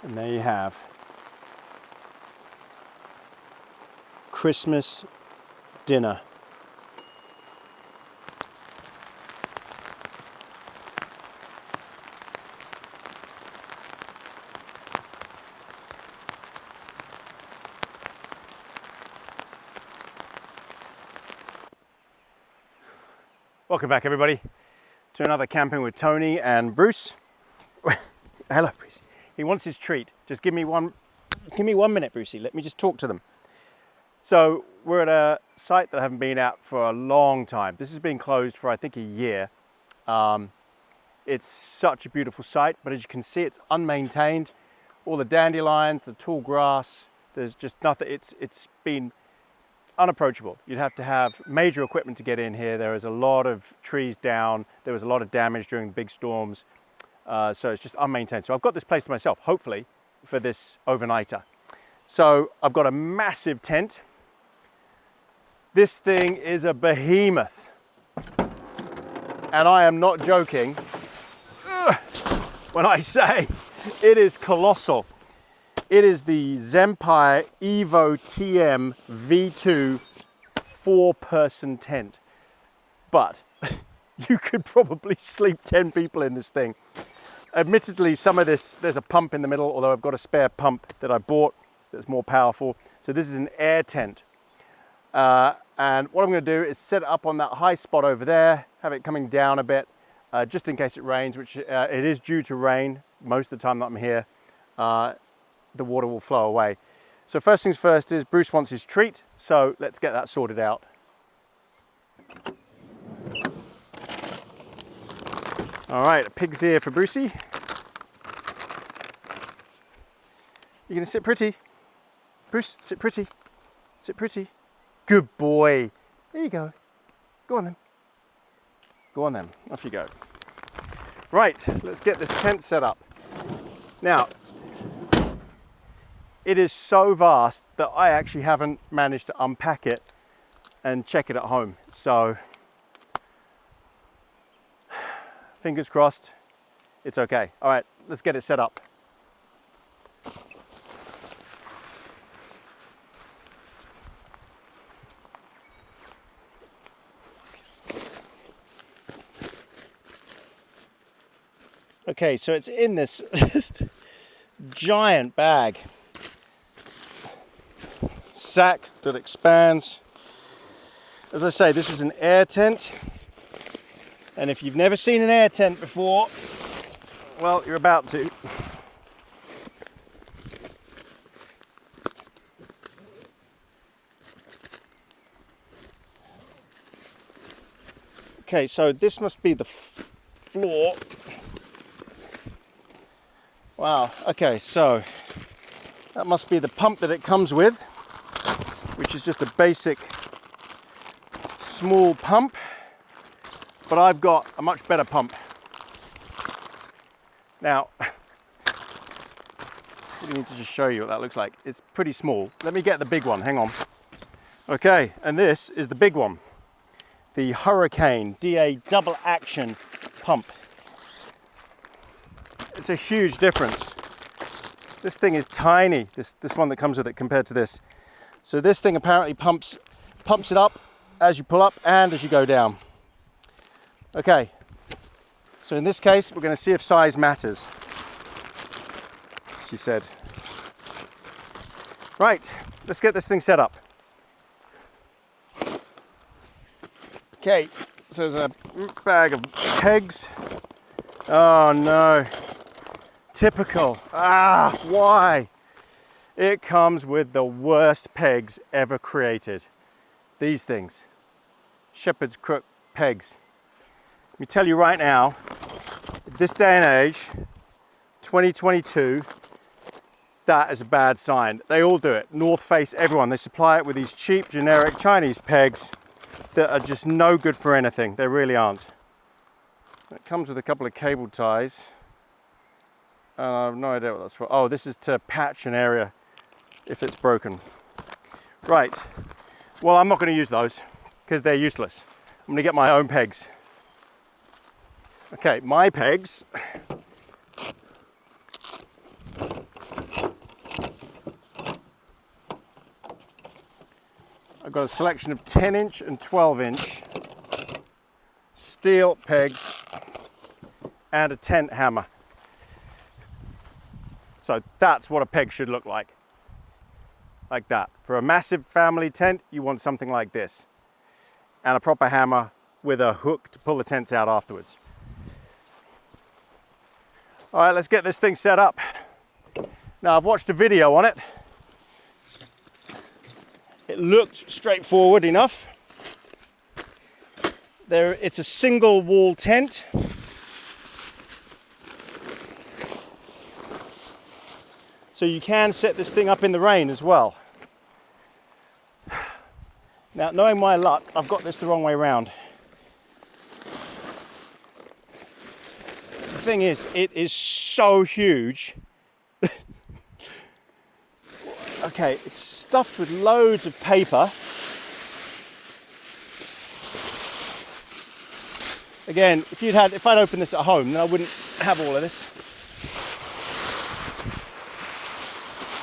And there you have Christmas dinner. Welcome back, everybody, to another Camping with Tony and Bruce. Hello, Bruce. He wants his treat. Just give me 1 minute, Brucey. Let me just talk to them. So we're at a site that I haven't been at for a long time. This has been closed for, I think, a year. It's such a beautiful site, but as you can see, it's unmaintained. All the dandelions, the tall grass, there's just nothing. It's been unapproachable. You'd have to have major equipment to get in here. There is a lot of trees down. There was a lot of damage during the big storms. So it's just unmaintained. So I've got this place to myself, hopefully, for this overnighter. So I've got a massive tent. This thing is a behemoth. And I am not joking when I say it is colossal. It is the Zenpai Evo TM V2 4-person tent. But you could probably sleep 10 people in this thing. Admittedly, some of this, there's a pump in the middle, although I've got a spare pump that I bought that's more powerful. So this is an air tent. And what I'm going to do is set it up on that high spot over there, have it coming down a bit, just in case it rains, which it is due to rain most of the time that I'm here. The water will flow away. So first things first is Bruce wants his treat, so let's get that sorted out. All right, a pig's ear for Brucey. You're gonna sit pretty. Bruce, sit pretty. Sit pretty. Good boy. There you go. Go on then. Go on then, off you go. Right, let's get this tent set up. Now, it is so vast that I actually haven't managed to unpack it and check it at home. So, fingers crossed, it's okay. All right, let's get it set up. Okay, so it's in this just giant bag. Sack that expands. As I say, this is an air tent. And if you've never seen an air tent before, well, you're about to. Okay, so this must be the floor. Wow, okay, so that must be the pump that it comes with, which is just a basic small pump, but I've got a much better pump. Now, I need to just show you what that looks like. It's pretty small. Let me get the big one, hang on. Okay, and this is the big one. The Hurricane DA double action pump. It's a huge difference. This thing is tiny, this one that comes with it compared to this. So this thing apparently pumps it up as you pull up and as you go down. Okay, so in this case, we're going to see if size matters, she said. Right, let's get this thing set up. Okay, so there's a bag of pegs. Oh no. Typical. Why? It comes with the worst pegs ever created. These things. Shepherd's crook pegs. Let me tell you right now, this day and age, 2022, that is a bad sign. They all do it. North Face, everyone. They supply it with these cheap, generic Chinese pegs that are just no good for anything. They really aren't. It comes with a couple of cable ties. I have no idea what that's for. Oh, this is to patch an area if it's broken. Right. Well, I'm not going to use those because they're useless. I'm going to get my own pegs. Okay, my pegs got a selection of 10-inch and 12-inch steel pegs and a tent hammer. So that's what a peg should look like that. For a massive family tent, you want something like this, and a proper hammer with a hook to pull the tents out afterwards. All right, let's get this thing set up. Now, I've watched a video on it. It looks straightforward enough. It's a single wall tent. So you can set this thing up in the rain as well. Now, knowing my luck, I've got this the wrong way around. The thing is, it is so huge. Okay, it's stuffed with loads of paper. Again, if I'd opened this at home, then I wouldn't have all of this.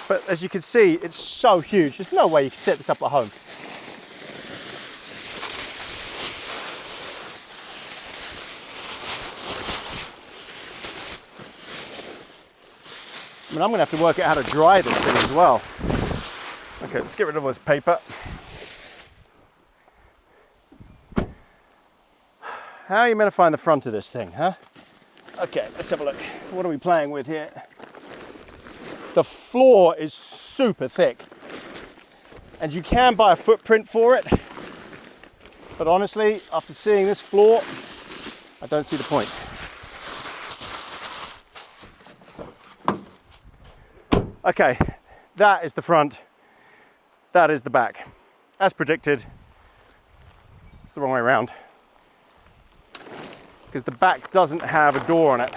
But as you can see, it's so huge. There's no way you can set this up at home. I mean, I'm going to have to work out how to dry this thing as well. Okay, let's get rid of all this paper. How are you meant to find the front of this thing, huh? Okay, let's have a look. What are we playing with here? The floor is super thick, and you can buy a footprint for it, but honestly, after seeing this floor, I don't see the point. Okay, that is the front, that is the back. As predicted, it's the wrong way around, because the back doesn't have a door on it.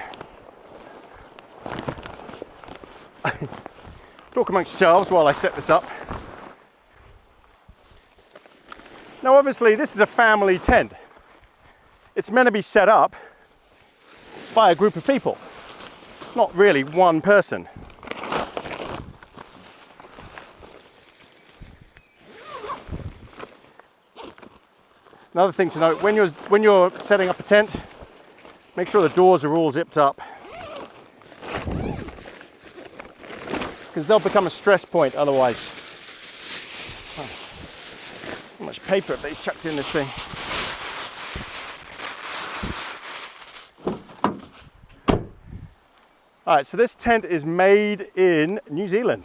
Talk amongst yourselves while I set this up. Now obviously this is a family tent. It's meant to be set up by a group of people, not really one person. Another thing to note, when you're setting up a tent, make sure the doors are all zipped up, because they'll become a stress point otherwise. Oh, how much paper have they chucked in this thing? All right, so this tent is made in New Zealand.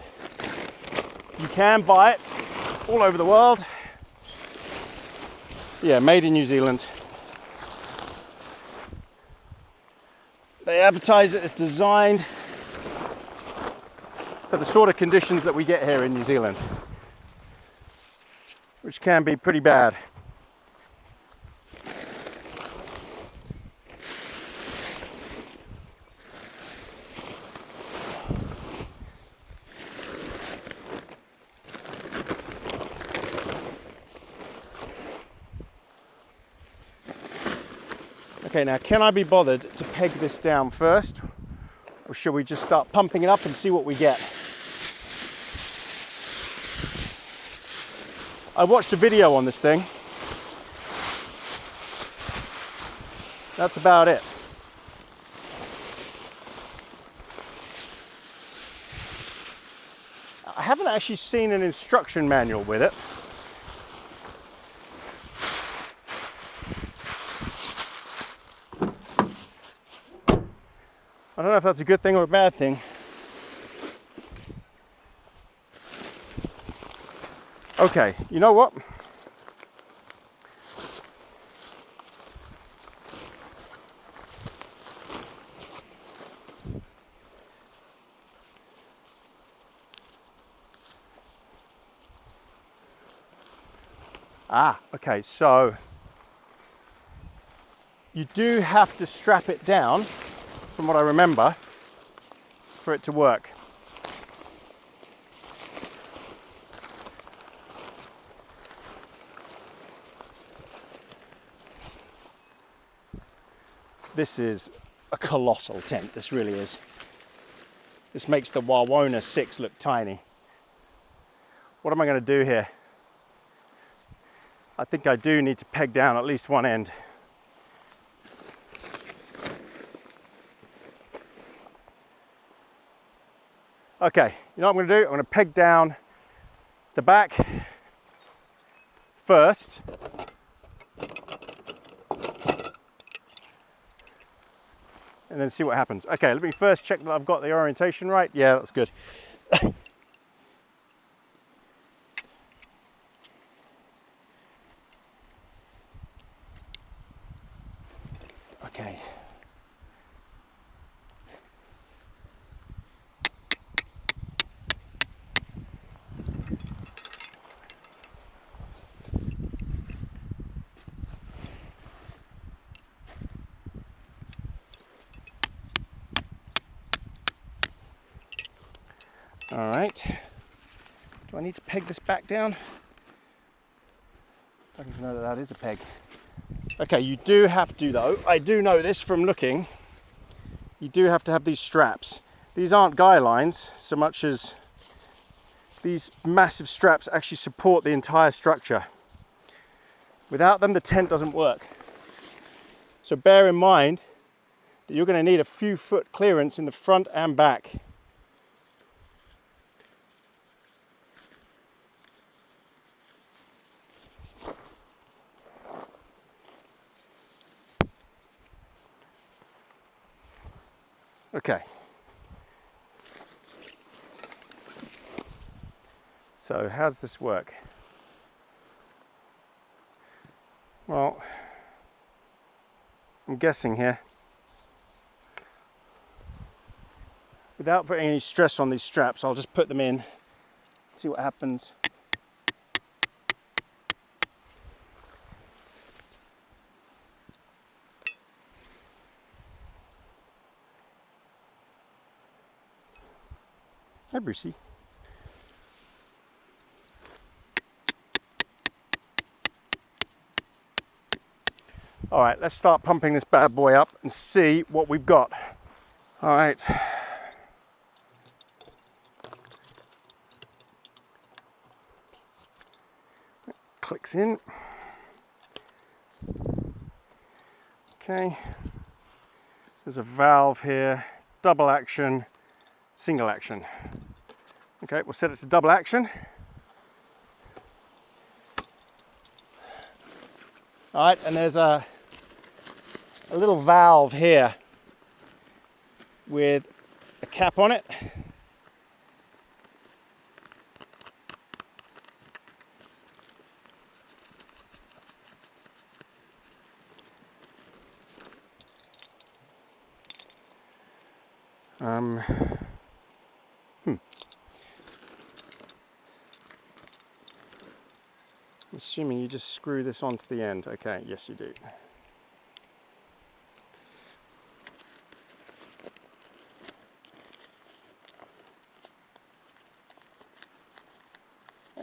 You can buy it all over the world. Yeah, made in New Zealand. They advertise it as designed for the sort of conditions that we get here in New Zealand, which can be pretty bad. Okay, now can I be bothered to peg this down first, or should we just start pumping it up and see what we get? I watched a video on this thing. That's about it. I haven't actually seen an instruction manual with it. I don't know if that's a good thing or a bad thing. Okay, you know what? Okay, so you do have to strap it down, from what I remember, for it to work. This is a colossal tent, this really is. This makes the Wawona 6 look tiny. What am I going to do here? I think I do need to peg down at least one end. Okay, you know what I'm going to do? I'm going to peg down the back first. And then see what happens. Okay, let me first check that I've got the orientation right. Yeah, that's good. Okay. All right. Do I need to peg this back down? I don't even know that that is a peg. Okay, you do have to though. I do know this from looking. You do have to have these straps. These aren't guy lines so much as these massive straps actually support the entire structure. Without them, the tent doesn't work. So bear in mind that you're going to need a few foot clearance in the front and back. Okay. So how does this work? Well, I'm guessing here. Without putting any stress on these straps, I'll just put them in, see what happens. Hi, Brucey. All right, let's start pumping this bad boy up and see what we've got. All right. Clicks in. Okay. There's a valve here, double action, single action. Okay, we'll set it to double action. All right, and there's a little valve here with a cap on it. I'm assuming you just screw this onto the end. Okay, yes you do.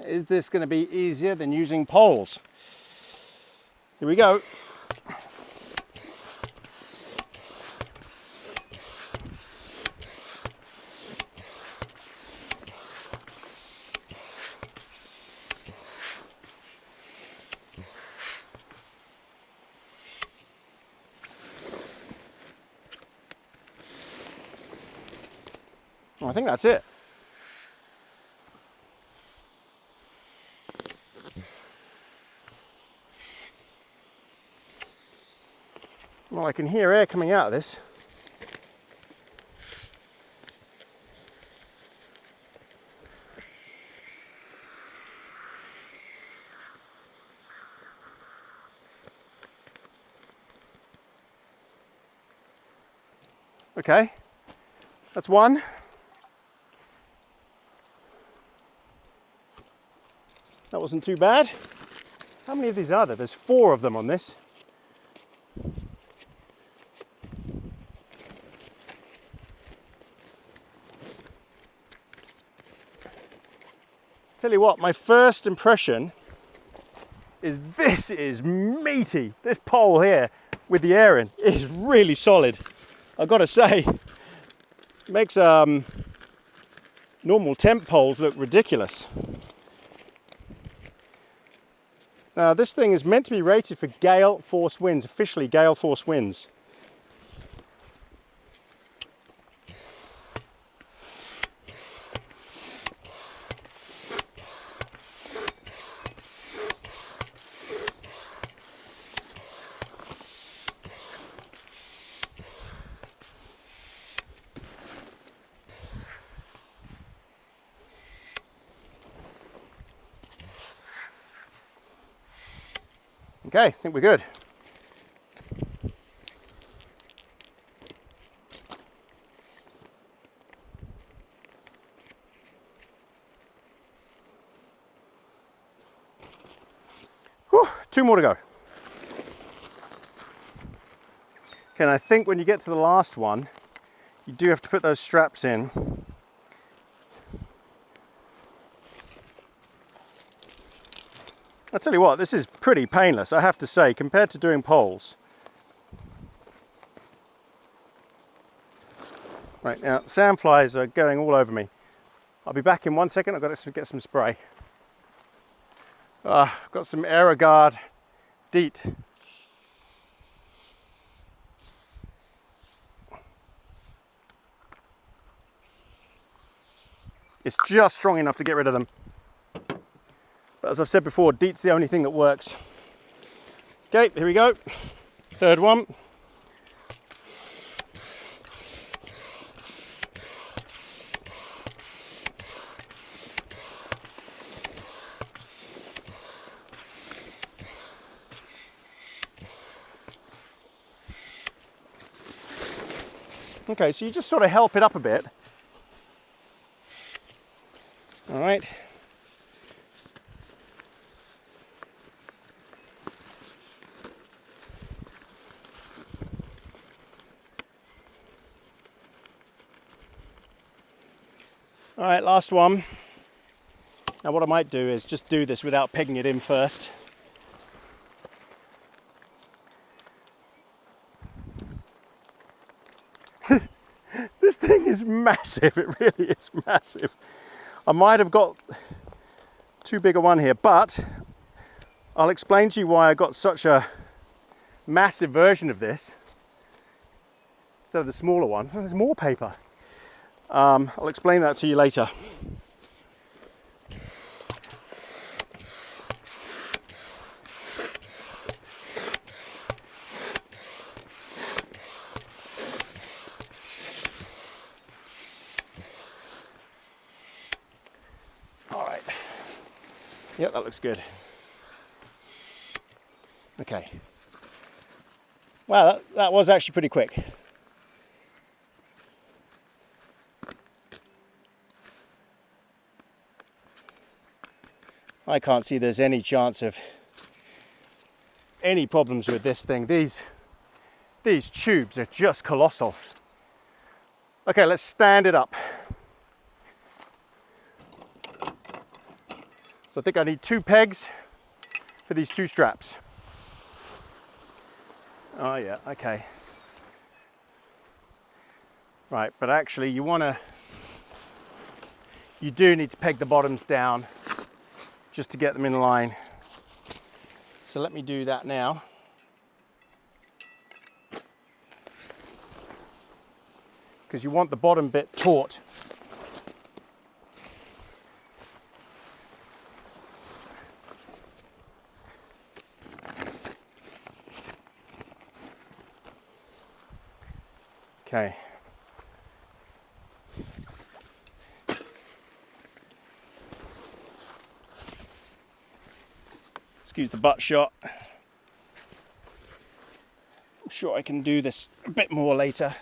Is this going to be easier than using poles? Here we go. I think that's it. Well, I can hear air coming out of this. Okay, that's one. That wasn't too bad. How many of these are there? There's 4 of them on this. Tell you what, my first impression is this is meaty. This pole here with the air in is really solid. I've got to say, it makes normal tent poles look ridiculous. Now this thing is meant to be rated for gale force winds, officially gale force winds. Okay, I think we're good. Whew, 2 more to go. Okay, and I think when you get to the last one, you do have to put those straps in. I tell you what, this is pretty painless, I have to say, compared to doing poles. Right, now sandflies are going all over me. I'll be back in 1 second, I've got to get some spray. I've got some AeroGuard DEET. It's just strong enough to get rid of them. But as I've said before, DEET's the only thing that works. Okay, here we go. 3rd one. Okay, so you just sort of help it up a bit. All right. All right, last one. Now what I might do is just do this without pegging it in first. This thing is massive, it really is massive. I might have got too big a one here, but I'll explain to you why I got such a massive version of this instead of the smaller one. Oh, there's more paper. I'll explain that to you later. All right. Yep, that looks good. Okay. Wow, that was actually pretty quick. I can't see there's any chance of any problems with this thing. These tubes are just colossal. Okay, let's stand it up. So I think I need 2 pegs for these 2 straps. Oh yeah, okay. Right, but actually you do need to peg the bottoms down just to get them in line. So let me do that now. Because you want the bottom bit taut. Okay. Excuse the butt shot. I'm sure I can do this a bit more later,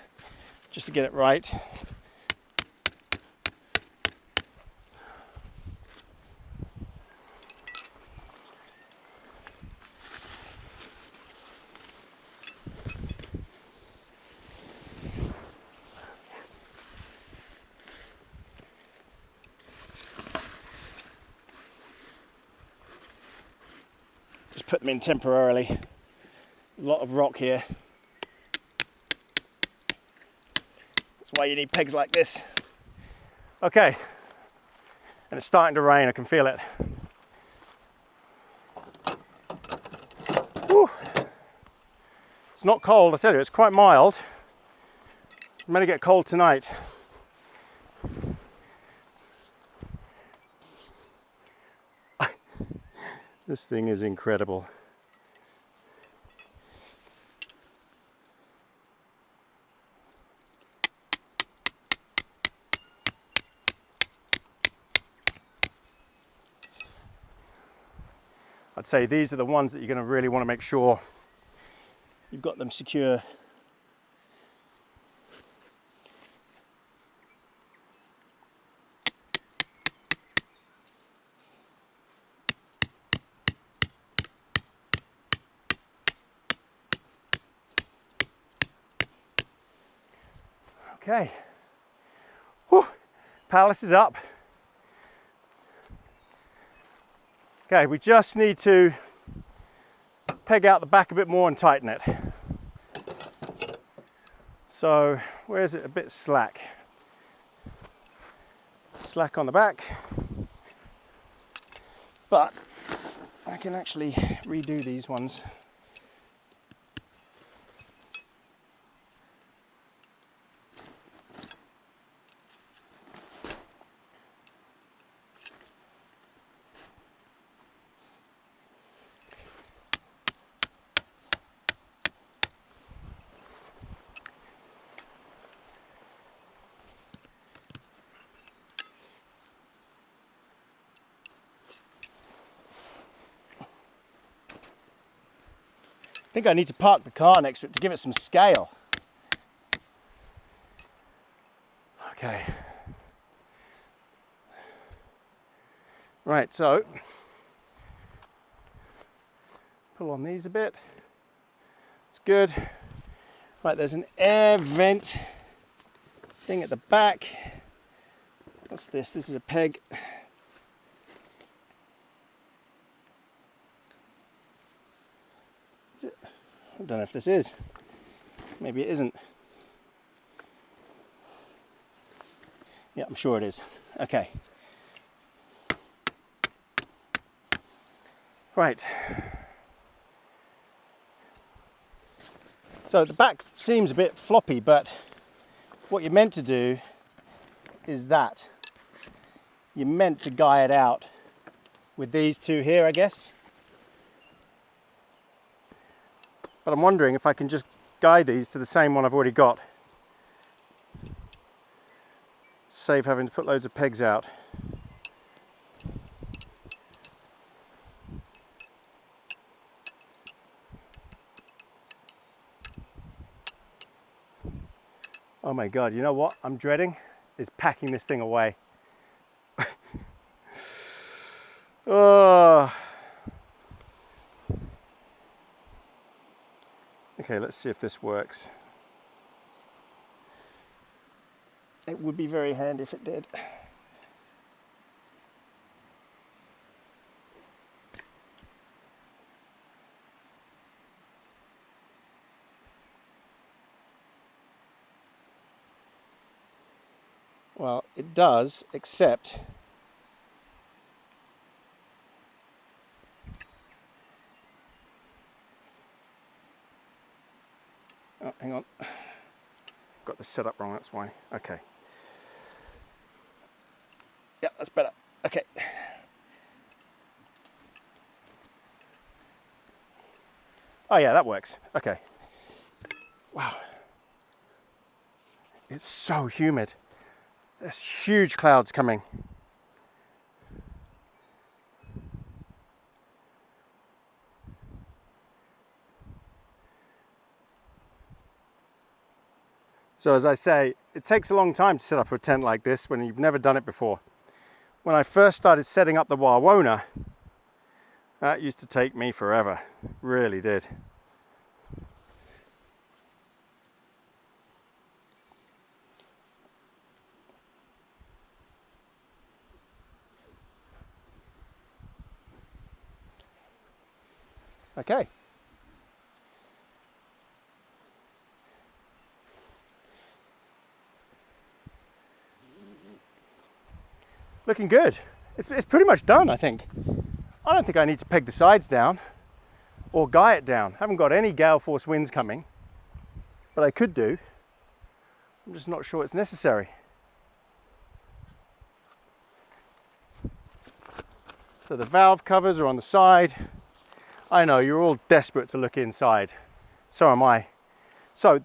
just to get it right. Just put them in temporarily. There's a lot of rock here. That's why you need pegs like this. Okay, and it's starting to rain, I can feel it. not cold, I tell you, it's quite mild. It's meant to get cold tonight. This thing is incredible. I'd say these are the ones that you're going to really want to make sure you've got them secure. Okay. Whew. Palace is up. Okay, we just need to peg out the back a bit more and tighten it. So, where is it a bit slack? Slack on the back, but I can actually redo these ones. I think I need to park the car next to it to give it some scale. Okay. Right, so pull on these a bit. It's good. Right, there's an air vent thing at the back. What's this? This is a peg. I don't know if this is. Maybe it isn't. Yeah, I'm sure it is. Okay. Right. So the back seems a bit floppy, but what you're meant to do is that. You're meant to guy it out with these two here, I guess. But I'm wondering if I can just guide these to the same one I've already got. Save having to put loads of pegs out. Oh my God, you know what I'm dreading? Is packing this thing away. Oh. Okay, let's see if this works. It would be very handy if it did. Well, it does, except oh, hang on. Got this set up wrong, that's why. Okay. Yeah, that's better. Okay. Oh yeah, that works. Okay. Wow. It's so humid. There's huge clouds coming. So as I say, it takes a long time to set up a tent like this when you've never done it before. When I first started setting up the Wawona, that used to take me forever. It really did. Okay. Looking good. It's pretty much done, I think. I don't think I need to peg the sides down or guy it down. I haven't got any gale force winds coming. but I could do. I'm just not sure it's necessary. So the valve covers are on the side. I know, you're all desperate to look inside. So am I. So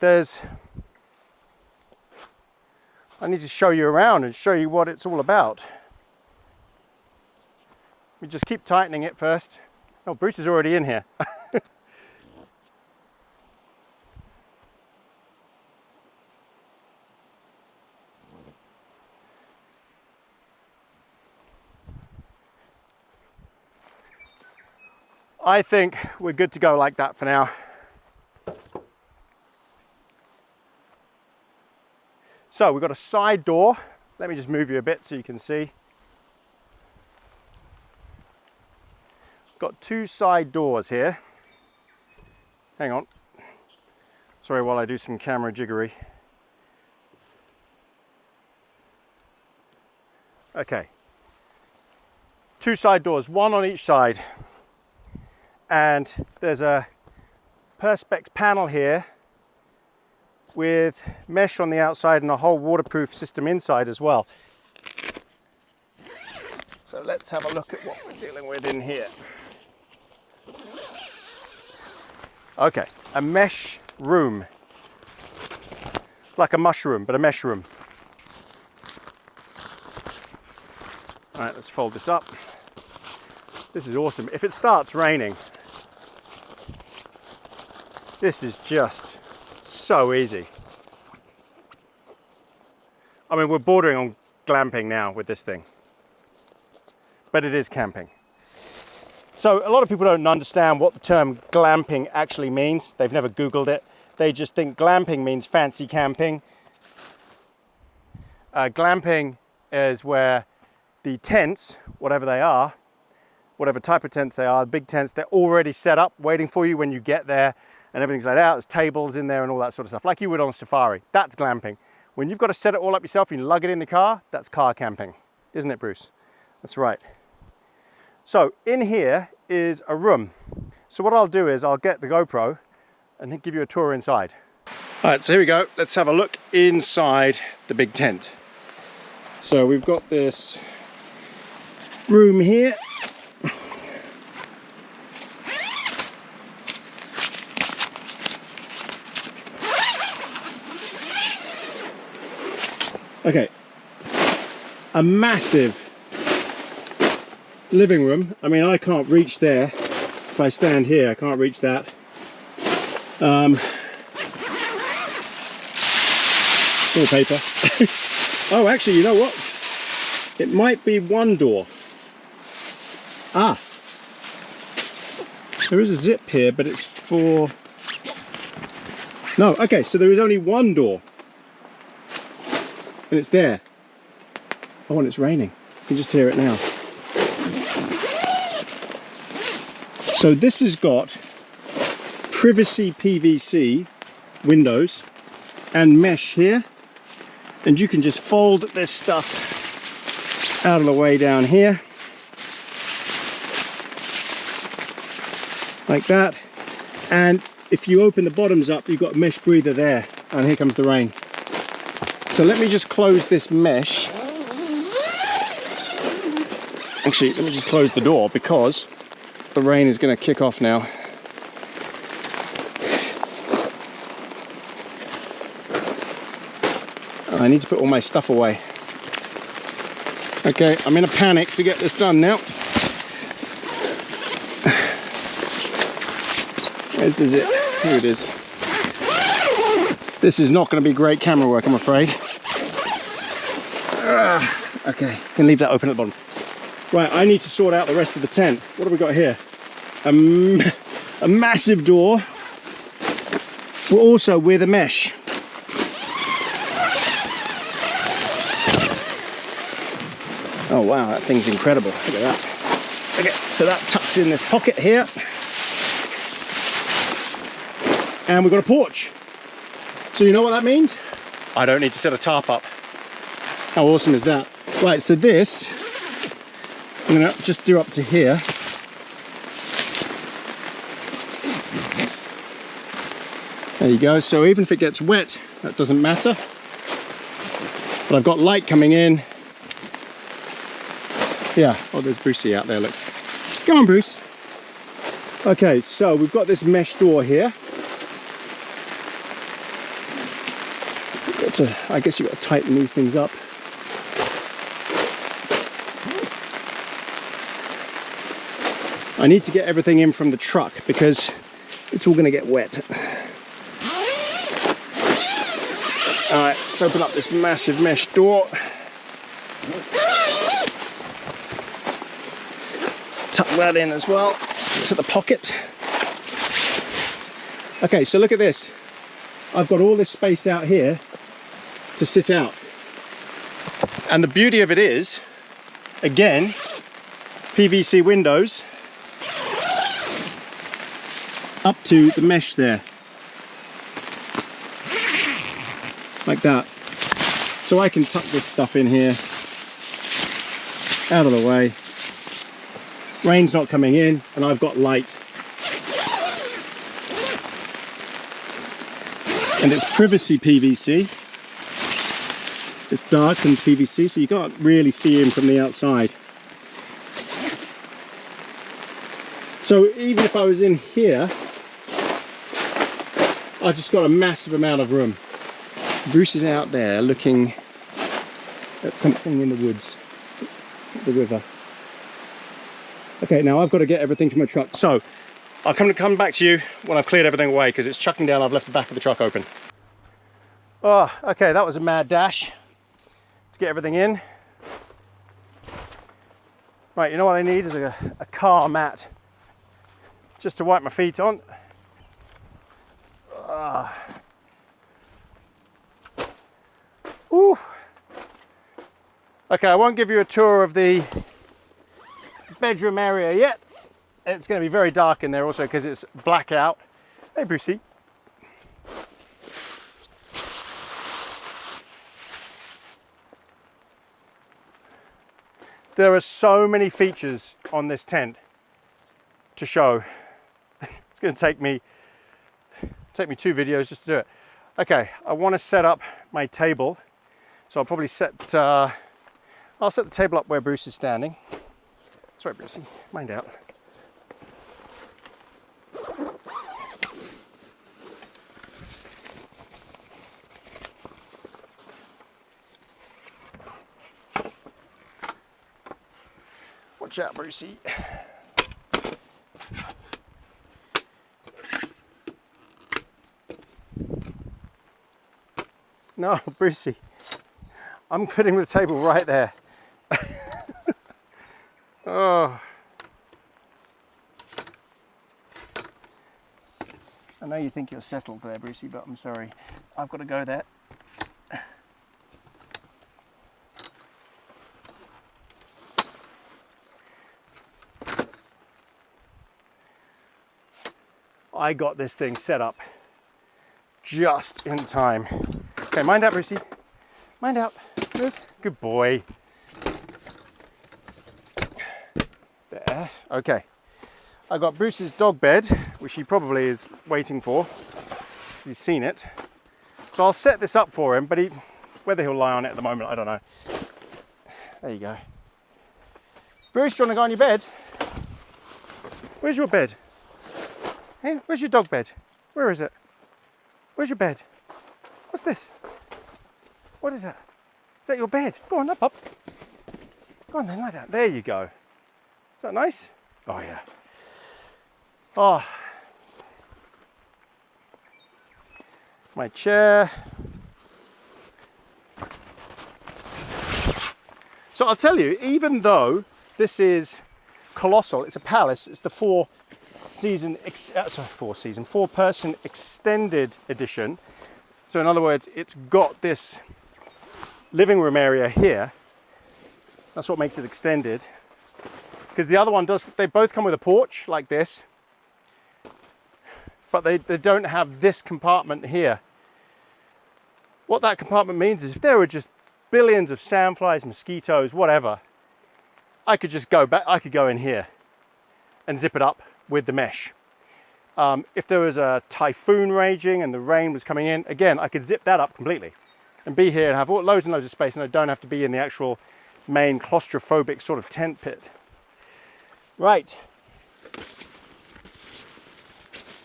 I need to show you around and show you what it's all about. We just keep tightening it first. Oh, Bruce is already in here. I think we're good to go like that for now. So we've got a side door. Let me just move you a bit so you can see. Got two side doors here. Hang on. Sorry while I do some camera jiggery. Okay. Two side doors, one on each side. And there's a Perspex panel here with mesh on the outside and a whole waterproof system inside as well. So let's have a look at what we're dealing with in here. Okay, a mesh room. Like a mushroom, but a mesh room. All right, let's fold this up. This is awesome. If it starts raining, this is just so easy. I mean, we're bordering on glamping now with this thing, but it is camping. So a lot of people don't understand what the term glamping actually means. They've never Googled it. They just think glamping means fancy camping. Glamping is where the tents, whatever they are, whatever type of tents they are, the big tents, they're already set up waiting for you when you get there. And everything's laid out, there's tables in there and all that sort of stuff, like you would on safari. That's glamping. When you've got to set it all up yourself and you lug it in the car, that's car camping. Isn't it, Bruce? That's right. So in here is a room. So what I'll do is I'll get the GoPro and give you a tour inside. All right, so here we go. Let's have a look inside the big tent. So we've got this room here. Okay, a massive living room. I mean, I can't reach there. If I stand here, I can't reach that. Paper. Oh, actually, you know what? It might be one door. Ah, there is a zip here, but it's for... No, okay, so there is only one door. And it's there. Oh, and it's raining. You can just hear it now. So this has got privacy PVC windows and mesh here. And you can just fold this stuff out of the way down here. Like that. And if you open the bottoms up, you've got a mesh breather there. And here comes the rain. So let me just close this mesh. Actually, let me just close the door because the rain is going to kick off now. I need to put all my stuff away. Okay, I'm in a panic to get this done now. Where's the zip? Here it is. This is not going to be great camera work, I'm afraid. Okay, can leave that open at the bottom. Right, I need to sort out the rest of the tent. What have we got here? A massive door, but also with a mesh. Oh wow, that thing's incredible. Look at that. Okay, so that tucks in this pocket here. And we've got a porch. So you know what that means? I don't need to set a tarp up. How awesome is that? Right, so this, I'm gonna just do up to here. There you go. So even if it gets wet, that doesn't matter. But I've got light coming in. Yeah, oh, there's Brucey out there, look. Come on, Bruce. Okay, so we've got this mesh door here. Got to, I guess you've got to tighten these things up. I need to get everything in from the truck because it's all going to get wet. All right, let's open up this massive mesh door. Tuck that in as well to the pocket. Okay, so look at this. I've got all this space out here to sit out. And the beauty of it is, again, PVC windows up to the mesh there. Like that. So I can tuck this stuff in here, out of the way. Rain's not coming in, and I've got light. And it's privacy PVC. It's darkened PVC, so you can't really see in from the outside. So even if I was in here, I've just got a massive amount of room. Bruce is out there looking at something in the woods, the river. Okay, now I've got to get everything from my truck. So I'll come back to you when I've cleared everything away because it's chucking down. I've left the back of the truck open. Oh, okay, that was a mad dash to get everything in. Right, you know what I need is a car mat just to wipe my feet on. Ooh. Okay, I won't give you a tour of the bedroom area yet. It's going to be very dark in there also because it's blackout. Hey, Brucey. There are so many features on this tent to show. It's going to take me 2 videos just to do it. Okay, I want to set up my table. So I'll probably I'll set the table up where Bruce is standing. Sorry, Brucey, mind out. Watch out, Brucey. No, Brucey. I'm putting the table right there. Oh. I know you think you're settled there, Brucey, but I'm sorry. I've got to go there. I got this thing set up just in time. Okay, mind out, Brucey. Mind out. Move. Good boy. There. Okay. I got Bruce's dog bed, which he probably is waiting for. He's seen it. So I'll set this up for him, but whether he'll lie on it at the moment, I don't know. There you go. Bruce, do you want to go on your bed? Where's your bed? Hey, where's your dog bed? Where is it? Where's your bed? What's this? What is that? Is that your bed? Go on, up. Go on then, lie down. There you go. Is that nice? Oh yeah. Oh. My chair. So I'll tell you, even though this is colossal, it's a palace, it's the four person extended edition. So in other words, it's got this living room area here. That's what makes it extended. Because the other one they both come with a porch like this, but they don't have this compartment here. What that compartment means is if there were just billions of sandflies, mosquitoes, whatever, I could just go back, I could go in here and zip it up with the mesh. If there was a typhoon raging and the rain was coming in, again, I could zip that up completely and be here and have loads and loads of space, and I don't have to be in the actual main claustrophobic sort of tent pit. Right.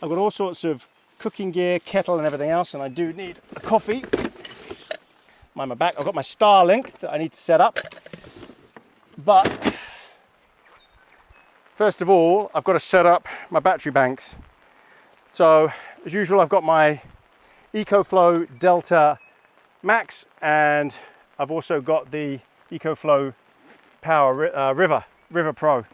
I've got all sorts of cooking gear, kettle and everything else, and I do need a coffee. Mind my back. I've got my Starlink that I need to set up. But first of all, I've got to set up my battery banks. So as usual, I've got my EcoFlow Delta Max, and I've also got the EcoFlow Power River Pro,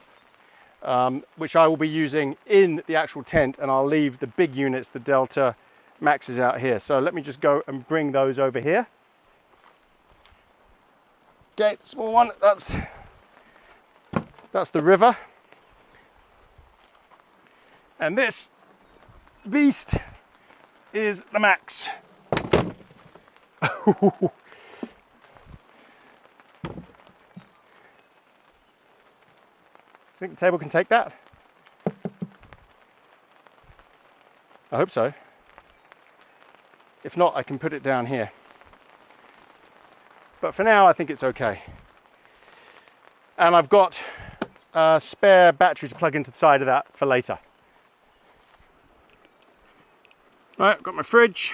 which I will be using in the actual tent, and I'll leave the big units, the Delta Maxes, out here. So let me just go and bring those over here. Okay, the small one, that's the River. And this beast is the Max. Think the table can take that? I hope so. If not, I can put it down here. But for now, I think it's okay. And I've got a spare battery to plug into the side of that for later. Right, I've got my fridge.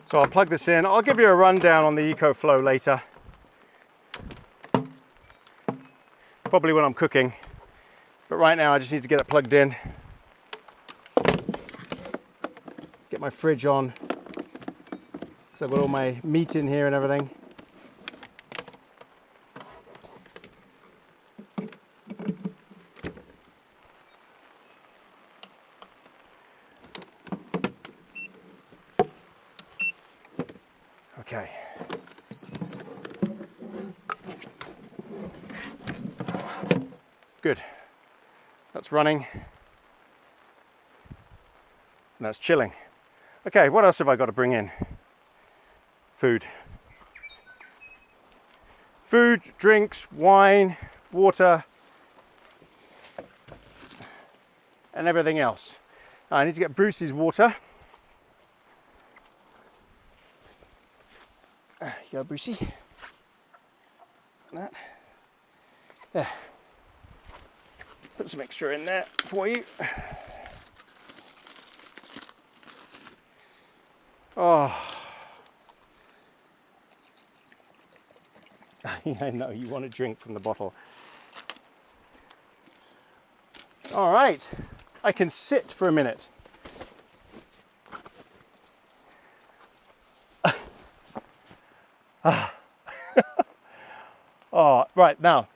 So I'll plug this in. I'll give you a rundown on the EcoFlow later. Probably when I'm cooking. But right now I just need to get it plugged in. Get my fridge on. Because I've got all my meat in here and everything. Okay. Good. That's running. And that's chilling. Okay, what else have I got to bring in? Food. Food, drinks, wine, water, and everything else. I need to get Brucey's water. There you go, Brucey. That. There. Put some extra in there for you. Oh. I know, you want to drink from the bottle. All right, I can sit for a minute. Oh, right, now,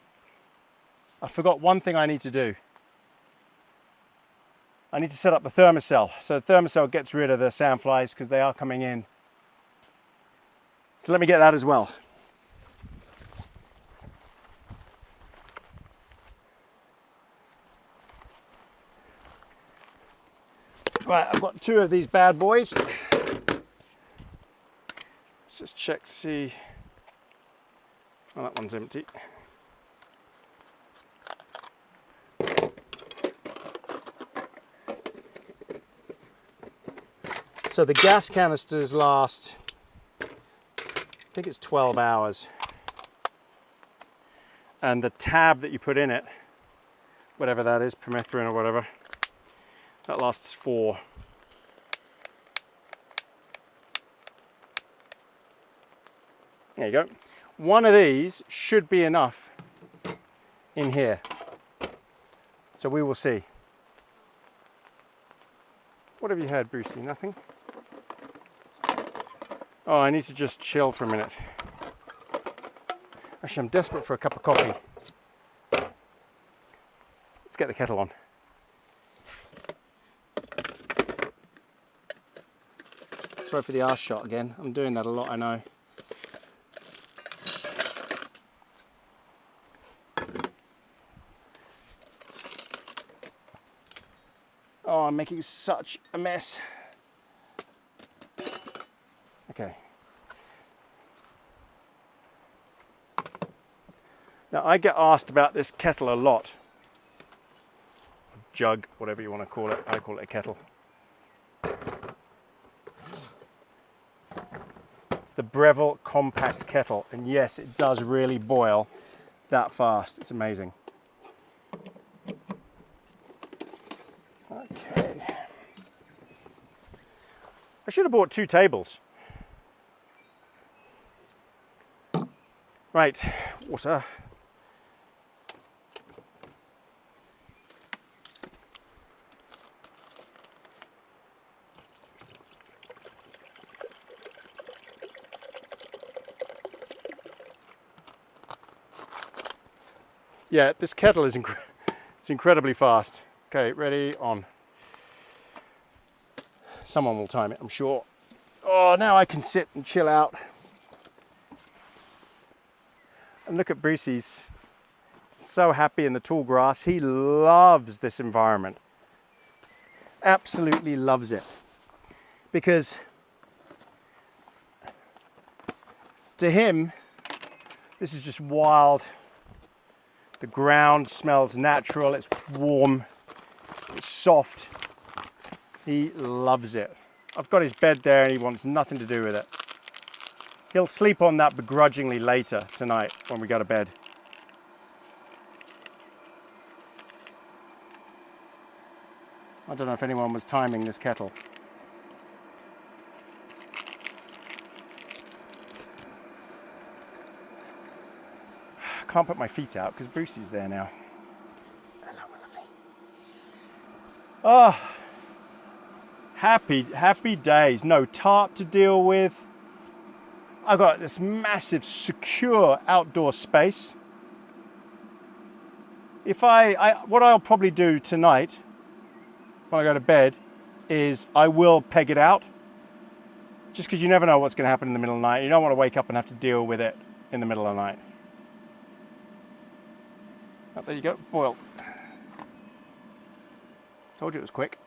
I forgot one thing I need to do. I need to set up the thermocell. So the thermocell gets rid of the sandflies because they are coming in. So let me get that as well. Right, I've got two of these bad boys. Let's just check to see. Oh, that one's empty. So the gas canisters last, I think it's 12 hours. And the tab that you put in it, whatever that is, permethrin or whatever, that lasts 4. There you go. One of these should be enough in here. So we will see. What have you had, Brucey? Nothing? Oh, I need to just chill for a minute. Actually, I'm desperate for a cup of coffee. Let's get the kettle on. Sorry for the arse shot again. I'm doing that a lot, I know. Oh, I'm making such a mess. Okay. Now, I get asked about this kettle a lot. Jug, whatever you want to call it. I call it a kettle. It's the Breville Compact Kettle. And yes, it does really boil that fast. It's amazing. Okay. I should have bought 2 tables. Right, water. Yeah, this kettle is it's incredibly fast. Okay, ready, on. Someone will time it, I'm sure. Oh, now I can sit and chill out. And look at Bruce, he's so happy in the tall grass. He loves this environment. Absolutely loves it. Because to him, this is just wild. The ground smells natural, it's warm, it's soft. He loves it. I've got his bed there and he wants nothing to do with it. He'll sleep on that begrudgingly later tonight when we go to bed. I don't know if anyone was timing this kettle. I can't put my feet out because Brucey's there now. Hello, my lovely. Oh, happy days. No tarp to deal with. I've got this massive, secure outdoor space. If what I'll probably do tonight when I go to bed is I will peg it out. Just because you never know what's going to happen in the middle of the night. You don't want to wake up and have to deal with it in the middle of the night. Oh, there you go, boiled. Told you it was quick.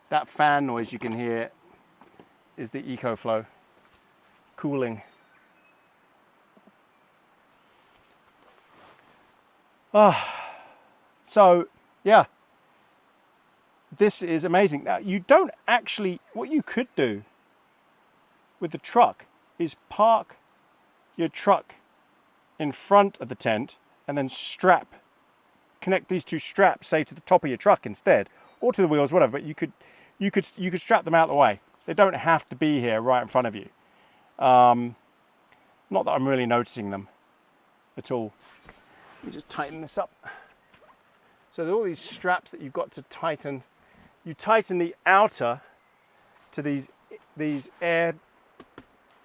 That fan noise you can hear is the EcoFlow cooling. So yeah, this is amazing. Now you don't actually, what you could do with the truck is park your truck in front of the tent and then connect these 2 straps, say to the top of your truck instead, or to the wheels, whatever, but you could strap them out of the way. They don't have to be here right in front of you. Not that I'm really noticing them at all. Let me just tighten this up. So there are all these straps that you've got to tighten. You tighten the outer to these air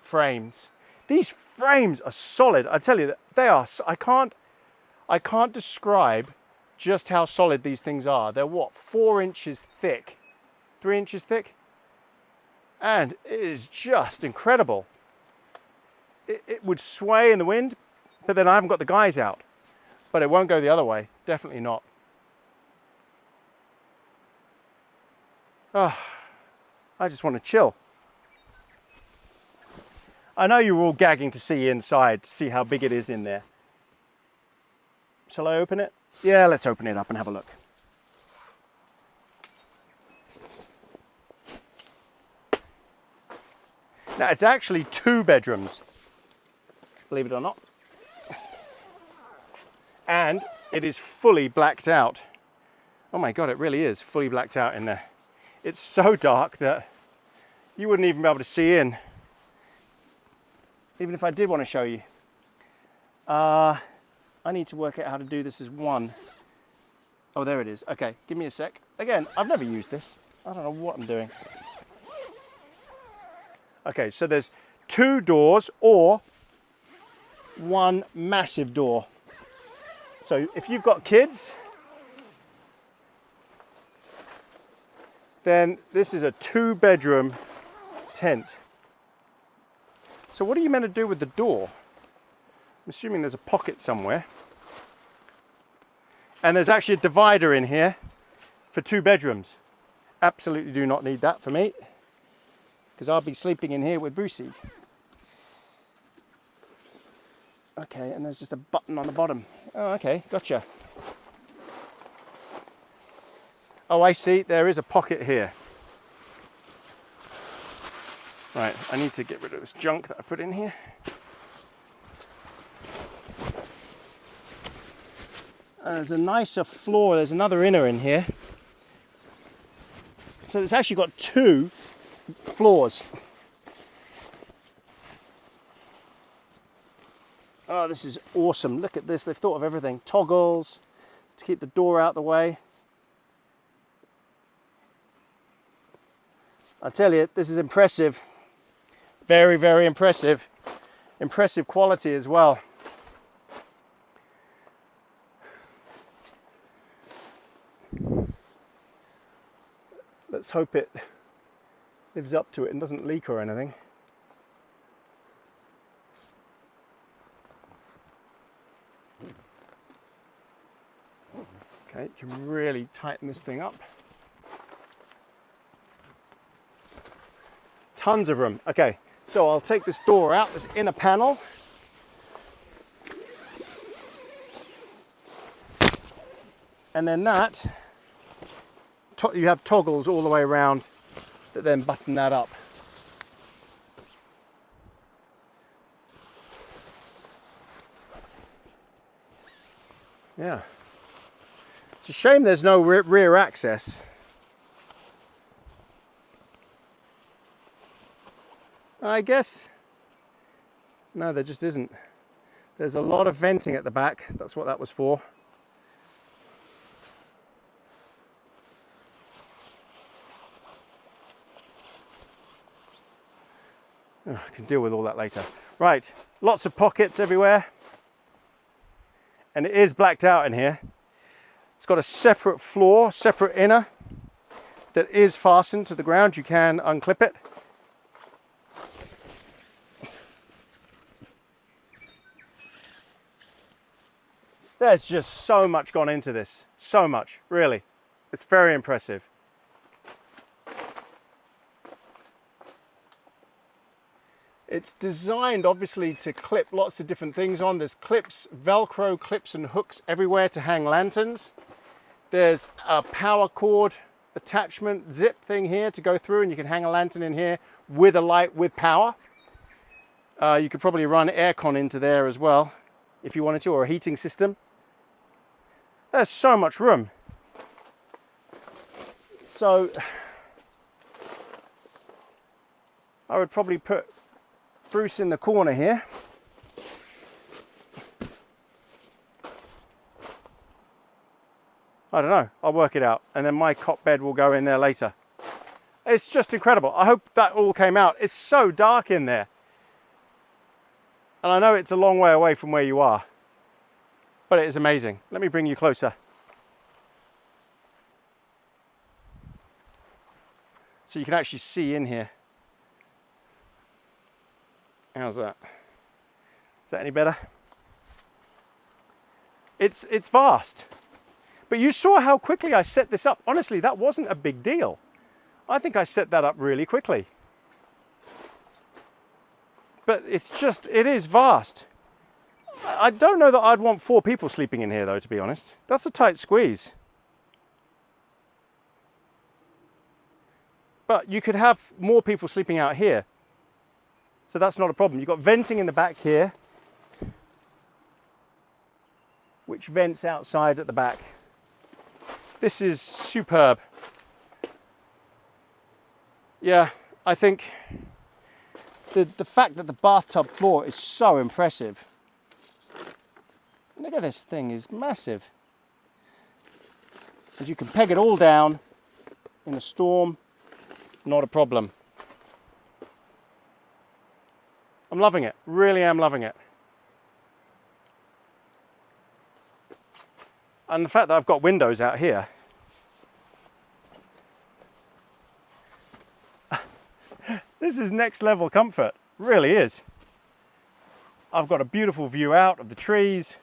frames. These frames are solid. I tell you that they are. I can't describe just how solid these things are. They're what, 4 inches thick, 3 inches thick, and it is just incredible. It would sway in the wind, but then I haven't got the guys out. But it won't go the other way. Definitely not. Oh, I just want to chill. I know you're all gagging to see inside, to see how big it is in there. Shall I open it? Yeah, let's open it up and have a look. Now, it's actually 2 bedrooms, believe it or not. And it is fully blacked out. Oh my God, it really is fully blacked out in there. It's so dark that you wouldn't even be able to see in. Even if I did want to show you. I need to work out how to do this as one. Oh, there it is. Okay, give me a sec. Again, I've never used this. I don't know what I'm doing. Okay, so there's 2 doors or 1 massive door. So if you've got kids, then this is a 2-bedroom tent. So what are you meant to do with the door? I'm assuming there's a pocket somewhere. And there's actually a divider in here for 2 bedrooms. Absolutely do not need that for me, because I'll be sleeping in here with Brucey. Okay, and there's just a button on the bottom. Oh, okay, gotcha. Oh, I see, there is a pocket here. Right, I need to get rid of this junk that I put in here. There's a nicer floor, there's another inner in here. So it's actually got 2 floors. Oh, this is awesome. Look at this, they've thought of everything. Toggles to keep the door out the way. I tell you, this is impressive. Very, very impressive. Impressive quality as well. Let's hope it lives up to it and doesn't leak or anything. Okay, you can really tighten this thing up. Tons of room. Okay, so I'll take this door out, this inner panel. And then that, you have toggles all the way around that then button that up. Yeah. It's a shame there's no rear access. I guess, no, there just isn't. There's a lot of venting at the back. That's what that was for. Oh, I can deal with all that later. Right, lots of pockets everywhere. And it is blacked out in here. It's got a separate floor, separate inner, that is fastened to the ground. You can unclip it. There's just so much gone into this. So much, really. It's very impressive. It's designed obviously to clip lots of different things on. There's clips, Velcro clips and hooks everywhere to hang lanterns. There's a power cord attachment zip thing here to go through, and you can hang a lantern in here with a light with power. You could probably run aircon into there as well if you wanted to, or a heating system. There's so much room. So I would probably put Bruce in the corner here. I don't know, I'll work it out, and then my cot bed will go in there later. It's just incredible. I hope that all came out. It's so dark in there. And I know it's a long way away from where you are, but it is amazing. Let me bring you closer. So you can actually see in here. How's that? Is that any better? It's vast. But you saw how quickly I set this up. Honestly, that wasn't a big deal. I think I set that up really quickly. But it's just, it is vast. I don't know that I'd want 4 people sleeping in here though, to be honest. That's a tight squeeze. But you could have more people sleeping out here. So that's not a problem. You've got venting in the back here, which vents outside at the back. This is superb. Yeah, I think the fact that the bathtub floor is so impressive. Look at this thing, is massive. And you can peg it all down in a storm, not a problem. I'm loving it, really am loving it. And the fact that I've got windows out here. This is next level comfort, really is. I've got a beautiful view out of the trees.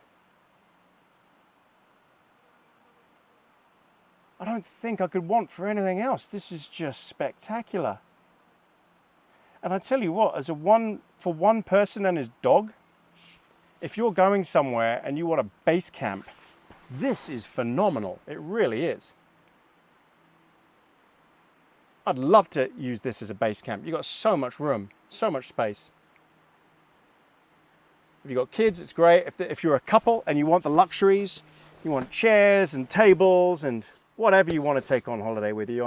I don't think I could want for anything else. This is just spectacular. And I tell you what, for one person and his dog, if you're going somewhere and you want a base camp, this is phenomenal. It really is. I'd love to use this as a base camp. You've got so much room, so much space. If you've got kids, it's great. If you're a couple and you want the luxuries, you want chairs and tables and whatever you want to take on holiday with you,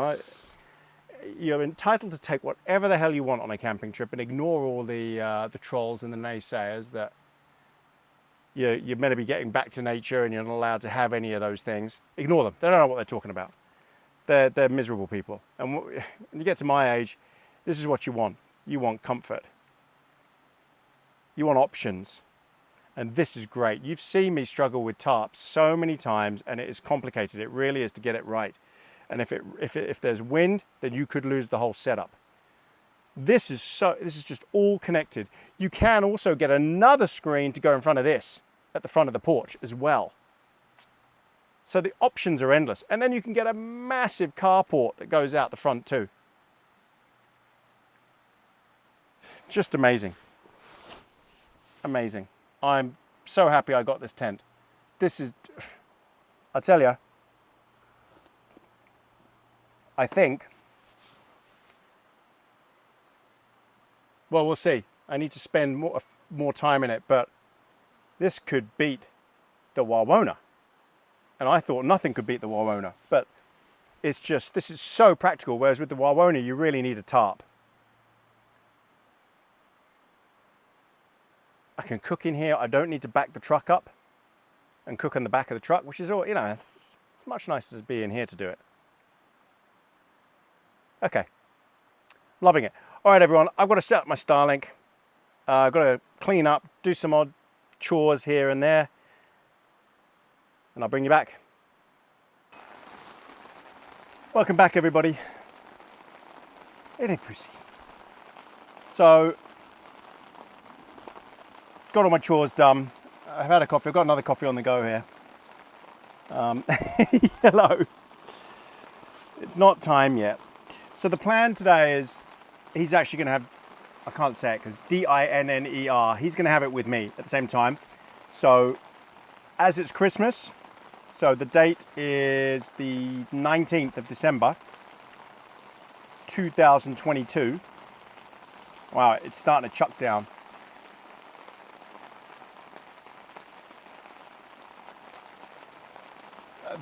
you're entitled to take whatever the hell you want on a camping trip and ignore all the trolls and the naysayers that you're meant to be getting back to nature and you're not allowed to have any of those things. Ignore them. They don't know what they're talking about. They're miserable people. And when you get to my age, this is what you want. You want comfort. You want options. And this is great. You've seen me struggle with tarps so many times, and it is complicated. It really is to get it right. And if there's wind, then you could lose the whole setup. This is just all connected. You can also get another screen to go in front of this at the front of the porch as well. So the options are endless. And then you can get a massive carport that goes out the front too. Just amazing. Amazing. I'm so happy I got this tent. This is, I tell you, I think, well, we'll see. I need to spend more time in it, but this could beat the Wawona. And I thought nothing could beat the Wawona, but it's just, this is so practical, whereas with the Wawona, you really need a tarp. I can cook in here. I don't need to back the truck up and cook on the back of the truck, which is all, it's much nicer to be in here to do it. Okay, loving it. All right, everyone, I've got to set up my Starlink. I've got to clean up, do some odd chores here and there, and I'll bring you back. Welcome back, everybody. So, got all my chores done. I've had a coffee. I've got another coffee on the go here. Hello. It's not time yet. So the plan today is he's actually going to have, I can't say it because D-I-N-N-E-R, he's going to have it with me at the same time. So as it's Christmas, so the date is the 19th of December, 2022. Wow, it's starting to chuck down.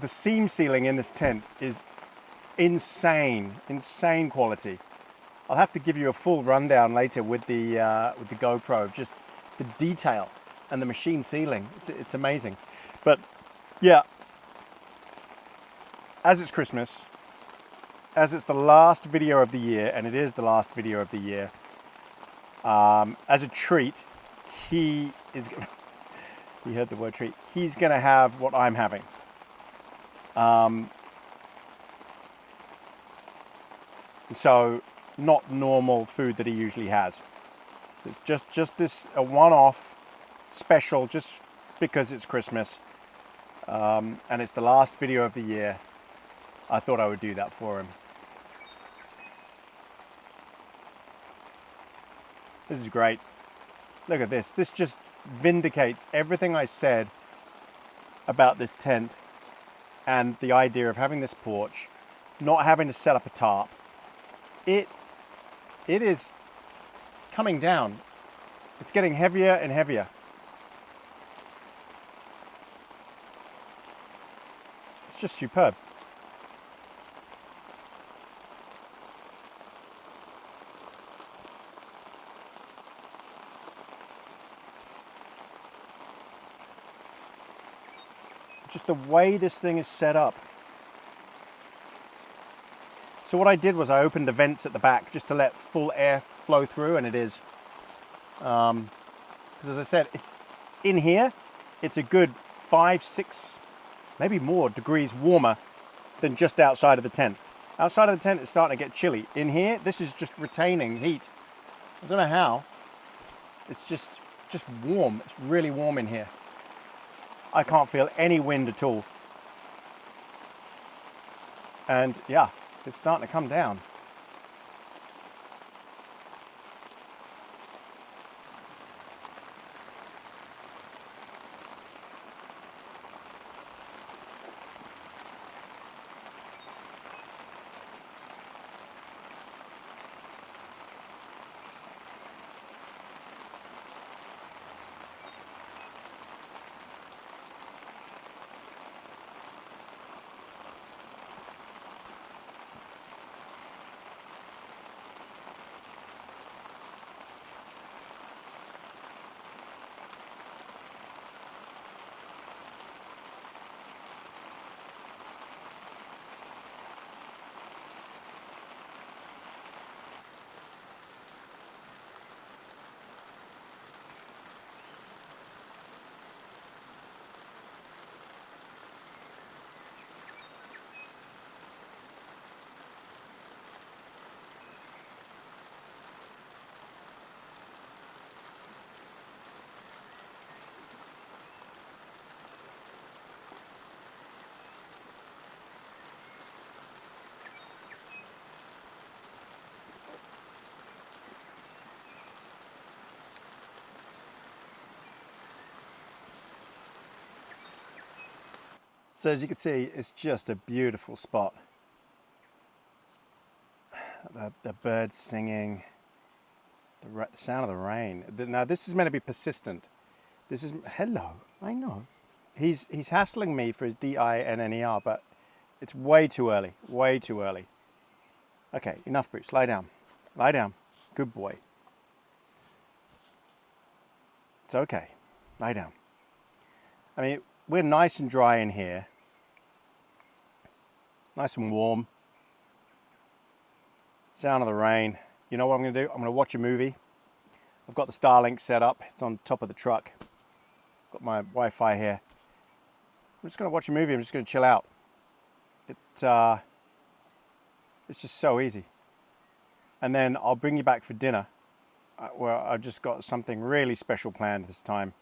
The seam sealing in this tent is insane quality. I'll have to give you a full rundown later with the GoPro of just the detail and the machine sealing. It's amazing. But yeah, as it's Christmas, as it's the last video of the year, and it is the last video of the year, as a treat, he heard the word treat, he's gonna have what I'm having. So not normal food that he usually has. It's just this a one-off special just because it's Christmas and it's the last video of the year. I thought I would do that for him. This is great. Look at this. This just vindicates everything I said about this tent and the idea of having this porch, not having to set up a tarp. It is coming down. It's getting heavier and heavier. It's just superb. Just the way this thing is set up. So what I did was I opened the vents at the back just to let full air flow through, and it is. Because as I said, it's in here, it's a good 5, 6, maybe more degrees warmer than just outside of the tent. Outside of the tent, it's starting to get chilly. In here, this is just retaining heat. I don't know how. It's just warm. It's really warm in here. I can't feel any wind at all. And yeah, it's starting to come down. So as you can see, it's just a beautiful spot. The birds singing, the sound of the rain. Now this is meant to be persistent. This is, hello, I know. He's hassling me for his DINNER, but it's way too early, way too early. Okay, enough, Bruce, lie down. Lie down, good boy. It's okay, lie down. I mean, we're nice and dry in here. Nice and warm. Sound of the rain. You know what I'm gonna do? I'm gonna watch a movie. I've got the Starlink set up. It's on top of the truck. Got my Wi-Fi here. I'm just gonna watch a movie. I'm just gonna chill out. It's just so easy. And then I'll bring you back for dinner. Where I've just got something really special planned this time.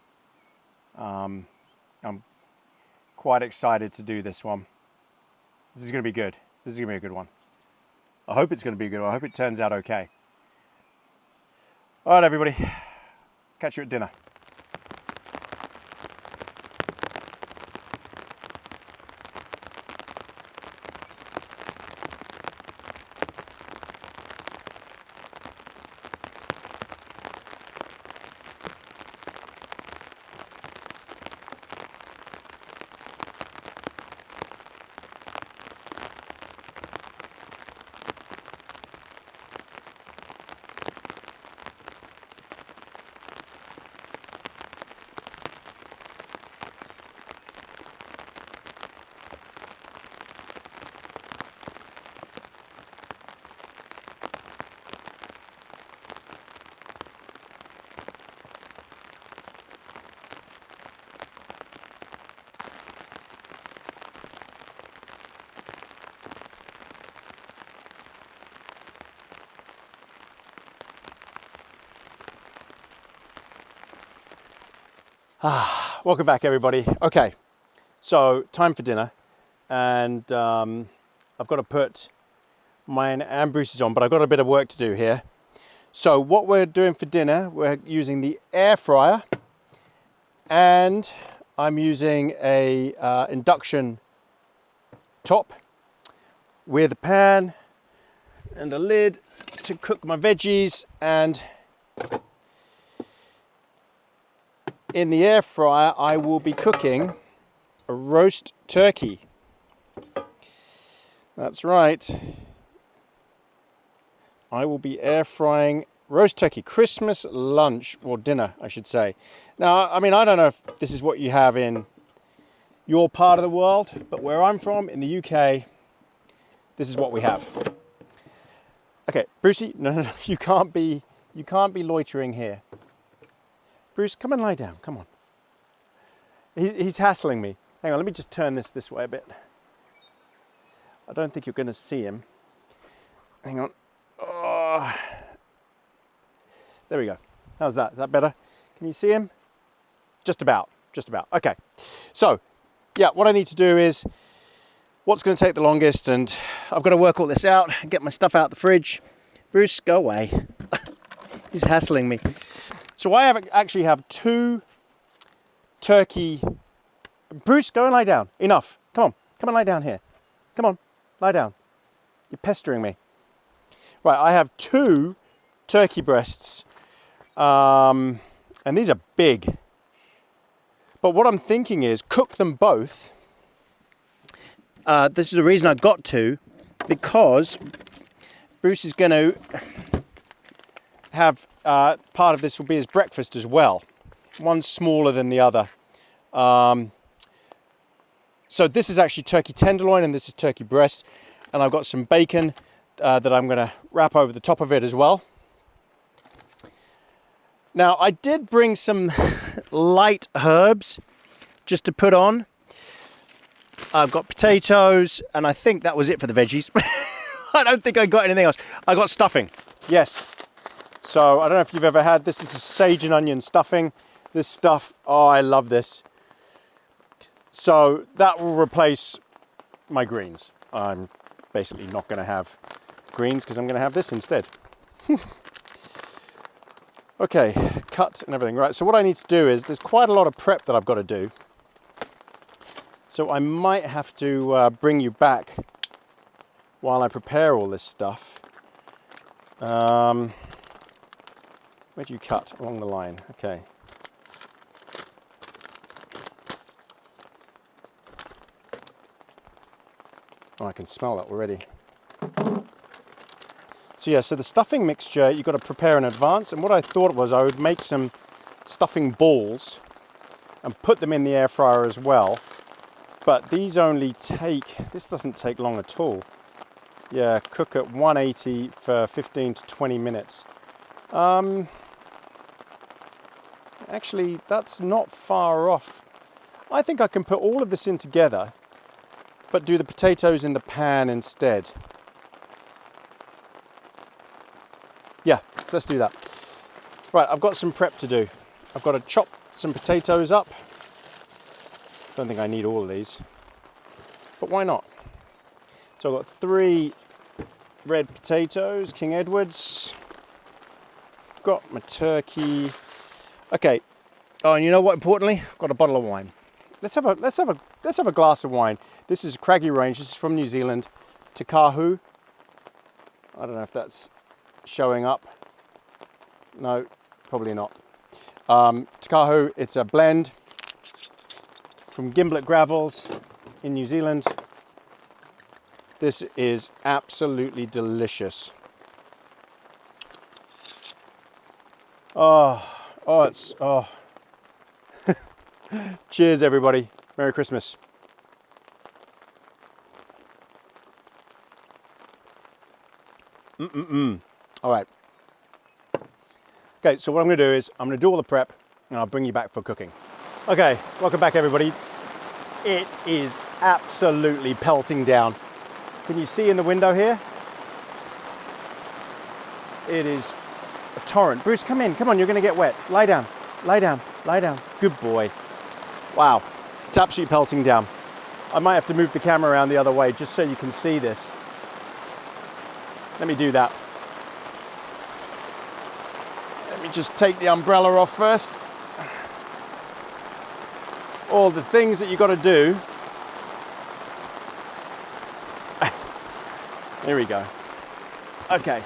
I'm quite excited to do this one. This is going to be good. This is going to be a good one. I hope it's going to be good. I hope it turns out okay. All right, everybody. Catch you at dinner. Welcome back, everybody. Okay, so time for dinner, and I've got to put mine and Bruce's on, but I've got a bit of work to do here. So what we're doing for dinner, we're using the air fryer, and I'm using a induction top with a pan and a lid to cook my veggies, and in the air fryer, I will be cooking a roast turkey. That's right. I will be air frying roast turkey, Christmas lunch, or dinner, I should say. Now, I mean, I don't know if this is what you have in your part of the world, but where I'm from, in the UK, this is what we have. Okay, Brucey, no, you can't be loitering here. Bruce, come and lie down, come on. He's hassling me. Hang on, let me just turn this way a bit. I don't think you're gonna see him. Hang on. Oh. There we go. How's that? Is that better? Can you see him? Just about. Okay. So, yeah, what I need to do is what's going to take the longest, and I've got to work all this out, get my stuff out the fridge. Bruce, go away. He's hassling me. So I actually have 2 turkey... Bruce, go and lie down. Enough. Come on. Come and lie down here. Come on. Lie down. You're pestering me. Right, I have 2 turkey breasts. And these are big. But what I'm thinking is cook them both. This is the reason I got 2. Because Bruce is going to have... part of this will be his breakfast as well. One's smaller than the other. So this is actually turkey tenderloin and this is turkey breast. And I've got some bacon that I'm going to wrap over the top of it as well. Now I did bring some light herbs just to put on. I've got potatoes and I think that was it for the veggies. I don't think I got anything else. I got stuffing, yes. So I don't know if you've ever had this. This is sage and onion stuffing. This stuff, oh, I love this. So that will replace my greens. I'm basically not going to have greens because I'm going to have this instead. Okay, cut and everything. Right, so what I need to do is, there's quite a lot of prep that I've got to do. So I might have to bring you back while I prepare all this stuff. Where do you cut? Along the line, okay. Oh, I can smell that already. So yeah, so the stuffing mixture you've got to prepare in advance, and what I thought was I would make some stuffing balls and put them in the air fryer as well. But these only take, this doesn't take long at all. Yeah, cook at 180 for 15 to 20 minutes. Actually, that's not far off. I think I can put all of this in together, but do the potatoes in the pan instead. Yeah, so let's do that. Right, I've got some prep to do. I've got to chop some potatoes up. Don't think I need all of these, but why not? So I've got 3 red potatoes, King Edwards. Got my turkey. Okay. Oh, and you know what? Importantly, I've got a bottle of wine. Let's have a glass of wine. This is Craggy Range. This is from New Zealand. Cigar. I don't know if that's showing up. No, probably not. Cigar. It's a blend from Gimblett Gravels in New Zealand. This is absolutely delicious. Oh, it's. Cheers, everybody. Merry Christmas. All right. Okay, so what I'm going to do is I'm going to do all the prep and I'll bring you back for cooking. Okay, welcome back, everybody. It is absolutely pelting down. Can you see in the window here? It is a torrent. Bruce, come in. Come on, you're going to get wet. Lie down. Lie down. Lie down. Good boy. Wow, it's absolutely pelting down. I might have to move the camera around the other way just so you can see this. Let me do that. Let me just take the umbrella off first. All the things that you got to do. Here we go. Okay,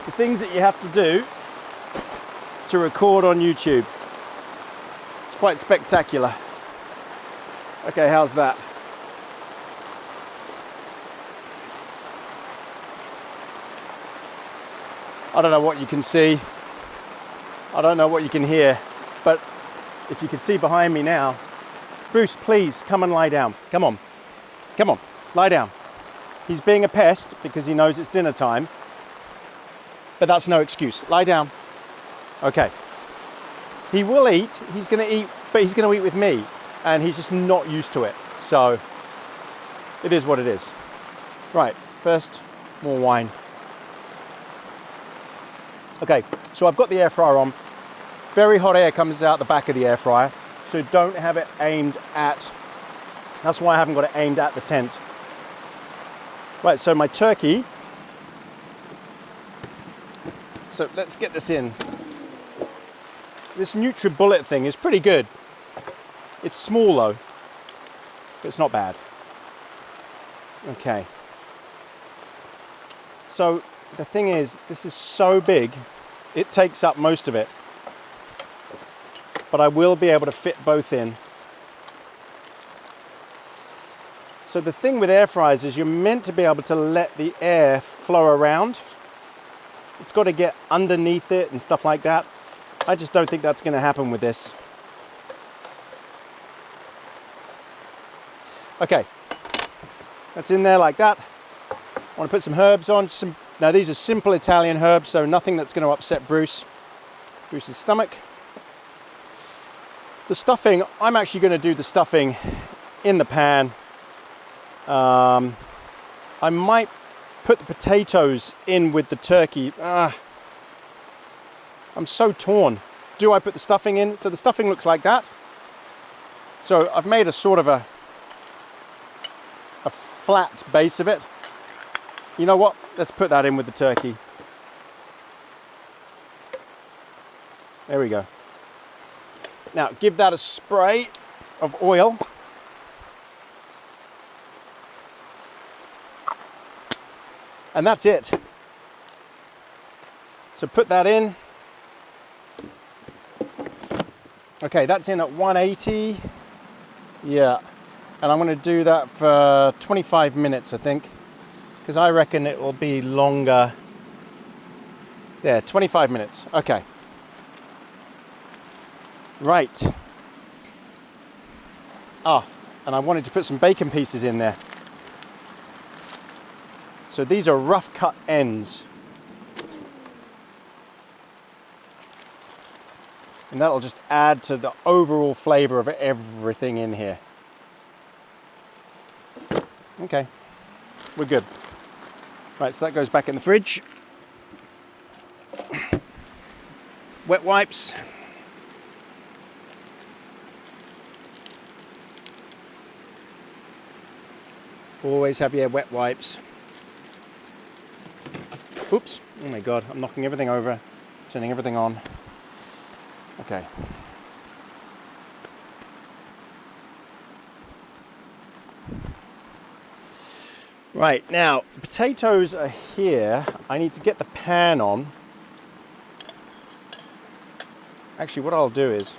the things that you have to do to record on YouTube. It's quite spectacular. Okay, how's that? I don't know what you can see. I don't know what you can hear, but if you can see behind me now, Bruce, please come and lie down. Come on. Come on, lie down. He's being a pest because he knows it's dinner time, but that's no excuse. Lie down. Okay. He will eat, he's gonna eat, but he's gonna eat with me, and he's just not used to it. So it is what it is. Right, first, more wine. Okay, so I've got the air fryer on. Very hot air comes out the back of the air fryer, so don't have it aimed at, that's why I haven't got it aimed at the tent. Right, so my turkey. So let's get this in. This NutriBullet thing is pretty good. It's small though, but it's not bad. Okay. So the thing is, this is so big, it takes up most of it. But I will be able to fit both in. So the thing with air fryers is you're meant to be able to let the air flow around. It's got to get underneath it and stuff like that. I just don't think that's going to happen with this. Okay, that's in there like that. I want to put some herbs on. Now these are simple Italian herbs, so nothing that's going to upset Bruce's stomach. The stuffing, I'm actually going to do the stuffing in the pan. I might put the potatoes in with the turkey. I'm so torn. Do I put the stuffing in? So the stuffing looks like that. So I've made a sort of a flat base of it. You know what? Let's put that in with the turkey. There we go. Now give that a spray of oil. And that's it. So put that in. Okay, that's in at 180. Yeah. And I'm going to do that for 25 minutes, I think. Because I reckon it will be longer. There, 25 minutes. Okay. Right. Ah, and I wanted to put some bacon pieces in there. So these are rough cut ends. And that'll just add to the overall flavor of everything in here. Okay, we're good. Right, so that goes back in the fridge. Wet wipes. Always have your wet wipes. Oops, oh my God, I'm knocking everything over, turning everything on. Okay. Right, now, potatoes are here. I need to get the pan on. Actually, what I'll do is,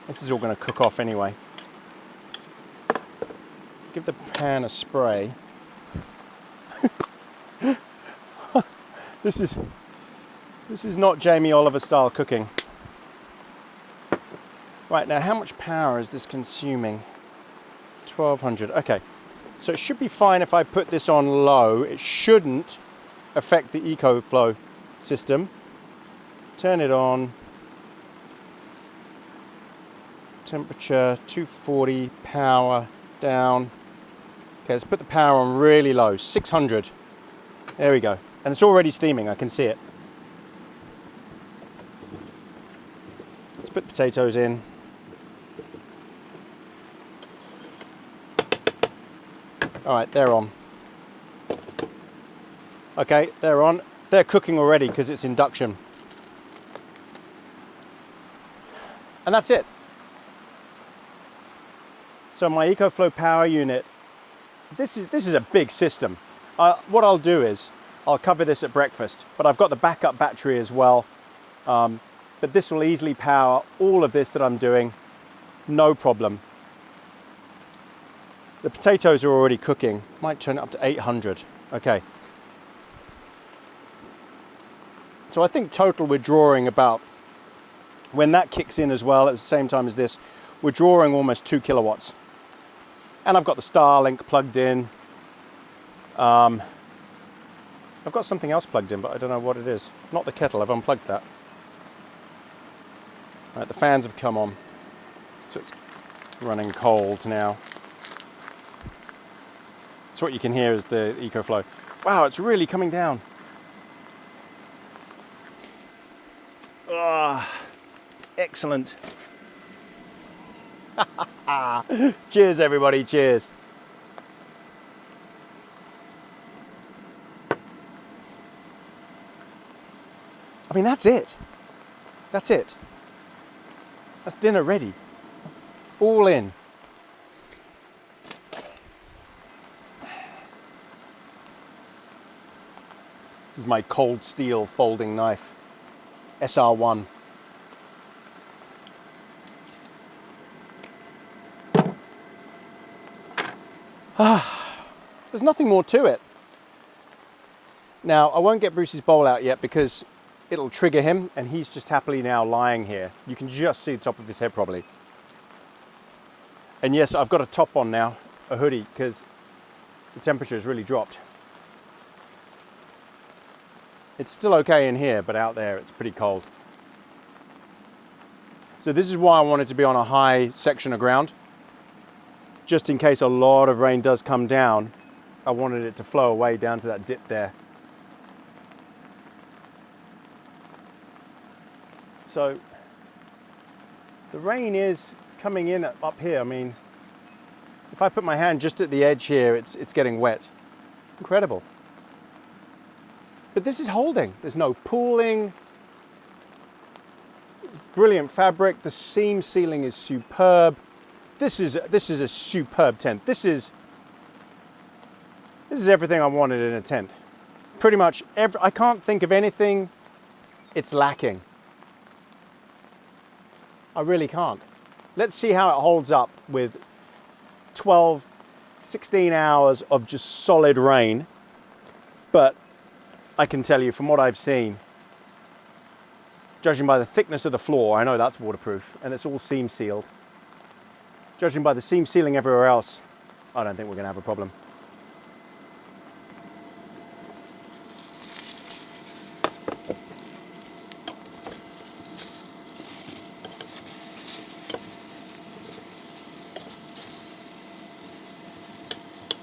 this is all going to cook off anyway. Give the pan a spray. This is not Jamie Oliver style cooking. Right, now how much power is this consuming? 1200, okay. So it should be fine if I put this on low. It shouldn't affect the EcoFlow system. Turn it on. Temperature 240, power down. Okay, let's put the power on really low, 600. There we go. And it's already steaming, I can see it. Let's put potatoes in. All right, they're on. Okay, they're on. They're cooking already because it's induction. And that's it. So my EcoFlow power unit, this is a big system. What I'll do is, I'll cover this at breakfast, but I've got the backup battery as well. But this will easily power all of this that I'm doing, no problem. The potatoes are already cooking. Might turn it up to 800. Okay. So I think total we're drawing about, when that kicks in as well at the same time as this, we're drawing almost 2 kilowatts. And I've got the Starlink plugged in. I've got something else plugged in, but I don't know what it is. Not the kettle, I've unplugged that. Right, the fans have come on. So it's running cold now. So what you can hear is the EcoFlow. Wow, it's really coming down. Ah, excellent. Cheers, everybody, cheers. I mean, that's it. That's it. That's dinner ready. All in. This is my cold steel folding knife, SR1. There's nothing more to it. Now, I won't get Bruce's bowl out yet because it'll trigger him, and he's just happily now lying here. You can just see the top of his head probably. And yes, I've got a top on now, a hoodie, because the temperature has really dropped. It's still okay in here, but out there it's pretty cold. So this is why I wanted to be on a high section of ground. Just in case a lot of rain does come down, I wanted it to flow away down to that dip there. So the rain is coming in up here. I mean, if I put my hand just at the edge here, it's getting wet. Incredible. But this is holding. There's no pooling. Brilliant fabric. The seam sealing is superb. This is a superb tent. This is everything I wanted in a tent. Pretty much I can't think of anything it's lacking. I really can't. Let's see how it holds up with 12, 16 hours of just solid rain. But I can tell you from what I've seen, judging by the thickness of the floor, I know that's waterproof and it's all seam sealed. Judging by the seam sealing everywhere else, I don't think we're going to have a problem.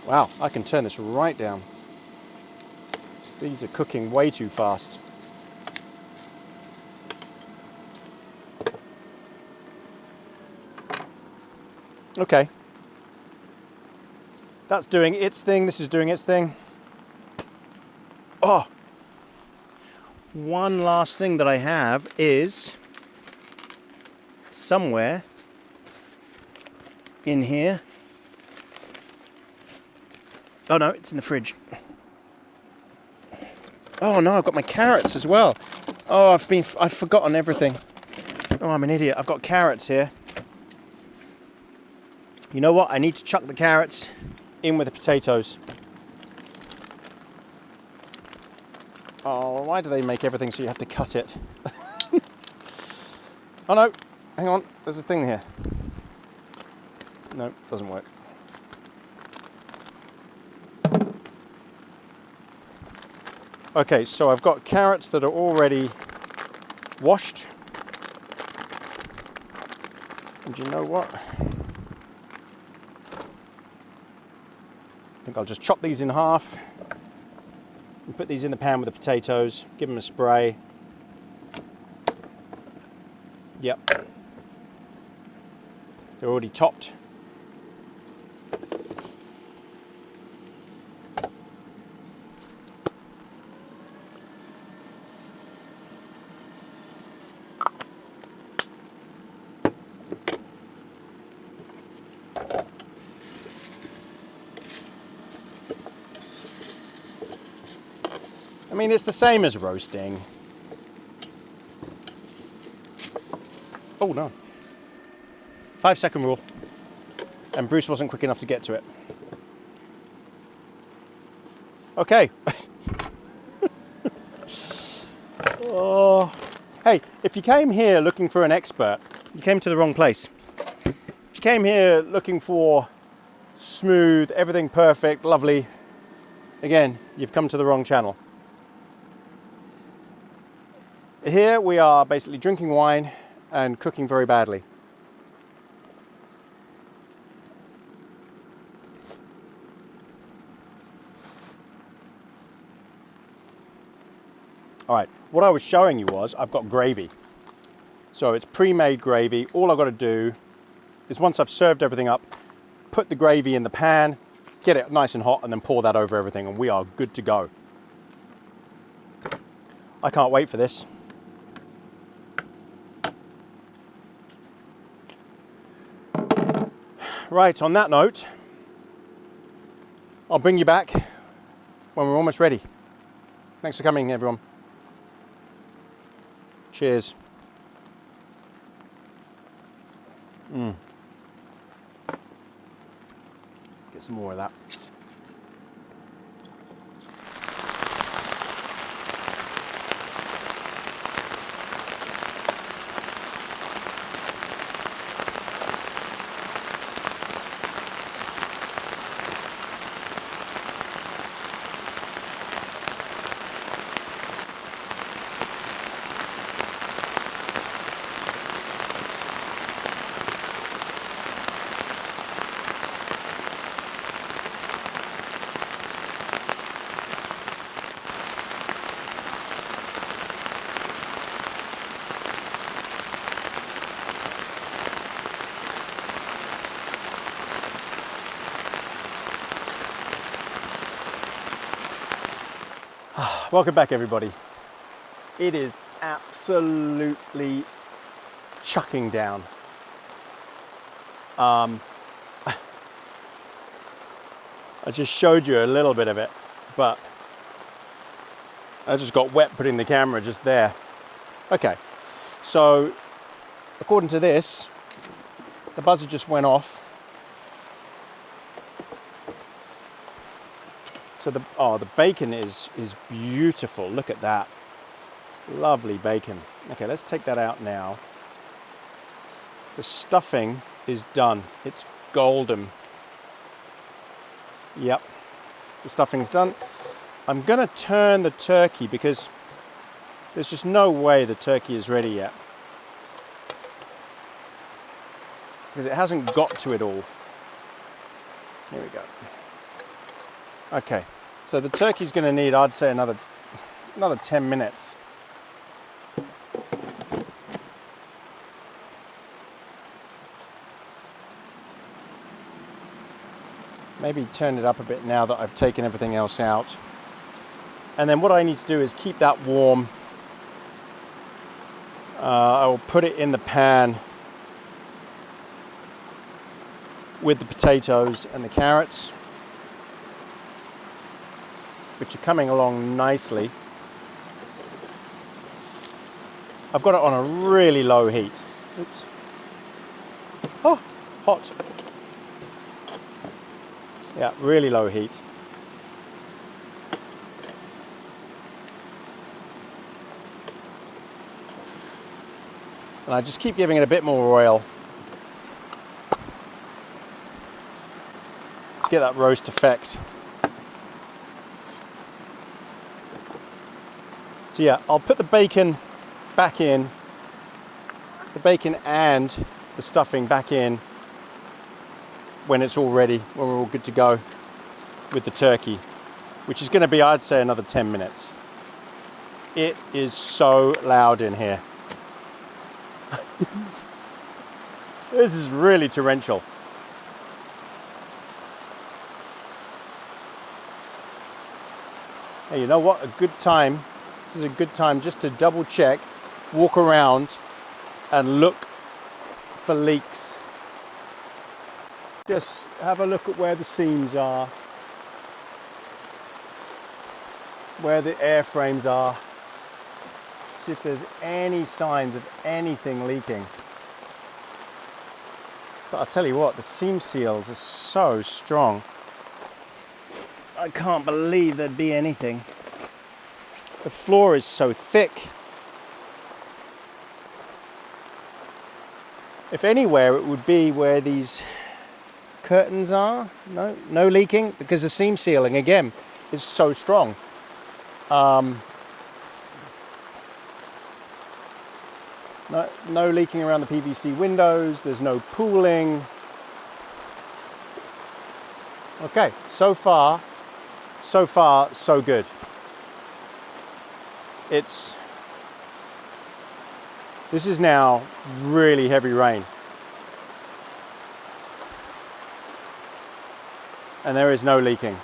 Wow, I can turn this right down. These are cooking way too fast. Okay. That's doing its thing, this is doing its thing. Oh! One last thing that I have is somewhere in here. Oh no, it's in the fridge. Oh no, I've got my carrots as well. Oh, I've forgotten everything. Oh, I'm an idiot. I've got carrots here. You know what? I need to chuck the carrots in with the potatoes. Oh, why do they make everything so you have to cut it? Oh no, hang on. There's a thing here. No, doesn't work. Okay, so I've got carrots that are already washed. And you know what? I think I'll just chop these in half and put these in the pan with the potatoes, give them a spray. Yep. They're already topped. I mean, it's the same as roasting. Oh no. 5-second rule. And Bruce wasn't quick enough to get to it. Okay. Oh. Hey, if you came here looking for an expert, you came to the wrong place. If you came here looking for smooth, everything perfect, lovely, again, you've come to the wrong channel. Here we are basically drinking wine and cooking very badly. All right, what I was showing you was I've got gravy. So it's pre-made gravy. All I've got to do is once I've served everything up, put the gravy in the pan, get it nice and hot, and then pour that over everything, and we are good to go. I can't wait for this. Right, on that note, I'll bring you back when we're almost ready. Thanks for coming, everyone. Cheers. Get some more of that. Welcome back, everybody. It is absolutely chucking down. I just showed you a little bit of it, but I just got wet putting the camera just there. Okay, so according to this, the buzzer just went off. So the bacon is beautiful. Look at that. Lovely bacon. Okay, let's take that out now. The stuffing is done. It's golden. Yep, the stuffing's done. I'm gonna turn the turkey because there's just no way the turkey is ready yet. Because it hasn't got to it all. Here we go. Okay, so the turkey's going to need, I'd say, another 10 minutes. Maybe turn it up a bit now that I've taken everything else out. And then what I need to do is keep that warm. I will put it in the pan with the potatoes and the carrots, which are coming along nicely. I've got it on a really low heat. Oops. Oh, hot. Yeah, really low heat. And I just keep giving it a bit more oil to get that roast effect. So yeah, I'll put the bacon back in, the bacon and the stuffing back in when it's all ready, when we're all good to go with the turkey, which is going to be, I'd say, another 10 minutes. It is so loud in here. This is really torrential. Hey, you know what? A good time. This is a good time just to double check, walk around and look for leaks. Just have a look at where the seams are, where the airframes are. See if there's any signs of anything leaking. But I'll tell you what, the seam seals are so strong. I can't believe there'd be anything. The floor is so thick. If anywhere, it would be where these curtains are. No leaking, because the seam sealing, again, is so strong. No leaking around the PVC windows. There's no pooling. Okay, so far, so good. This is now really heavy rain. And there is no leaking.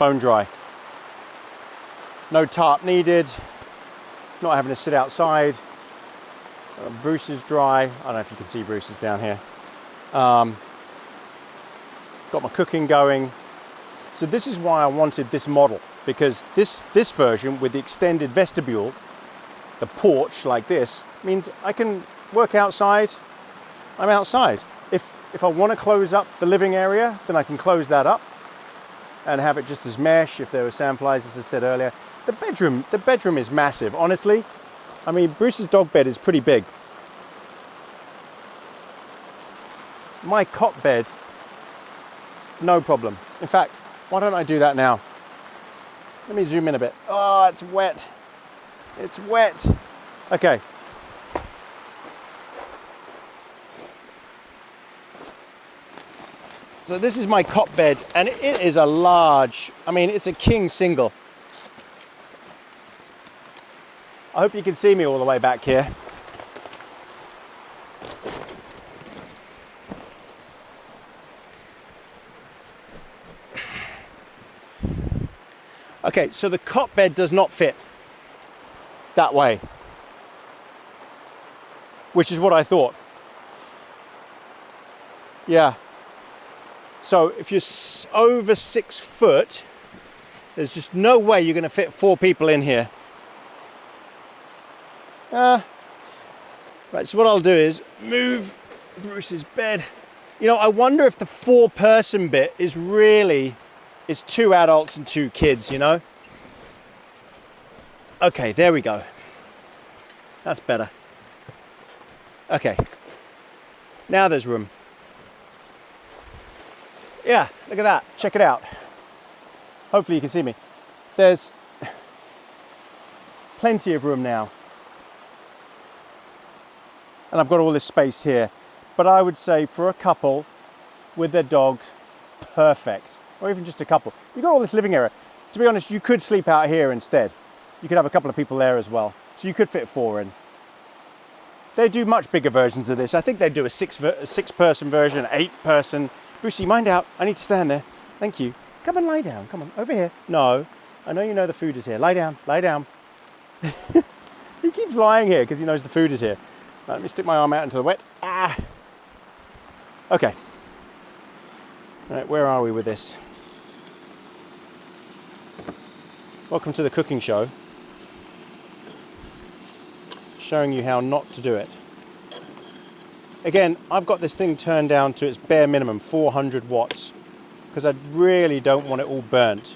Bone dry. No tarp needed. Not having to sit outside. Bruce is dry. I don't know if you can see Bruce is down here. Got my cooking going. So this is why I wanted this model, because this version with the extended vestibule, the porch like this, means I can work outside. I'm outside. If I want to close up the living area, then I can close that up and have it just as mesh if there were sandflies, as I said earlier. The bedroom is massive, honestly. I mean, Bruce's dog bed is pretty big. My cot bed, no problem. In fact, why don't I do that now? Let me zoom in a bit. Oh, it's wet. It's wet. Okay. So this is my cot bed, and it is a large, I mean, it's a king single. I hope you can see me all the way back here. Okay, so the cot bed does not fit that way, which is what I thought. Yeah. So if you're over 6 foot, there's just no way you're going to fit 4 people in here. Right, so what I'll do is move Bruce's bed. You know, I wonder if the 4-person bit is really, it's 2 adults and 2 kids, you know? Okay, there we go. That's better. Okay. Now there's room. Yeah, look at that. Check it out. Hopefully you can see me. There's plenty of room now. And I've got all this space here. But I would say for a couple with their dog, perfect. Or even just a couple. You've got all this living area. To be honest, you could sleep out here instead. You could have a couple of people there as well. So you could fit 4 in. They do much bigger versions of this. I think they do a 6-person version, 8-person. Brucey, mind out. I need to stand there. Thank you. Come and lie down. Come on, over here. No, I know you know the food is here. Lie down, lie down. He keeps lying here because he knows the food is here. Right, let me stick my arm out into the wet. Ah. Okay. All right, where are we with this? Welcome to the cooking show. Showing you how not to do it. Again, I've got this thing turned down to its bare minimum, 400 watts, because I really don't want it all burnt.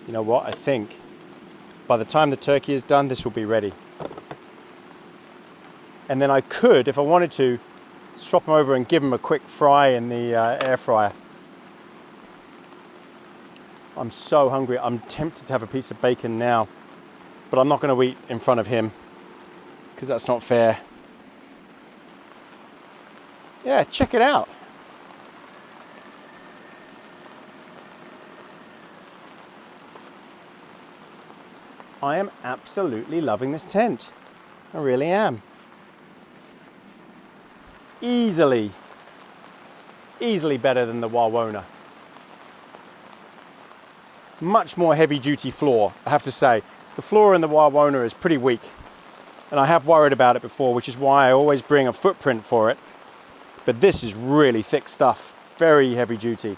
You know what? I think by the time the turkey is done, this will be ready. And then I could, if I wanted to, swap them over and give them a quick fry in the air fryer. I'm so hungry. I'm tempted to have a piece of bacon now, but I'm not going to eat in front of him because that's not fair. Yeah, check it out. I am absolutely loving this tent. I really am. Easily better than the Wawona. Much more heavy duty floor, I have to say. The floor in the Wawona is pretty weak, and I have worried about it before, which is why I always bring a footprint for it. But this is really thick stuff, very heavy duty.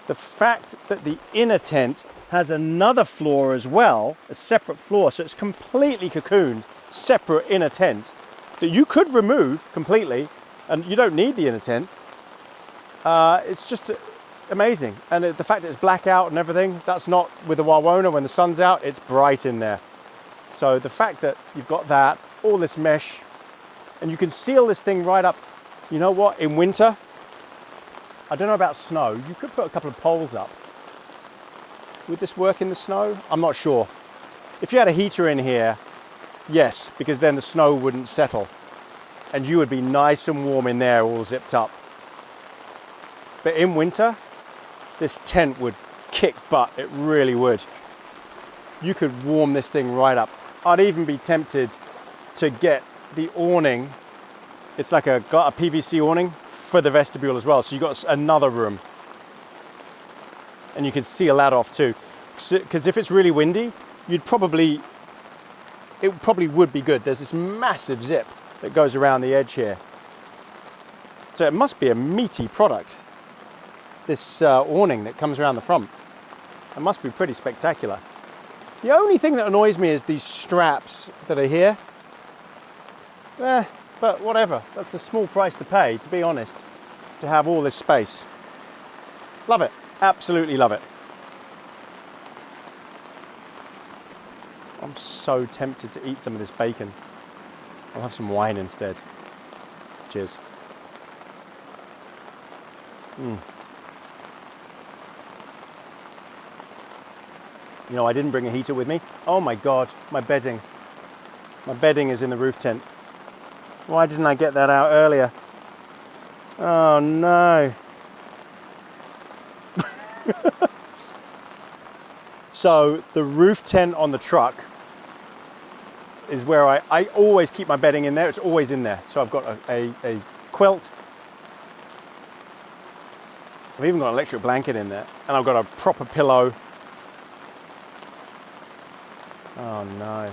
The fact that the inner tent has another floor as well, a separate floor, so it's completely cocooned, separate inner tent that you could remove completely, and you don't need the inner tent. It's just amazing. And the fact that it's black out and everything, that's not with the Wawona. When the sun's out, it's bright in there. So the fact that you've got that, all this mesh, and you can seal this thing right up. You know what, in winter, I don't know about snow, you could put a couple of poles up. Would this work in the snow? I'm not sure. If you had a heater in here, yes, because then the snow wouldn't settle and you would be nice and warm in there, all zipped up. But in winter, this tent would kick butt, it really would. You could warm this thing right up. I'd even be tempted to get the awning. It's like got a PVC awning for the vestibule as well. So you've got another room. And you can seal that off too. Because if it's really windy, it probably would be good. There's this massive zip that goes around the edge here. So it must be a meaty product, this awning that comes around the front. It must be pretty spectacular. The only thing that annoys me is these straps that are here. But whatever, that's a small price to pay, to be honest, to have all this space. Love it, absolutely love it. I'm so tempted to eat some of this bacon. I'll have some wine instead. Cheers. You know, I didn't bring a heater with me. Oh my God, my bedding. My bedding is in the roof tent. Why didn't I get that out earlier? Oh no. So the roof tent on the truck is where I always keep my bedding in there. It's always in there. So I've got a quilt. I've even got an electric blanket in there. And I've got a proper pillow. Oh no.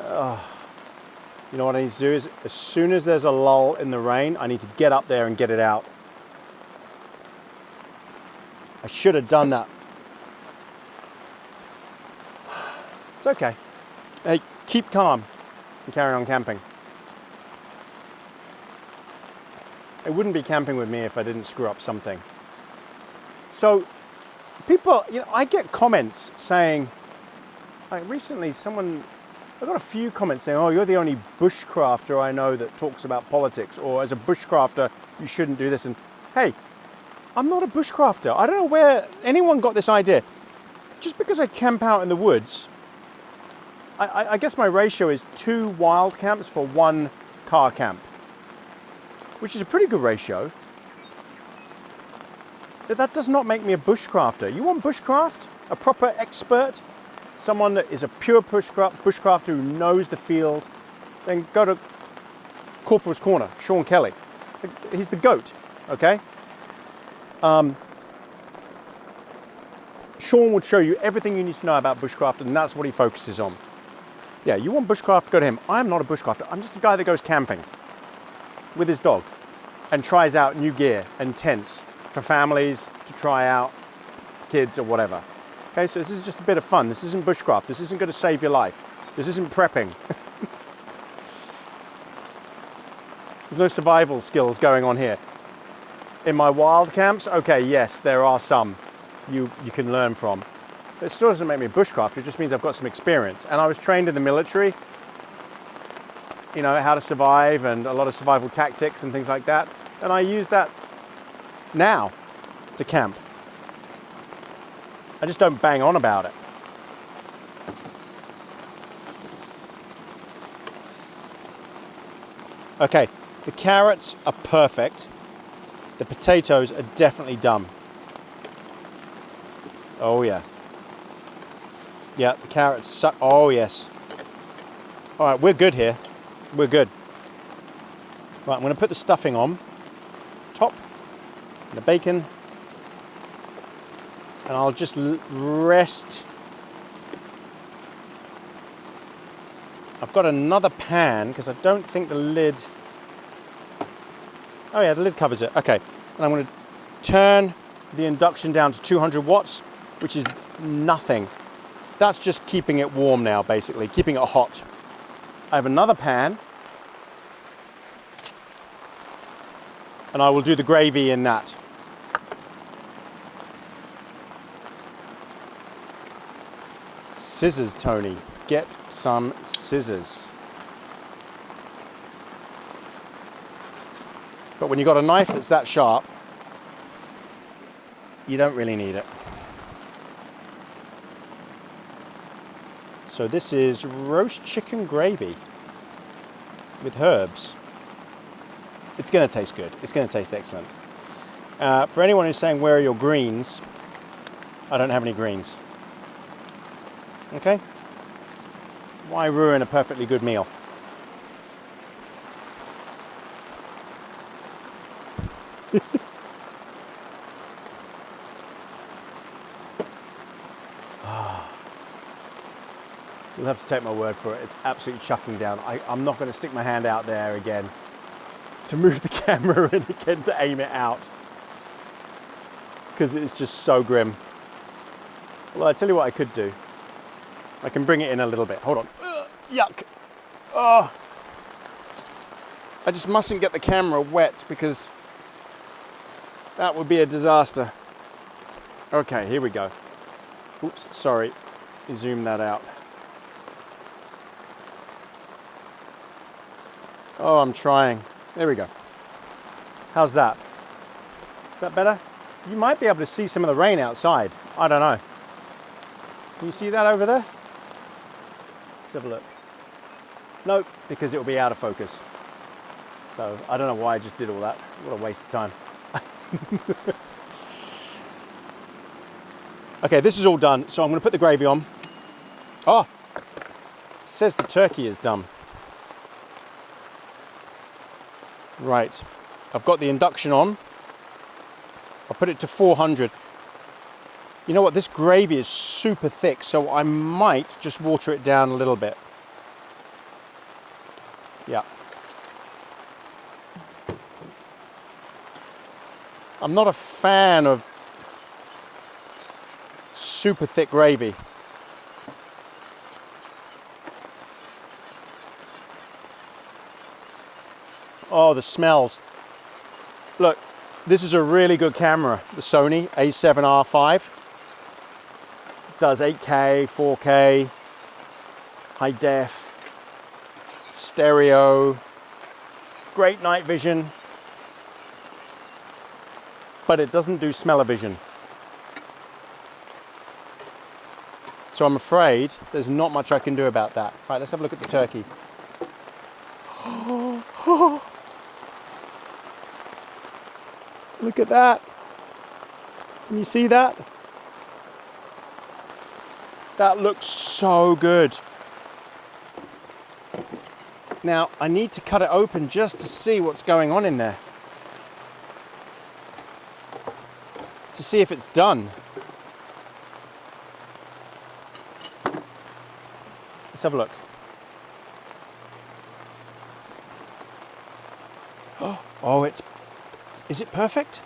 Oh. You know what I need to do is, as soon as there's a lull in the rain, I need to get up there and get it out. I should have done that. It's okay. Hey, keep calm and carry on camping. It wouldn't be camping with me if I didn't screw up something. So, people, you know, I get comments saying, like recently I got a few comments saying, oh, you're the only bushcrafter I know that talks about politics, or as a bushcrafter, you shouldn't do this. And hey, I'm not a bushcrafter. I don't know where anyone got this idea. Just because I camp out in the woods, I guess my ratio is 2 wild camps for 1 car camp, which is a pretty good ratio. But that does not make me a bushcrafter. You want bushcraft? A proper expert? Someone that is a pure bushcrafter who knows the field, then go to Corporal's Corner, Sean Kelly. He's the GOAT, okay? Sean would show you everything you need to know about bushcraft, and that's what he focuses on. Yeah, you want bushcraft, go to him. I'm not a bushcrafter. I'm just a guy that goes camping with his dog and tries out new gear and tents for families to try out, kids or whatever. Okay, so this is just a bit of fun. This isn't bushcraft. This isn't going to save your life. This isn't prepping. There's no survival skills going on here. In my wild camps, okay, yes, there are some you can learn from. But it still doesn't make me a bushcrafter. It just means I've got some experience. And I was trained in the military, you know, how to survive and a lot of survival tactics and things like that. And I use that now to camp. I just don't bang on about it. Okay, the carrots are perfect. The potatoes are definitely done. Oh yeah. Yeah, the carrots suck. Oh yes. All right, we're good here. We're good. Right, I'm going to put the stuffing on top, the bacon, and I'll just rest. I've got another pan because I don't think the lid. Oh yeah, the lid covers it. Okay, and I'm going to turn the induction down to 200 watts, which is nothing. That's just keeping it warm now, basically, keeping it hot. I have another pan, and I will do the gravy in that. Scissors, Tony. Get some scissors. But when you've got a knife that's that sharp, you don't really need it. So this is roast chicken gravy with herbs. It's going to taste good. It's going to taste excellent. For anyone who's saying, where are your greens? I don't have any greens. Okay? Why ruin a perfectly good meal? You'll have to take my word for it. It's absolutely chucking down. I'm not going to stick my hand out there again to move the camera in again to aim it out, because it's just so grim. Well, I tell you what I could do. I can bring it in a little bit. Hold on. Yuck. Oh. I just mustn't get the camera wet because that would be a disaster. Okay, here we go. Oops, sorry. Zoom that out. Oh, I'm trying. There we go. How's that? Is that better? You might be able to see some of the rain outside. I don't know. Can you see that over there? Let's have a look. Nope, because it will be out of focus. So I don't know why I just did all that. What a waste of time. Okay, this is all done. So I'm going to put the gravy on. Oh, it says the turkey is done. Right, I've got the induction on. I'll put it to 400. You know what, this gravy is super thick, so I might just water it down a little bit. Yeah. I'm not a fan of super thick gravy. Oh, the smells. Look, this is a really good camera, the Sony A7R5. Does 8K, 4K, high def, stereo, great night vision, but it doesn't do smell-o-vision. So I'm afraid there's not much I can do about that. Right, let's have a look at the turkey. Look at that. Can you see that? That looks so good. Now, I need to cut it open just to see what's going on in there. To see if it's done. Let's have a look. Oh, is it perfect?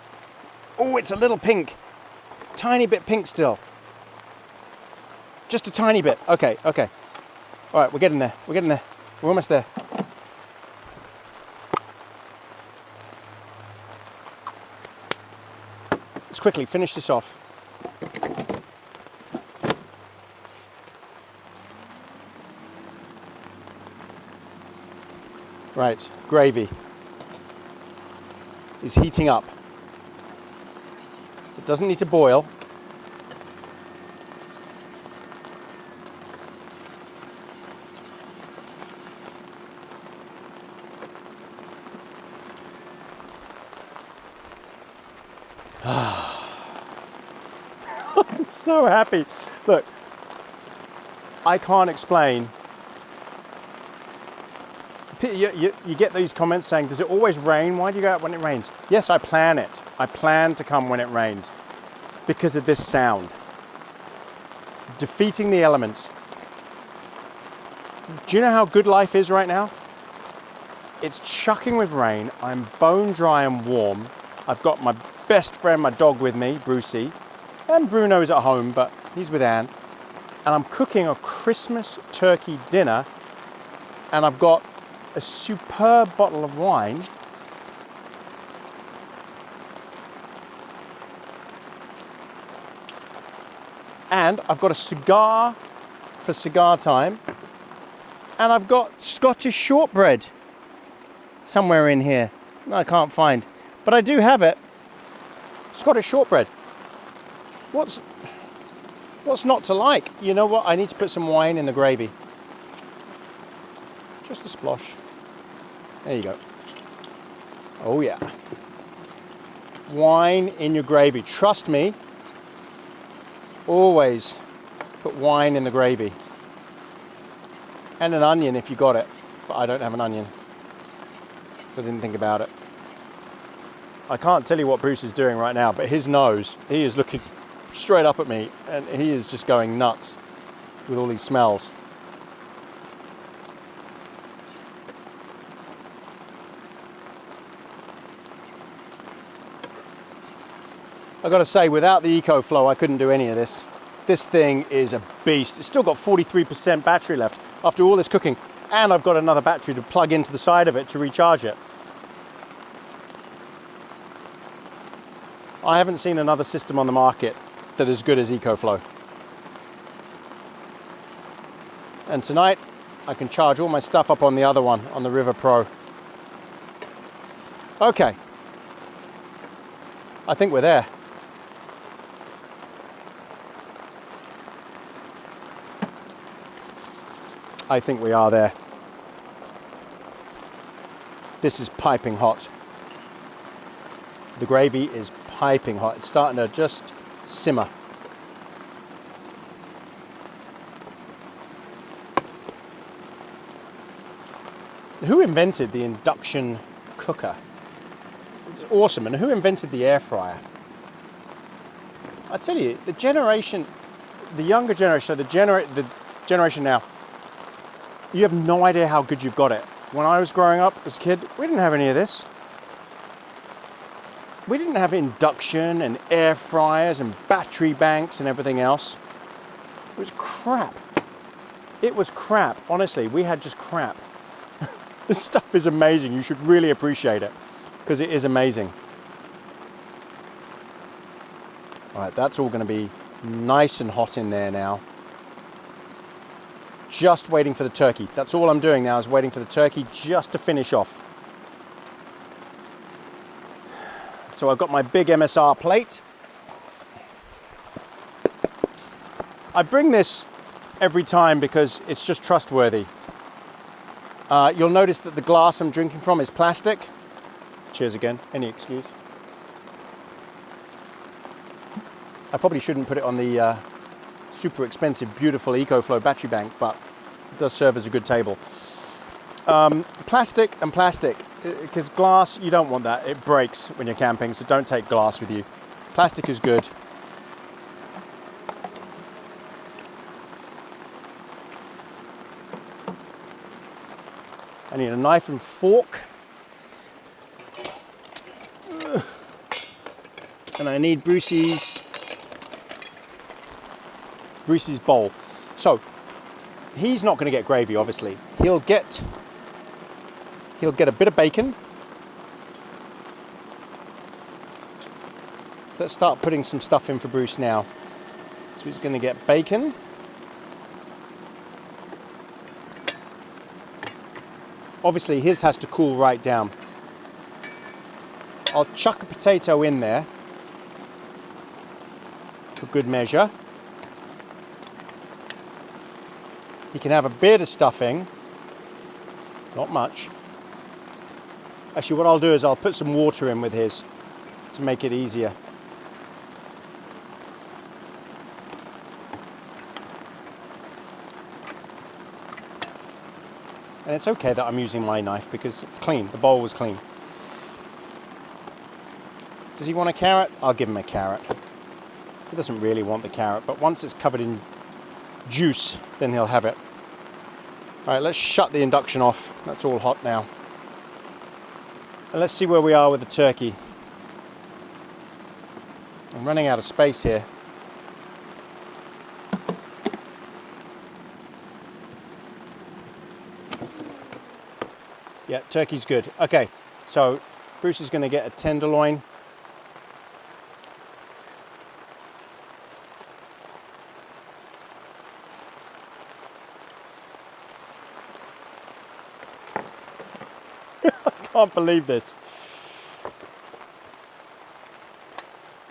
Oh, it's a little pink. Tiny bit pink still. Just a tiny bit. Okay. All right, we're getting there. We're almost there. Let's quickly finish this off. Right, gravy is heating up. It doesn't need to boil. I'm so happy. Look, I can't explain. You get these comments saying, does it always rain? Why do you go out when it rains? Yes, I plan it. I plan to come when it rains because of this sound. Defeating the elements. Do you know how good life is right now? It's chucking with rain. I'm bone dry and warm. I've got my best friend, my dog with me, Brucey. And Bruno's at home, but he's with Anne. And I'm cooking a Christmas turkey dinner. And I've got a superb bottle of wine. And I've got a cigar for cigar time. And I've got Scottish shortbread somewhere in here. No, I can't find. But I do have it. Scottish shortbread. What's not to like? You know what? I need to put some wine in the gravy. Just a splosh. There you go. Oh yeah. Wine in your gravy. Trust me. Always put wine in the gravy. And an onion if you got it. But I don't have an onion. So I didn't think about it. I can't tell you what Bruce is doing right now, but his nose, he is looking straight up at me and he is just going nuts with all these smells. I gotta say, without the EcoFlow, I couldn't do any of this. This thing is a beast. It's still got 43% battery left after all this cooking. And I've got another battery to plug into the side of it to recharge it. I haven't seen another system on the market that is as good as EcoFlow. And tonight, I can charge all my stuff up on the other one, on the River Pro. Okay. I think we're there. I think we are there. This is piping hot. The gravy is piping hot. It's starting to just simmer. Who invented the induction cooker? It's awesome. And who invented the air fryer? I tell you, the younger generation, the generation now, you have no idea how good you've got it. When I was growing up as a kid, we didn't have any of this. We didn't have induction and air fryers and battery banks and everything else. It was crap. It was crap. Honestly, we had just crap. This stuff is amazing. You should really appreciate it because it is amazing. All right, that's all going to be nice and hot in there now. Just waiting for the turkey. That's all I'm doing now is waiting for the turkey just to finish off. So I've got my big MSR plate. I bring this every time because it's just trustworthy. You'll notice that the glass I'm drinking from is plastic. Cheers again, any excuse. I probably shouldn't put it on the super expensive, beautiful EcoFlow battery bank, but it does serve as a good table. Plastic and plastic, because glass, you don't want that. It breaks when you're camping, so don't take glass with you. Plastic is good. I need a knife and fork. And I need Brucey's bowl. So he's not going to get gravy, obviously. He'll get a bit of bacon. So let's start putting some stuff in for Bruce now. So he's going to get bacon. Obviously his has to cool right down. I'll chuck a potato in there for good measure. He can have a bit of stuffing, not much. Actually, what I'll do is I'll put some water in with his to make it easier. And it's okay that I'm using my knife because it's clean. The bowl was clean. Does he want a carrot? I'll give him a carrot. He doesn't really want the carrot, but once it's covered in juice, then he'll have it. All right, let's shut the induction off. That's all hot now. And let's see where we are with the turkey. I'm running out of space here. Yeah, turkey's good. Okay, so Bruce is going to get a tenderloin. I can't believe this.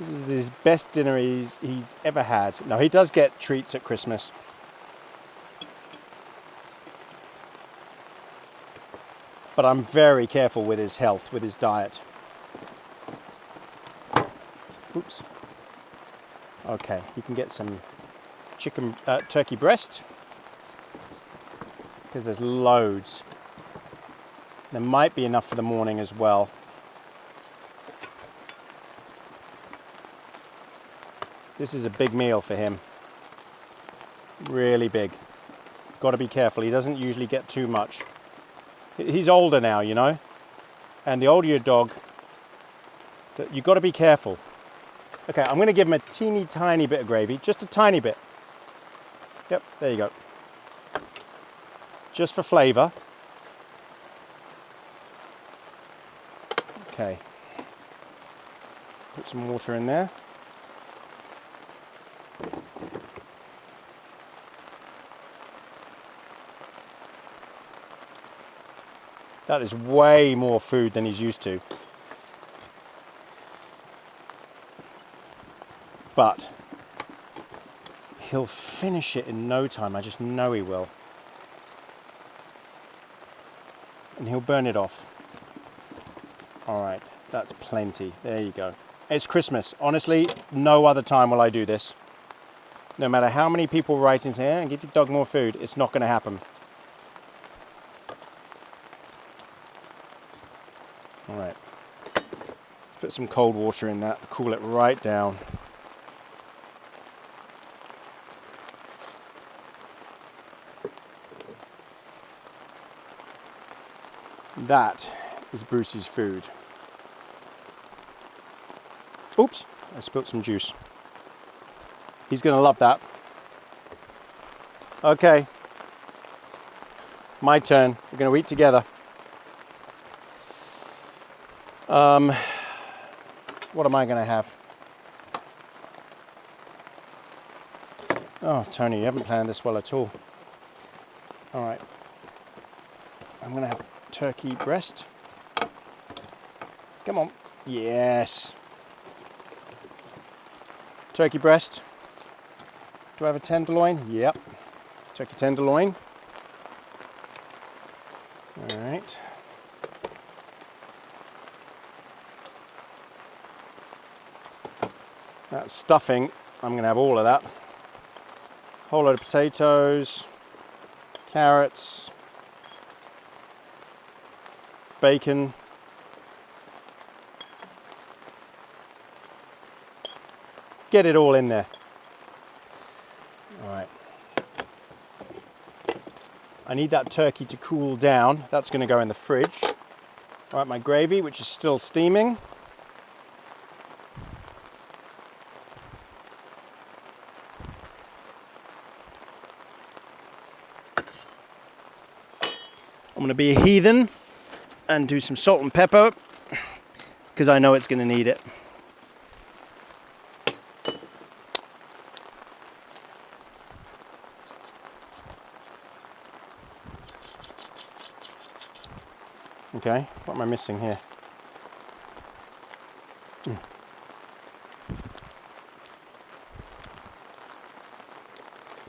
This is his best dinner he's ever had. No, he does get treats at Christmas. But I'm very careful with his health, with his diet. Oops. Okay, you can get some turkey breast, because there's loads. There might be enough for the morning as well. This is a big meal for him. Really big. Got to be careful. He doesn't usually get too much. He's older now, you know, and the older your dog, you've got to be careful. Okay, I'm gonna give him a teeny tiny bit of gravy, just a tiny bit. Yep, there you go. Just for flavor. Okay. Put some water in there. That is way more food than he's used to. But he'll finish it in no time. I just know he will. And he'll burn it off. All right, that's plenty. There you go. It's Christmas. Honestly, no other time will I do this. No matter how many people write in here and give your dog more food, it's not going to happen. All right. Let's put some cold water in that, cool it right down. That is Bruce's food. Oops, I spilled some juice. He's going to love that. Okay, my turn. We're going to eat together. What am I going to have? Oh, Tony, you haven't planned this well at all. All right. I'm going to have turkey breast. Come on. Yes. Turkey breast. Do I have a tenderloin? Yep. Turkey tenderloin. All right. That stuffing, I'm going to have all of that. Whole load of potatoes, carrots, bacon, get it all in there. All right. I need that turkey to cool down. That's going to go in the fridge. All right, my gravy, which is still steaming. I'm going to be a heathen and do some salt and pepper because I know it's going to need it. Okay, what am I missing here?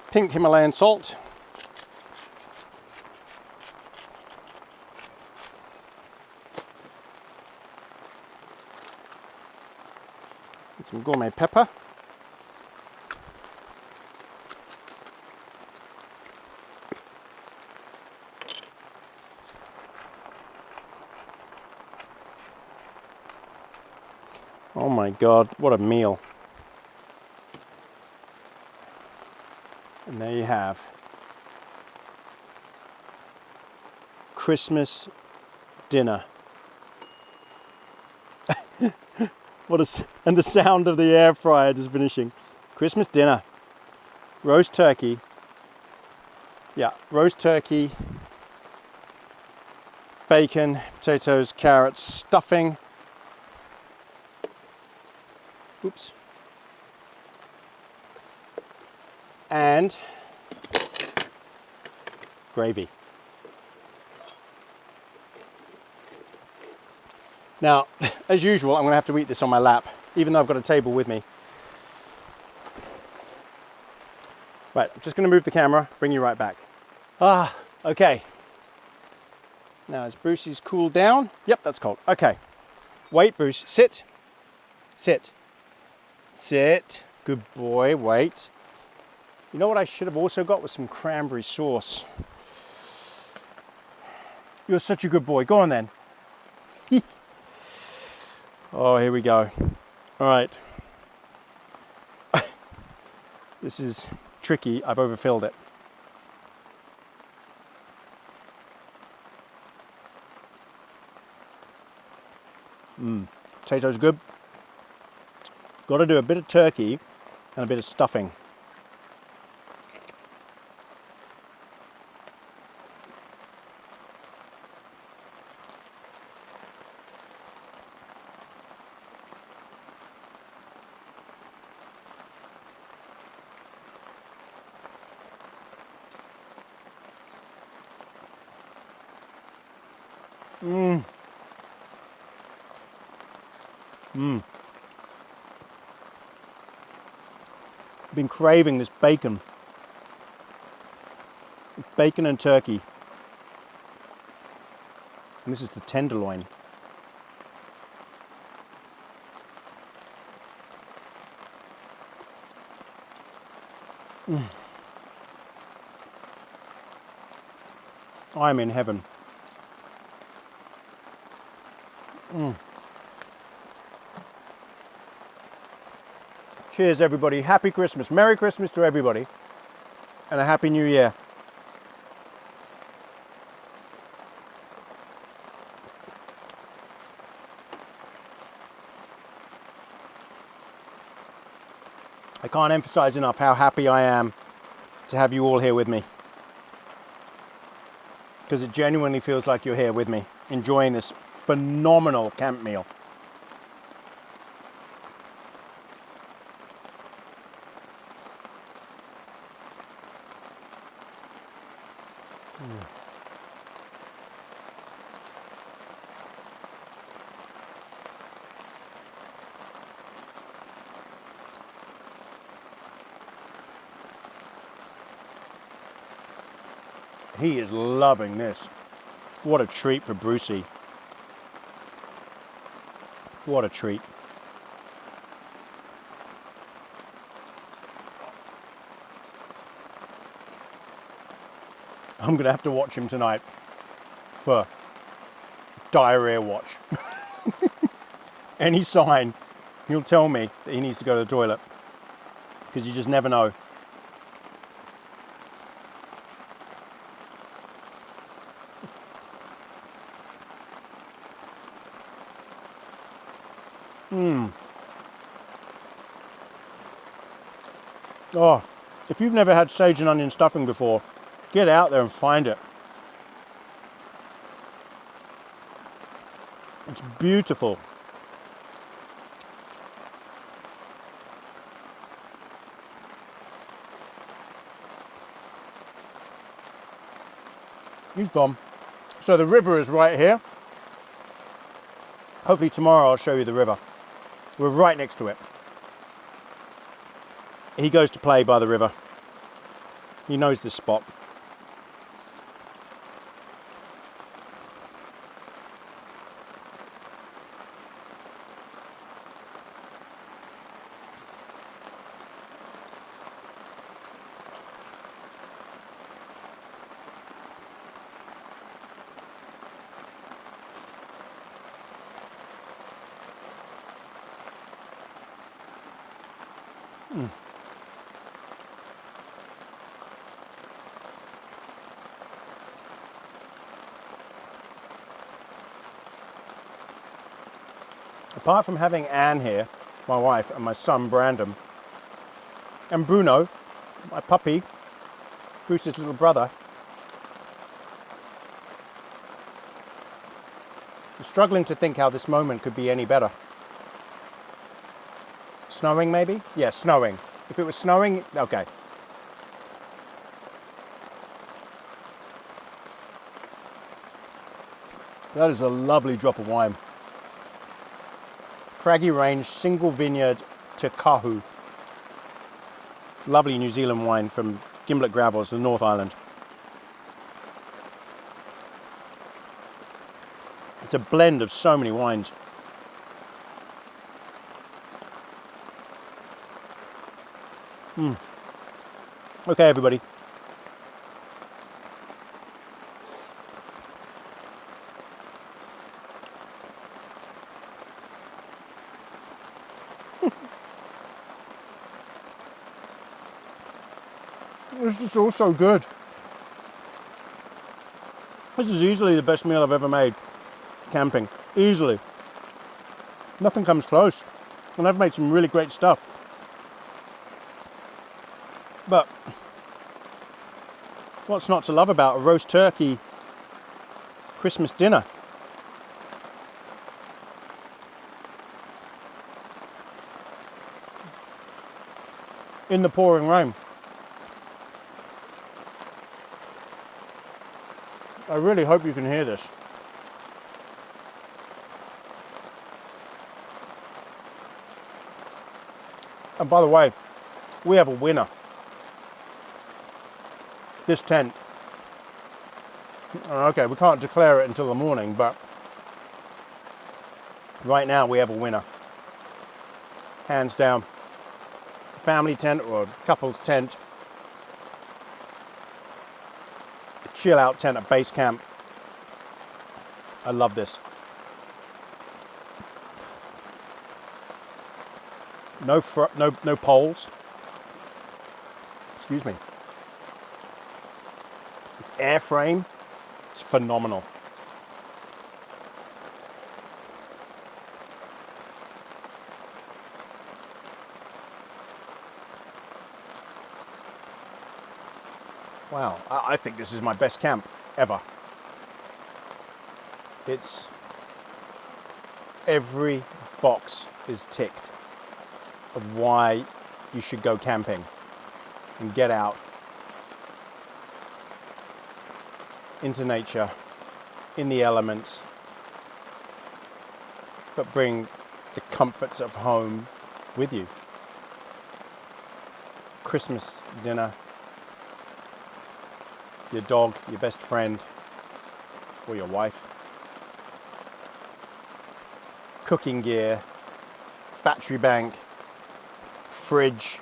Pink Himalayan salt. And some gourmet pepper. Oh my God, what a meal. And there you have Christmas dinner. And the sound of the air fryer just finishing. Christmas dinner. Roast turkey. Yeah, roast turkey, bacon, potatoes, carrots, stuffing. Oops. And gravy. Now, as usual, I'm going to have to eat this on my lap, even though I've got a table with me. Right, I'm just going to move the camera, bring you right back. Okay. Now, as Brucey's cooled down. Yep, that's cold. Okay. Wait, Bruce. Sit. Sit. Sit. Good boy. Wait. You know what I should have also got was some cranberry sauce. You're such a good boy. Go on then. Oh, here we go. All right. This is tricky. I've overfilled it. Potatoes good. Got to do a bit of turkey and a bit of stuffing. Been craving this bacon. Bacon and turkey. And this is the tenderloin. I'm in heaven. Cheers, everybody. Happy Christmas. Merry Christmas to everybody. And a Happy New Year. I can't emphasize enough how happy I am to have you all here with me. Because it genuinely feels like you're here with me, enjoying this phenomenal camp meal. He is loving this. What a treat for Brucey. What a treat. I'm going to have to watch him tonight for diarrhea watch. Any sign, he'll tell me that he needs to go to the toilet. Because you just never know. Oh, if you've never had sage and onion stuffing before, get out there and find it. It's beautiful. He's gone. So the river is right here. Hopefully tomorrow I'll show you the river. We're right next to it. He goes to play by the river. He knows this spot. Apart from having Anne here, my wife, and my son Brandon, and Bruno, my puppy, Bruce's little brother, I'm struggling to think how this moment could be any better. Snowing maybe? Yeah, snowing. If it was snowing, okay. That is a lovely drop of wine. Craggy Range, single vineyard Te Kahu. Lovely New Zealand wine from Gimblett Gravels, the North Island. It's a blend of so many wines. Okay, everybody. This is all so good. This is easily the best meal I've ever made camping. Easily. Nothing comes close. And I've made some really great stuff. But what's not to love about a roast turkey Christmas dinner? In the pouring rain. I really hope you can hear this. And by the way, we have a winner. This tent. Okay, we can't declare it until the morning, but right now we have a winner. Hands down. Family tent or a couple's tent. A chill out tent at base camp. I love this. No poles. Excuse me. This airframe is phenomenal. Wow, I think this is my best camp ever. It's every box is ticked of why you should go camping and get out into nature, in the elements, but bring the comforts of home with you. Christmas dinner, your dog, your best friend, or your wife. Cooking gear, battery bank, fridge,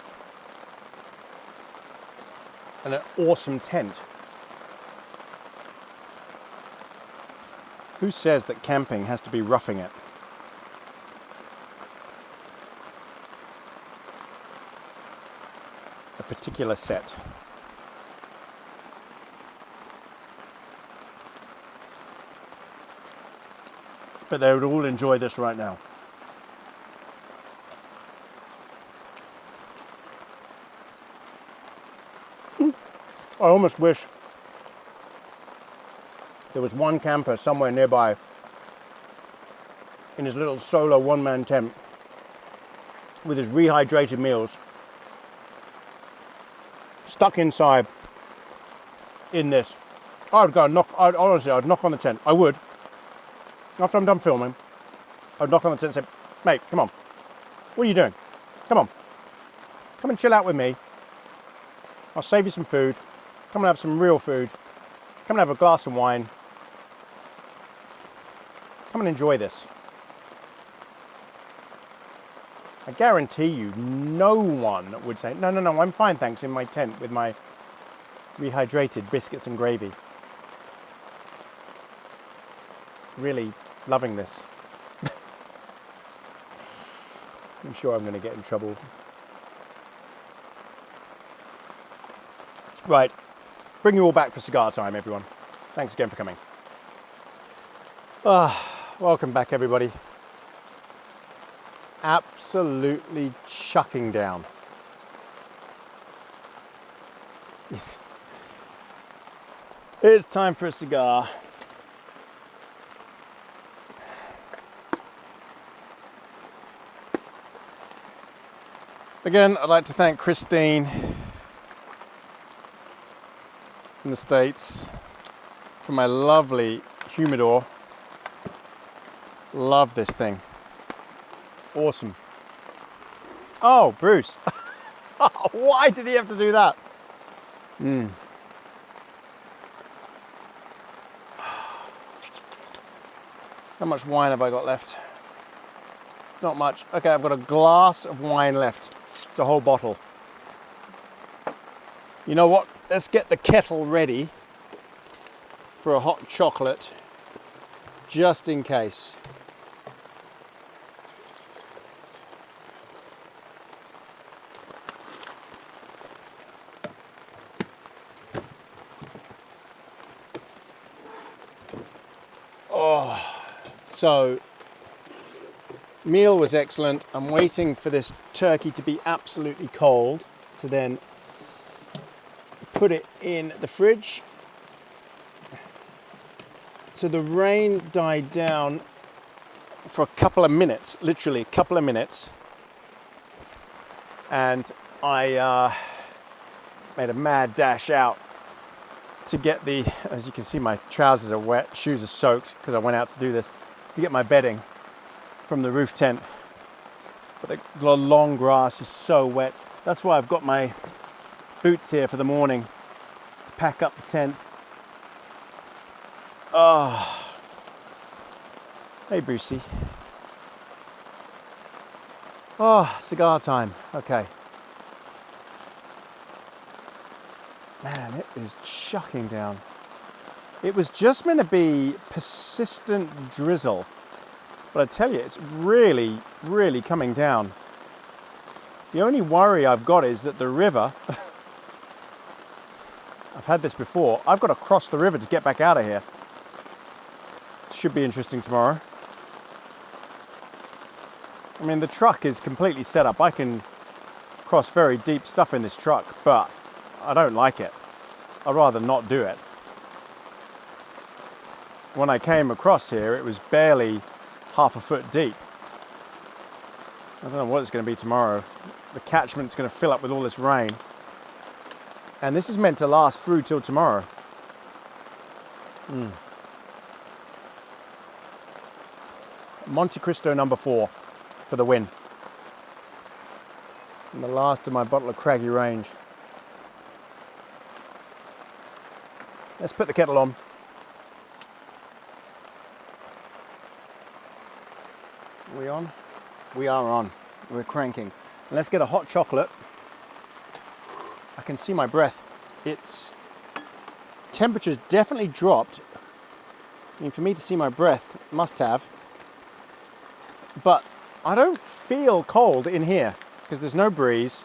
and an awesome tent. Who says that camping has to be roughing it? A particular set. But they would all enjoy this right now. I almost wish there was one camper somewhere nearby in his little solo one-man tent with his rehydrated meals, stuck inside in this. I'd go and knock, honestly, I'd knock on the tent. I would. After I'm done filming, I'd knock on the tent and say, mate, come on. What are you doing? Come on. Come and chill out with me. I'll save you some food. Come and have some real food. Come and have a glass of wine. Come and enjoy this. I guarantee you, no one would say, no, I'm fine, thanks, in my tent with my rehydrated biscuits and gravy. Really loving this. I'm sure I'm going to get in trouble. Right, bring you all back for cigar time, everyone. Thanks again for coming. Welcome back, everybody. It's absolutely chucking down. It's time for a cigar. Again, I'd like to thank Christine in the States for my lovely humidor. Love this thing. Awesome. Oh, Bruce. Why did he have to do that? How much wine have I got left? Not much. Okay, I've got a glass of wine left. It's a whole bottle. You know what? Let's get the kettle ready for a hot chocolate, just in case. Oh, so Meal was excellent. I'm waiting for this turkey to be absolutely cold to then put it in the fridge. So the rain died down for a couple of minutes, literally a couple of minutes. And I made a mad dash out to get the, as you can see, my trousers are wet, shoes are soaked because I went out to do this, to get my bedding from the roof tent. But the long grass is so wet. That's why I've got my boots here for the morning to pack up the tent. Oh, hey Brucey. Oh, cigar time. Okay. Man, it is chucking down. It was just meant to be persistent drizzle, but I tell you, it's really, really coming down. The only worry I've got is that the river, I've had this before, I've got to cross the river to get back out of here. Should be interesting tomorrow. I mean, the truck is completely set up. I can cross very deep stuff in this truck, but I don't like it. I'd rather not do it. When I came across here, it was barely half a foot deep. I don't know what it's going to be tomorrow. The catchment's going to fill up with all this rain. And this is meant to last through till tomorrow. Monte Cristo number 4 for the win. And the last of my bottle of Craggy Range. Let's put the kettle on. Are we on? We are on. We're cranking. And let's get a hot chocolate. I can see my breath. It's temperature's definitely dropped. I mean, for me to see my breath, must have. But I don't feel cold in here because there's no breeze,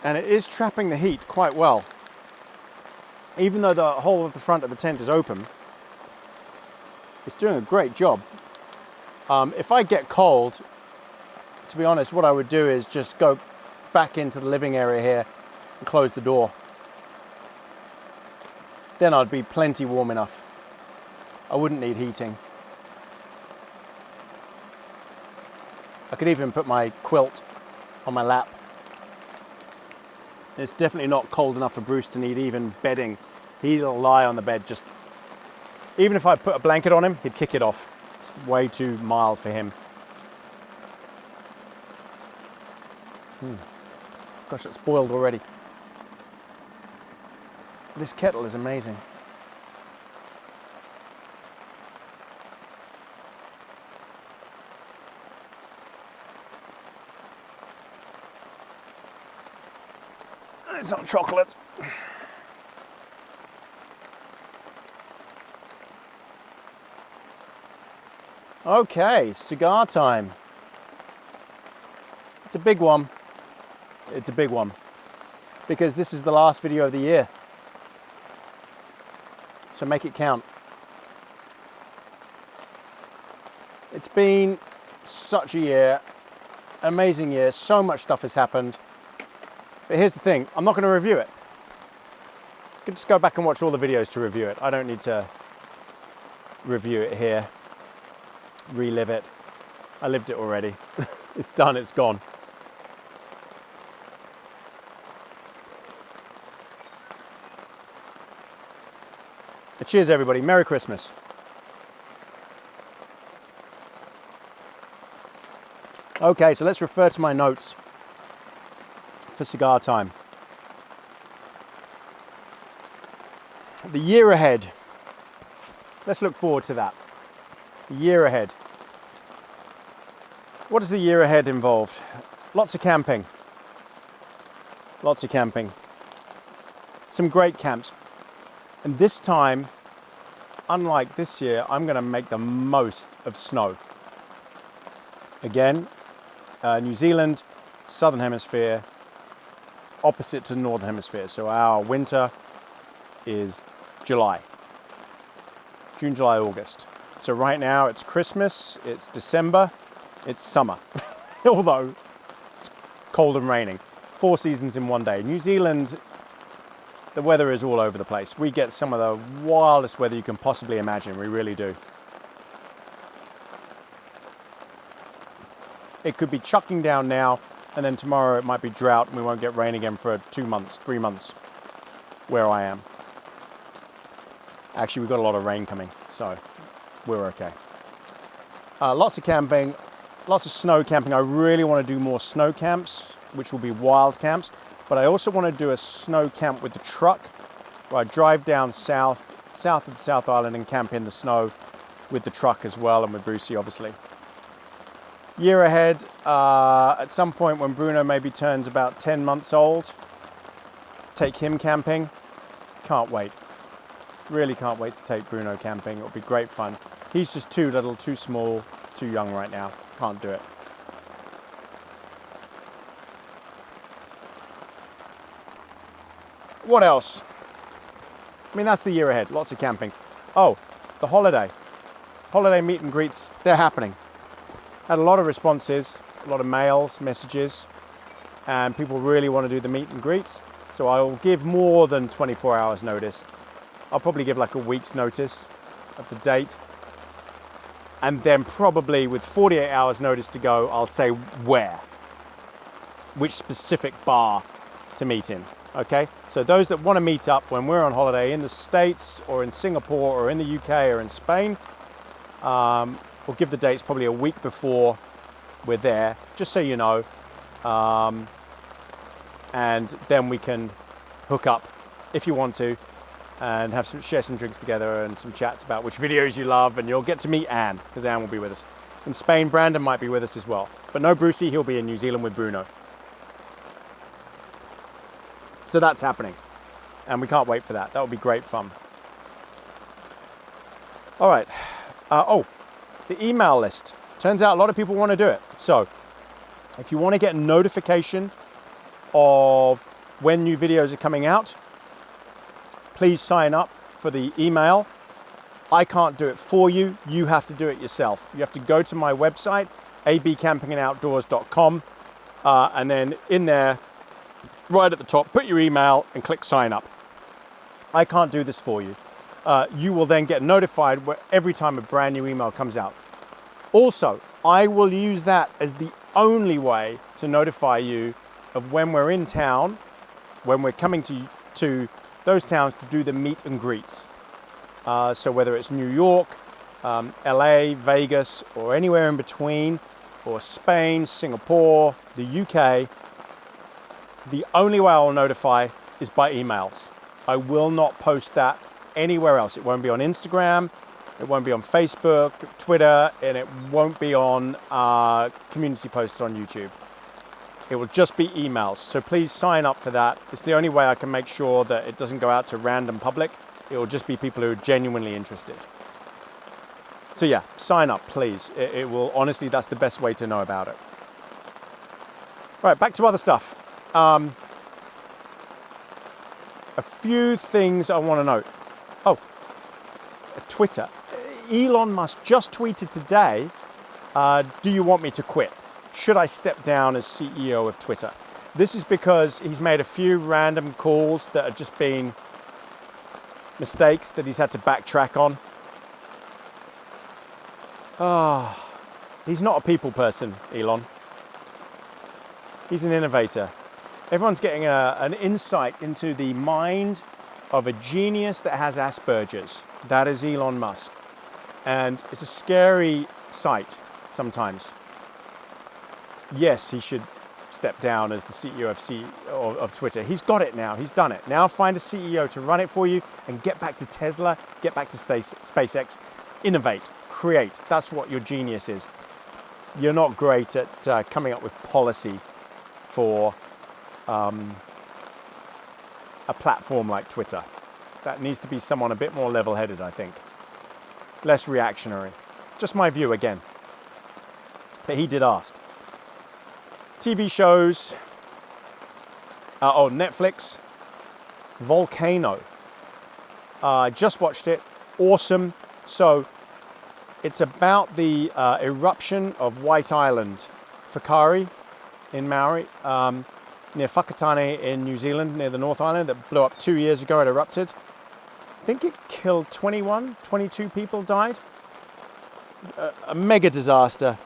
and it is trapping the heat quite well. Even though the whole of the front of the tent is open, it's doing a great job. If I get cold, to be honest, what I would do is just go back into the living area here and close the door. Then I'd be plenty warm enough. I wouldn't need heating. I could even put my quilt on my lap. It's definitely not cold enough for Bruce to need even bedding. He'll lie on the bed just... Even if I put a blanket on him, he'd kick it off. It's way too mild for him. Gosh, it's boiled already. This kettle is amazing. It's not chocolate. Okay, cigar time. It's a big one. It's a big one. Because this is the last video of the year. So make it count. It's been such a year, amazing year, so much stuff has happened. But here's the thing, I'm not going to review it. You can just go back and watch all the videos to review it. I don't need to review it here, relive it. I lived it already. It's done, it's gone. Cheers everybody, Merry Christmas. Okay, so let's refer to my notes for cigar time. The year ahead. Let's look forward to that. The year ahead. What does the year ahead involve? Lots of camping. Lots of camping. Some great camps. And this time, unlike this year, I'm going to make the most of snow. Again, New Zealand, Southern Hemisphere, opposite to the Northern Hemisphere. So our winter is July. June, July, August. So right now it's Christmas, it's December, It's summer, although it's cold and raining. 4 seasons in one day. New Zealand, the weather is all over the place. We get some of the wildest weather you can possibly imagine. We really do. It could be chucking down now, and then tomorrow it might be drought and we won't get rain again for 2 months, 3 months, where I am. Actually, we've got a lot of rain coming, so we're okay. Lots of camping, lots of snow camping. I really want to do more snow camps, which will be wild camps, but I also want to do a snow camp with the truck, where I drive down south of South Island and camp in the snow with the truck as well, and with Brucey, obviously. Year ahead, at some point when Bruno maybe turns about 10 months old, take him camping. Can't wait. Really can't wait to take Bruno camping. It'll be great fun. He's just too little, too small, too young right now. Can't do it. What else? I mean, that's the year ahead. Lots of camping. Oh, the holiday. Holiday meet and greets, they're happening. Had a lot of responses, a lot of mails, messages, and people really want to do the meet and greets. So I'll give more than 24 hours notice. I'll probably give like a week's notice of the date. And then probably with 48 hours notice to go, I'll say where, which specific bar to meet in. Okay, so those that want to meet up when we're on holiday in the States or in Singapore or in the UK or in Spain, we'll give the dates probably a week before we're there, just so you know. And then we can hook up if you want to and share some drinks together and some chats about which videos you love, and you'll get to meet Anne, because Anne will be with us. In Spain, Brandon might be with us as well. But no Brucey, he'll be in New Zealand with Bruno. So that's happening, and we can't wait for that. That will be great fun. All right. The email list. Turns out a lot of people want to do it. So if you want to get a notification of when new videos are coming out, please sign up for the email. I can't do it for you. You have to do it yourself. You have to go to my website, abcampingandoutdoors.com, and then in there, right at the top, put your email and click sign up. I can't do this for you. You will then get notified every time a brand new email comes out. Also, I will use that as the only way to notify you of when we're in town, when we're coming to those towns to do the meet and greets. So whether it's New York, LA, Vegas, or anywhere in between, or Spain, Singapore, the UK, the only way I'll notify is by emails. I will not post that anywhere else. It won't be on Instagram, it won't be on Facebook, Twitter, and it won't be on community posts on YouTube. It will just be emails. So please sign up for that. It's the only way I can make sure that it doesn't go out to random public. It will just be people who are genuinely interested. So yeah, sign up, please. It will, honestly, that's the best way to know about it. Right, back to other stuff. A few things I want to note. Oh, Twitter. Elon Musk just tweeted today, do you want me to quit? Should I step down as CEO of Twitter? This is because he's made a few random calls that have just been mistakes that he's had to backtrack on. He's not a people person, Elon. He's an innovator. Everyone's getting an insight into the mind of a genius that has Asperger's. That is Elon Musk. And it's a scary sight sometimes. Yes, he should step down as the CEO of Twitter. He's got it now. He's done it. Now find a CEO to run it for you and get back to Tesla, get back to SpaceX, innovate, create. That's what your genius is. You're not great at coming up with policy for a platform like Twitter. That needs to be someone a bit more level-headed, I think. Less reactionary. Just my view again. But he did ask. TV shows. Netflix. Volcano. Just watched it. Awesome. So It's about the eruption of White Island, Whakaari in Maori, near Whakatane in New Zealand, near the North Island, that blew up 2 years ago. It erupted. I think it killed 22 people died. A mega disaster.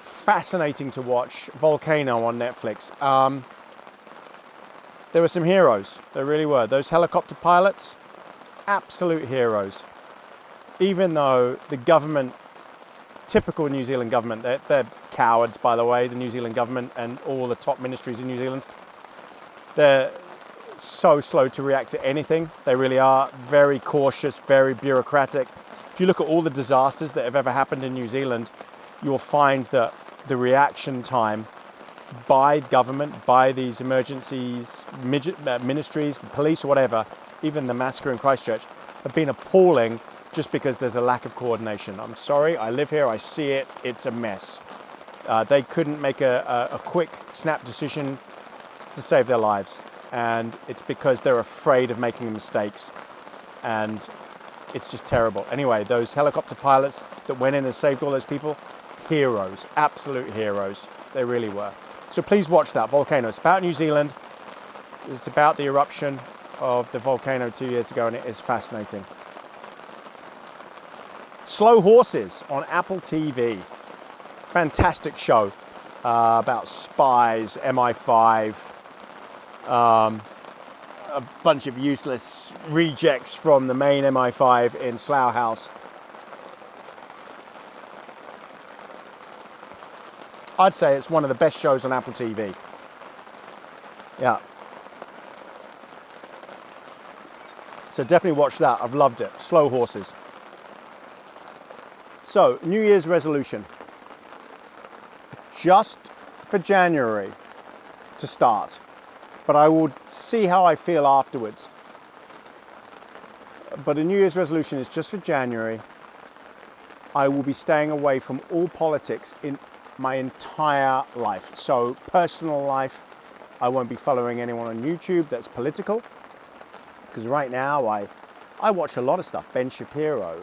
Fascinating to watch. Volcano on Netflix. There were some heroes. There really were. Those helicopter pilots, absolute heroes. Even though the government, typical New Zealand government, they're cowards, by the way, the New Zealand government and all the top ministries in New Zealand. They're so slow to react to anything. They really are. Very cautious, very bureaucratic. If you look at all the disasters that have ever happened in New Zealand, you'll find that the reaction time by government, by these emergencies, ministries, the police, whatever, even the massacre in Christchurch, have been appalling just because there's a lack of coordination. I'm sorry, I live here, I see it, it's a mess. They couldn't make a quick, snap decision to save their lives. And it's because they're afraid of making mistakes. And it's just terrible. Anyway, those helicopter pilots that went in and saved all those people, heroes, absolute heroes. They really were. So please watch that, Volcano. It's about New Zealand. It's about the eruption of the volcano 2 years ago, and it is fascinating. Slow Horses on Apple TV. Fantastic show about spies, MI5, a bunch of useless rejects from the main MI5 in Slough House. I'd say it's one of the best shows on Apple TV. Yeah. So definitely watch that. I've loved it. Slow Horses. So, New Year's resolution. Just for January to start. But I will see how I feel afterwards. But a New Year's resolution is just for January. I will be staying away from all politics in my entire life. So personal life, I won't be following anyone on YouTube that's political. Because right now I watch a lot of stuff. Ben Shapiro,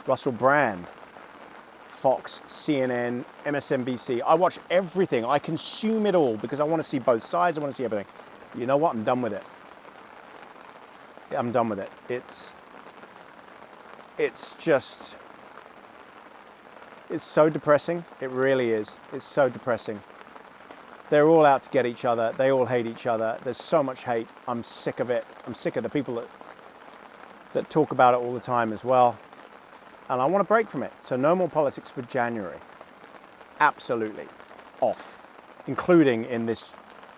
Russell Brand, Fox, CNN, MSNBC. I watch everything. I consume it all because I want to see both sides. I want to see everything. You know what? I'm done with it. I'm done with it. It's so depressing. It really is. It's so depressing. They're all out to get each other. They all hate each other. There's so much hate. I'm sick of it. I'm sick of the people that talk about it all the time as well. And I want to break from it. So no more politics for January. Absolutely. Off. Including in this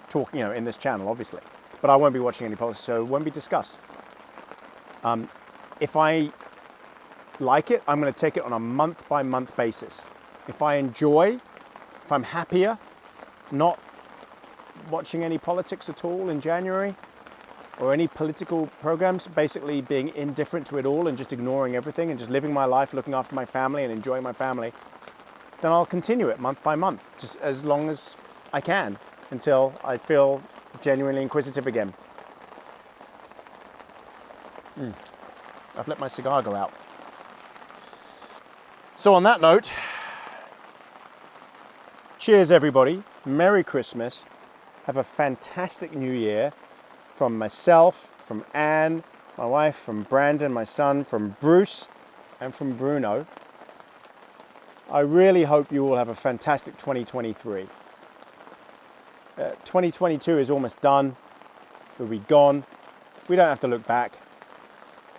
talk, in this channel, obviously. But I won't be watching any politics, so it won't be discussed. If I like it, I'm going to take it on a month-by-month basis. If I enjoy, if I'm happier, not watching any politics at all in January, or any political programs, basically being indifferent to it all and just ignoring everything and just living my life, looking after my family and enjoying my family, then I'll continue it month by month, just as long as I can, until I feel genuinely inquisitive again. I've let my cigar go out. So on that note, cheers everybody, Merry Christmas, have a fantastic New Year. From myself, from Anne, my wife, from Brandon, my son, from Bruce, and from Bruno. I really hope you all have a fantastic 2023. 2022 is almost done. It'll be gone. We don't have to look back.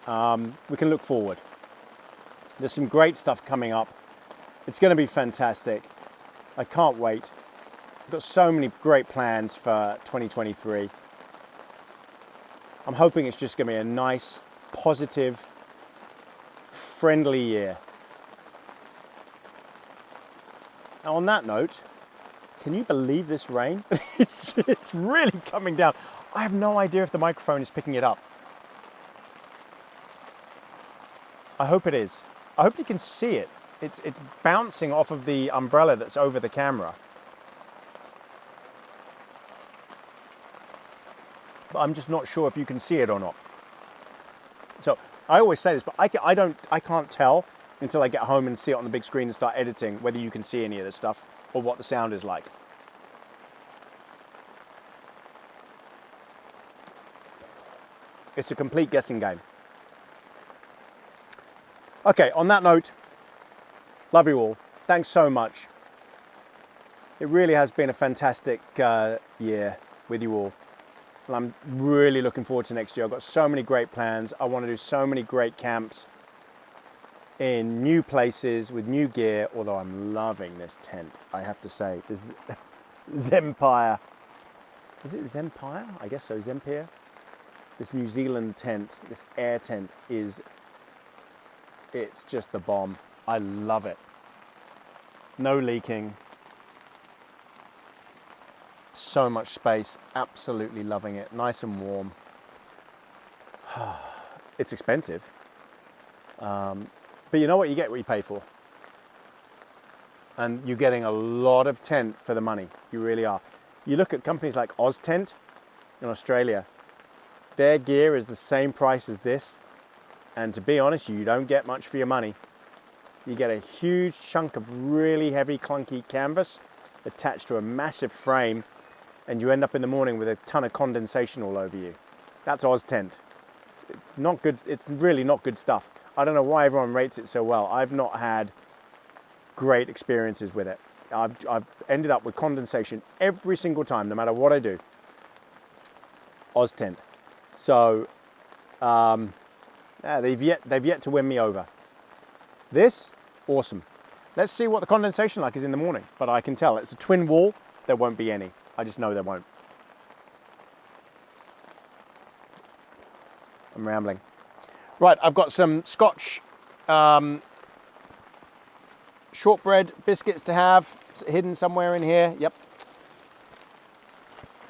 We can look forward. There's some great stuff coming up. It's going to be fantastic. I can't wait. I've got so many great plans for 2023. I'm hoping it's just going to be a nice, positive, friendly year. Now on that note, can you believe this rain? It's really coming down. I have no idea if the microphone is picking it up. I hope it is. I hope you can see it. It's bouncing off of the umbrella that's over the camera. But I'm just not sure if you can see it or not. So I always say this, but I can't tell until I get home and see it on the big screen and start editing, whether you can see any of this stuff or what the sound is like. It's a complete guessing game. Okay, on that note, love you all. Thanks so much. It really has been a fantastic year with you all. And I'm really looking forward to next year. I've got so many great plans. I want to do so many great camps in new places with new gear, although I'm loving this tent, I have to say. This is Zempire. Is it Zempire? I guess so, Zempire. This New Zealand tent, this air tent it's just the bomb. I love it. No leaking. So much space, absolutely loving it. Nice and warm. It's expensive. But you know what? You get what you pay for. And you're getting a lot of tent for the money. You really are. You look at companies like OzTent in Australia. Their gear is the same price as this. And to be honest, you don't get much for your money. You get a huge chunk of really heavy, clunky canvas attached to a massive frame, and you end up in the morning with a ton of condensation all over you. That's OzTent. It's not good. It's really not good stuff. I don't know why everyone rates it so well. I've not had great experiences with it. I've ended up with condensation every single time, no matter what I do. OzTent. So they've yet to win me over. This, awesome. Let's see what the condensation like is in the morning. But I can tell it's a twin wall. There won't be any. I just know there won't. I'm rambling. Right, I've got some Scotch shortbread biscuits to have. It's hidden somewhere in here. Yep.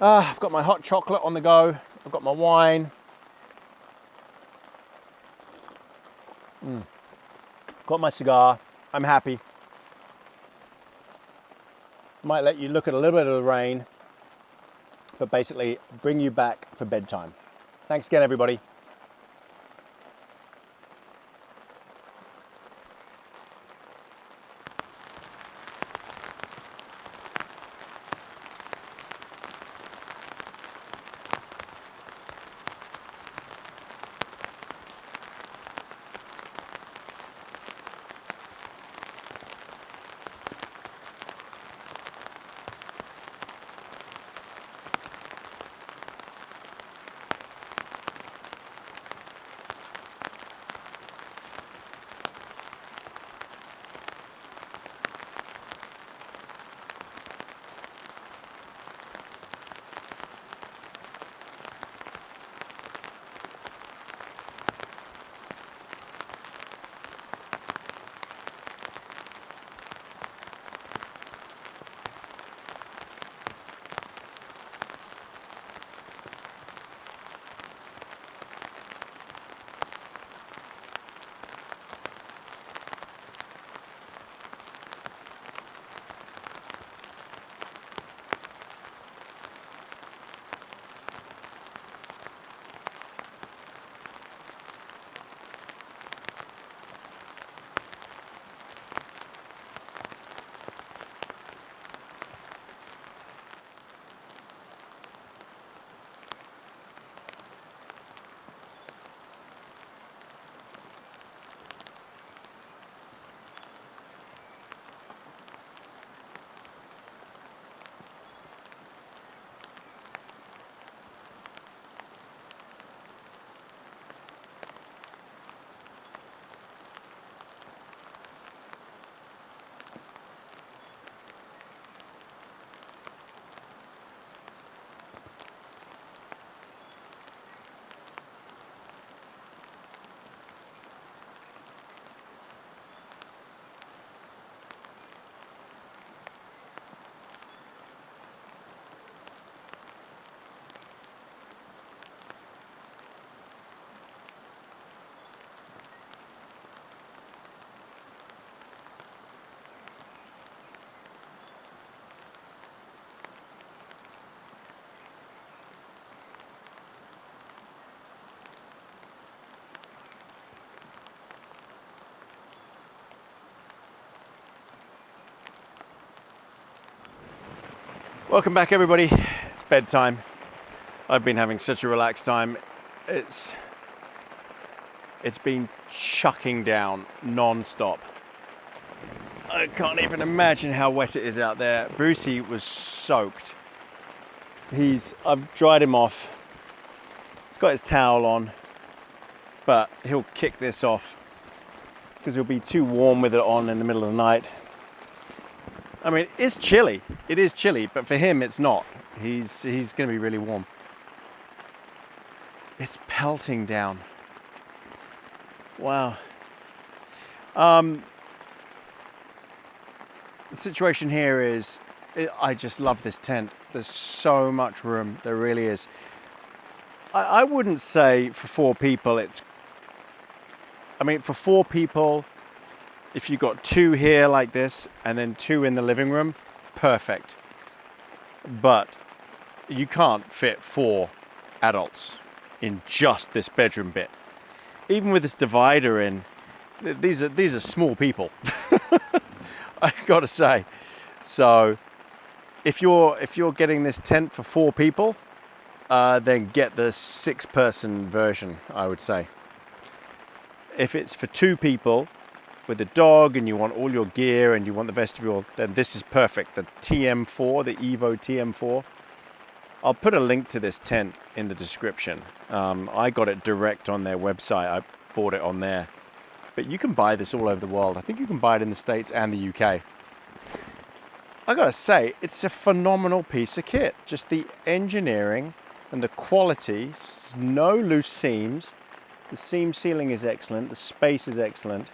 I've got my hot chocolate on the go. I've got my wine. Got my cigar. I'm happy. Might let you look at a little bit of the rain, but basically bring you back for bedtime. Thanks again, everybody. Welcome back, everybody. It's bedtime. I've been having such a relaxed time. It's been chucking down non-stop. I can't even imagine how wet it is out there. Brucey was soaked. I've dried him off. He's got his towel on, but he'll kick this off because he'll be too warm with it on in the middle of the night. I mean, it's chilly. It is chilly, but for him, it's not. He's going to be really warm. It's pelting down. Wow. The situation here is, I just love this tent. There's so much room. There really is. I wouldn't say for 4 people for 4 people, if you got 2 here like this and then 2 in the living room, perfect. But you can't fit 4 adults in just this bedroom bit. Even with this divider in, these are small people. I've got to say. So if you're getting this tent for 4 people, then get the 6-person version, I would say. If it's for 2 people with a dog and you want all your gear and you want the vestibule, then this is perfect. The TM4, the Evo TM4. I'll put a link to this tent in the description. I got it direct on their website. I bought it on there. But you can buy this all over the world. I think you can buy it in the States and the UK. I gotta say, it's a phenomenal piece of kit. Just the engineering and the quality, no loose seams. The seam sealing is excellent. The space is excellent.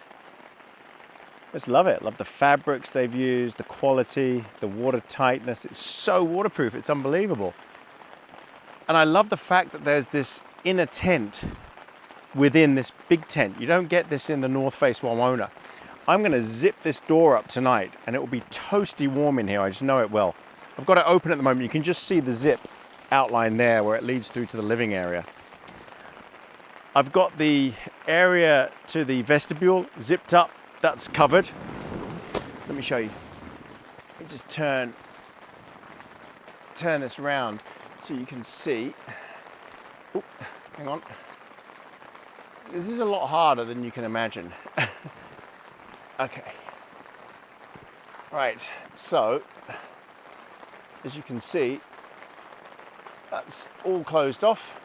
Just love it. Love the fabrics they've used, the quality, the water tightness. It's so waterproof. It's unbelievable. And I love the fact that there's this inner tent within this big tent. You don't get this in the North Face Wawona. I'm going to zip this door up tonight and it will be toasty warm in here. I just know it will. I've got it open at the moment. You can just see the zip outline there where it leads through to the living area. I've got the area to the vestibule zipped up. That's covered. Let me show you. Let me just turn this around so you can see. Oop, hang on. This is a lot harder than you can imagine. Okay. Right, so as you can see, that's all closed off.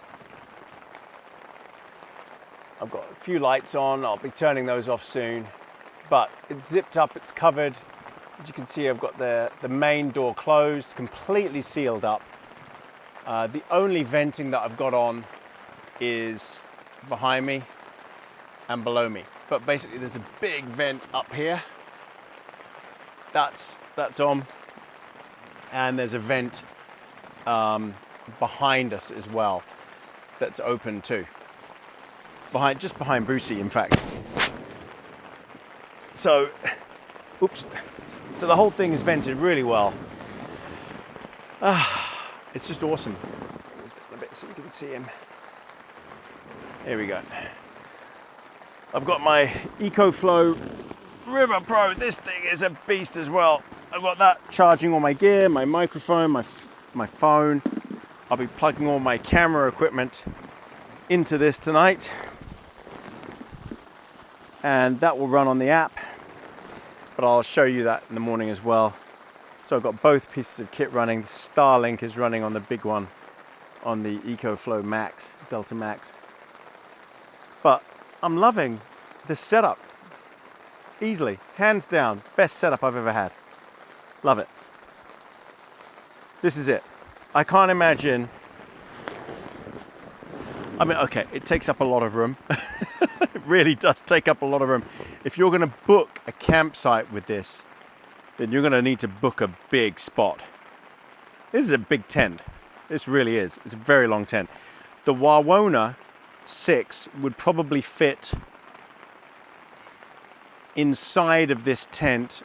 I've got a few lights on. I'll be turning those off soon. But it's zipped up, it's covered. As you can see, I've got the main door closed, completely sealed up. The only venting that I've got on is behind me and below me. But basically there's a big vent up here. That's on. And there's a vent behind us as well that's open too. Just behind Brucey, in fact. So the whole thing is vented really well. It's just awesome. A bit so you can see him. Here we go. I've got my EcoFlow River Pro. This thing is a beast as well. I've got that charging all my gear, my microphone, my phone. I'll be plugging all my camera equipment into this tonight. And that will run on the app, but I'll show you that in the morning as well. So I've got both pieces of kit running. The Starlink is running on the big one, on the EcoFlow Max, Delta Max. But I'm loving this setup. Easily, hands down, best setup I've ever had. Love it. This is it. I can't imagine. I mean, okay, it takes up a lot of room. It really does take up a lot of room. If you're going to book a campsite with this, then you're going to need to book a big spot. This is a big tent. This really is. It's a very long tent. The Wawona 6 would probably fit inside of this tent,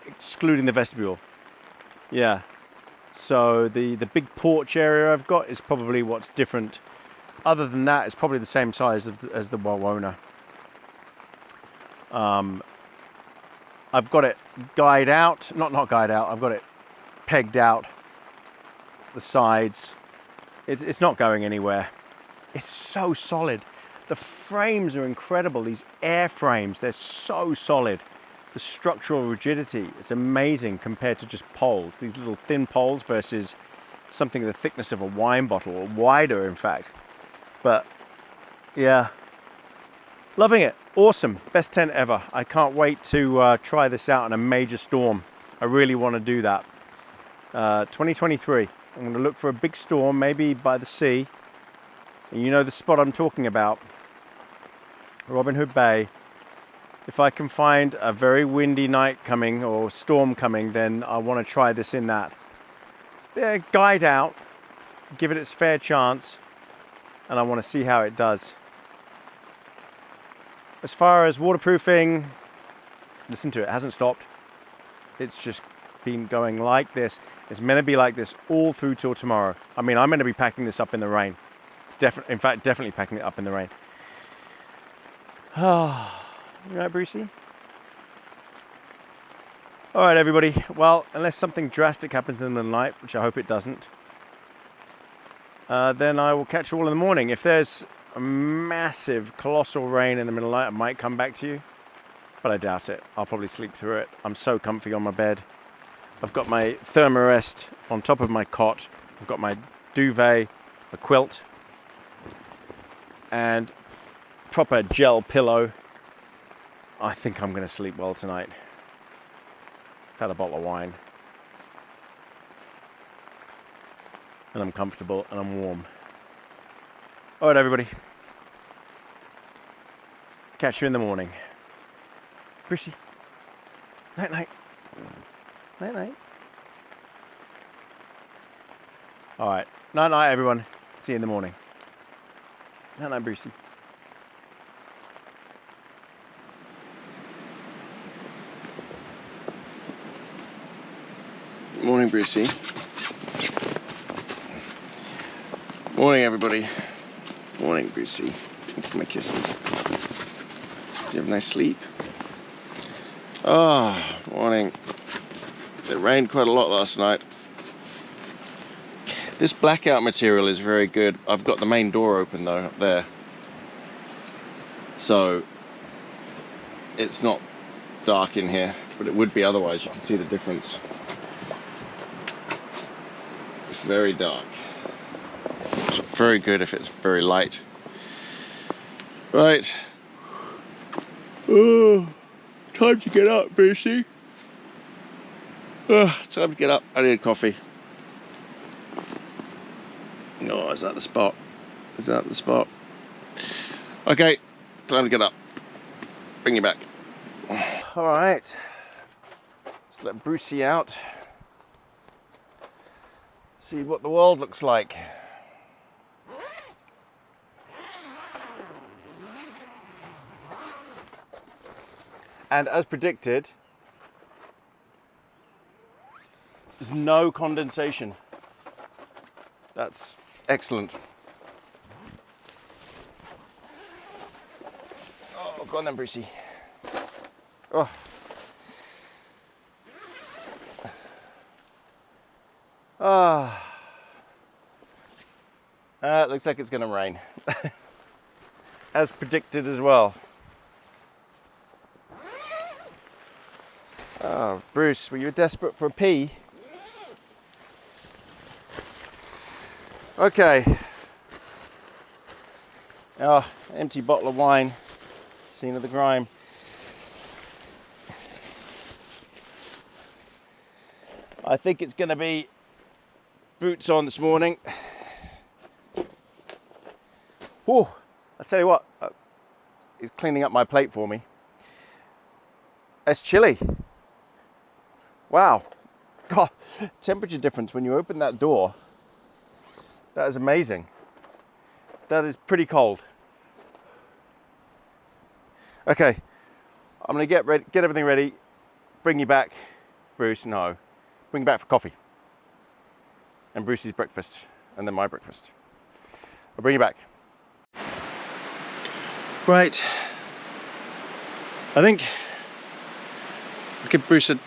excluding the vestibule. Yeah. So the big porch area I've got is probably what's different. Other than that, it's probably the same size as the Wawona. I've got it guyed out, not guyed out, I've got it pegged out. The sides, it's not going anywhere. It's so solid. The frames are incredible. These air frames, they're so solid. The structural rigidity, it's amazing compared to just poles. These little thin poles versus something the thickness of a wine bottle, or wider in fact. But yeah, loving it. Awesome. Best tent ever. I can't wait to try this out in a major storm. I really want to do that. 2023. I'm going to look for a big storm, maybe by the sea. And you know the spot I'm talking about. Robin Hood Bay. If I can find a very windy night coming or storm coming, then I want to try this in that. Yeah, guide out, give it its fair chance, and I want to see how it does. As far as waterproofing, listen to it, it hasn't stopped. It's just been going like this. It's meant to be like this all through till tomorrow. I mean, I'm going to be packing this up in the rain. In fact, definitely packing it up in the rain. Oh, you right, Brucey? All right, everybody. Well, unless something drastic happens in the night, which I hope it doesn't, then I will catch you all in the morning. If there's a massive, colossal rain in the middle of the night, I might come back to you, but I doubt it. I'll probably sleep through it. I'm so comfy on my bed. I've got my thermarest on top of my cot. I've got my duvet, a quilt, and proper gel pillow. I think I'm going to sleep well tonight. I've had a bottle of wine. And I'm comfortable and I'm warm. All right, everybody. Catch you in the morning. Brucey. Night, night. Night, night. All right. Night, night, everyone. See you in the morning. Night, night, Brucey. Morning, Brucey. Morning, everybody. Morning, Brucey. Thank you for my kisses. Did you have a nice sleep? Oh, morning. It rained quite a lot last night. This blackout material is very good. I've got the main door open though, up there. So, it's not dark in here, but it would be otherwise. You can see the difference. It's very dark. It's very good if it's very light. Right. Oh, time to get up, Brucey. Oh, time to get up. I need coffee. Oh, is that the spot? Is that the spot? Okay, time to get up. Bring you back. All right. Let's let Brucey out. See what the world looks like. And as predicted, there's no condensation. That's excellent. Oh, go on then, Brucey. Oh. Ah. It looks like it's going to rain. As predicted as well. Oh, Bruce, were you desperate for a pee? Okay. Oh, empty bottle of wine. Scene of the crime. I think it's going to be boots on this morning. Whew, I'll tell you what, he's cleaning up my plate for me. It's chilly. Wow. God, temperature difference when you open that door. That is amazing. That is pretty cold. Okay, I'm gonna get everything ready, bring you back. Bruce, no. Bring you back for coffee. And Bruce's breakfast, and then my breakfast. I'll bring you back. Right. I think I'll give Bruce a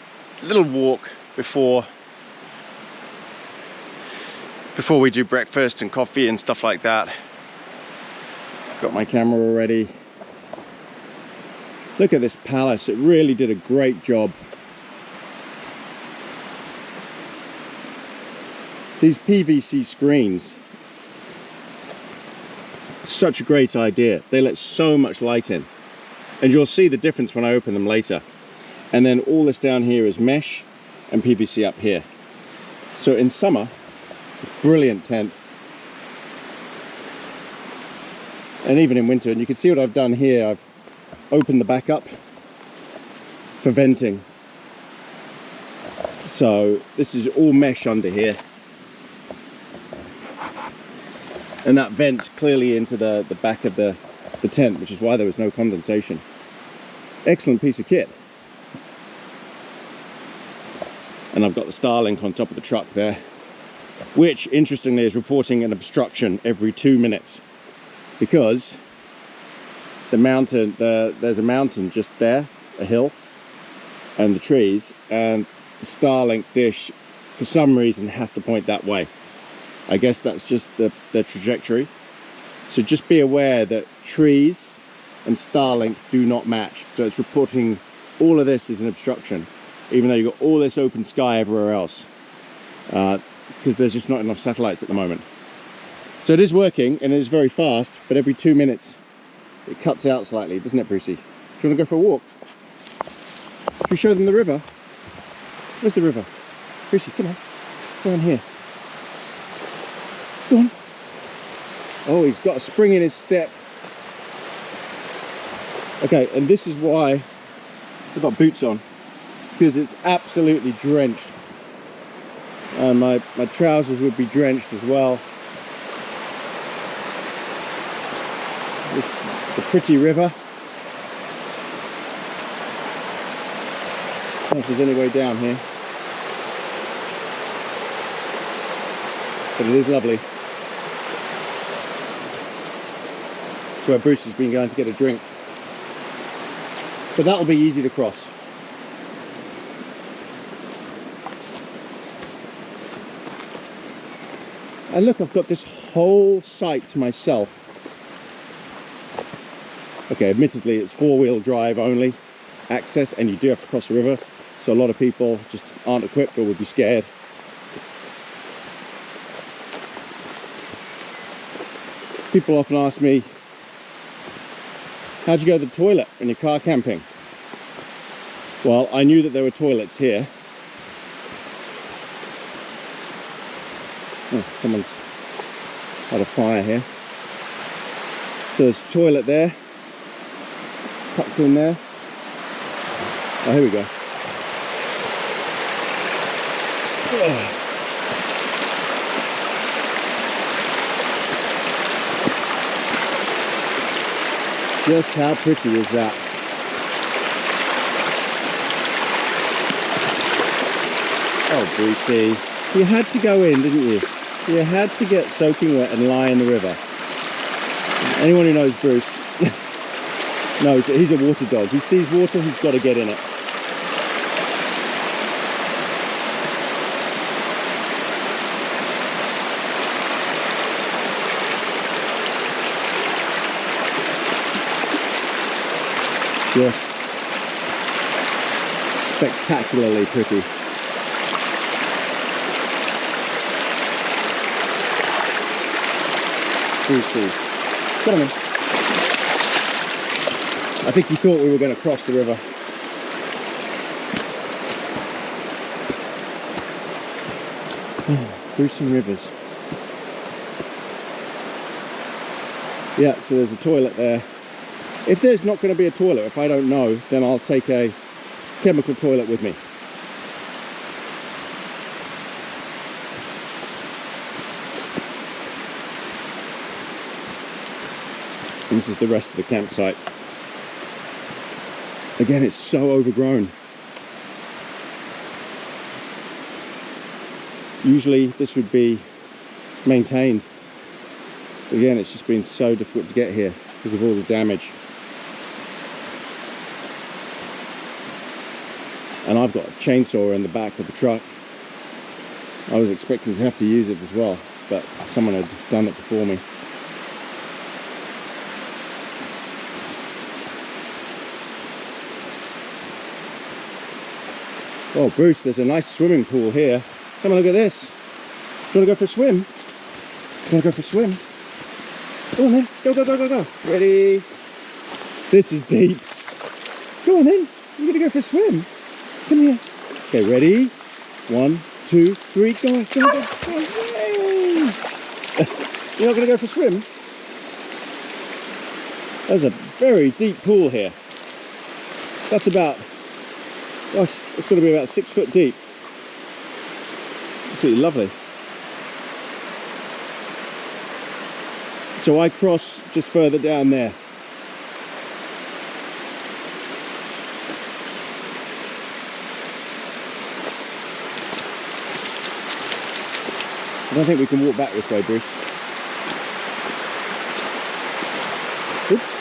little walk before before we do breakfast and coffee and stuff like that. Got my camera already. Look at this palace, it really did a great job. These PVC screens, such a great idea. They let so much light in. And you'll see the difference when I open them later. And then all this down here is mesh and PVC up here. So in summer, it's a brilliant tent. And even in winter, and you can see what I've done here, I've opened the back up for venting. So this is all mesh under here. And that vents clearly into the back of the tent, which is why there was no condensation. Excellent piece of kit. And I've got the Starlink on top of the truck there, which interestingly is reporting an obstruction every 2 minutes, because the mountain, there's a mountain just there, a hill, and the trees, and the Starlink dish for some reason has to point that way. I guess that's just the trajectory. So just be aware that trees and Starlink do not match. So it's reporting all of this is an obstruction, even though you've got all this open sky everywhere else, because there's just not enough satellites at the moment. So it is working and it is very fast, but every 2 minutes it cuts out slightly, doesn't it, Brucey? Do you want to go for a walk? Should we show them the river? Where's the river? Brucey, come on. It's down here. Go on. Oh, he's got a spring in his step. Okay, and this is why I've got boots on, because it's absolutely drenched. And my trousers would be drenched as well. This the pretty river. I don't know if there's any way down here, but it is lovely. It's where Bruce has been going to get a drink, but that'll be easy to cross. And look, I've got this whole site to myself. Okay, admittedly it's 4-wheel drive only access, and you do have to cross the river, so a lot of people just aren't equipped or would be scared. People often ask me, how'd you go to the toilet when you're car camping? Well, I knew that there were toilets here. Oh, someone's had a fire here. So there's a toilet there, tucked in there. Oh, here we go. Oh. Just how pretty is that? Oh, Brucey, you had to go in, didn't you? You had to get soaking wet and lie in the river. Anyone who knows Bruce knows that he's a water dog. He sees water, he's got to get in it. Just spectacularly pretty. Brucey, come on in. I think he thought we were going to cross the river. Bruce and rivers. Yeah, so there's a toilet there. If there's not going to be a toilet, if I don't know, then I'll take a chemical toilet with me. And this is the rest of the campsite. Again, it's so overgrown. Usually this would be maintained. But again, it's just been so difficult to get here because of all the damage. And I've got a chainsaw in the back of the truck. I was expecting to have to use it as well. but someone had done it before me. Oh, Bruce, there's a nice swimming pool here. Come on, look at this. Do you want to go for a swim? Do you want to go for a swim? Go on then. Go, go, go, go, go. Ready? This is deep. Go on then. You're going to go for a swim. Come here. Okay, ready? 1, 2, 3, go. Go, go, go. Yay! You're not going to go for a swim? There's a very deep pool here. That's about, gosh, it's got to be about 6 foot deep. Absolutely lovely. So I cross just further down there. I don't think we can walk back this way, Bruce. Oops.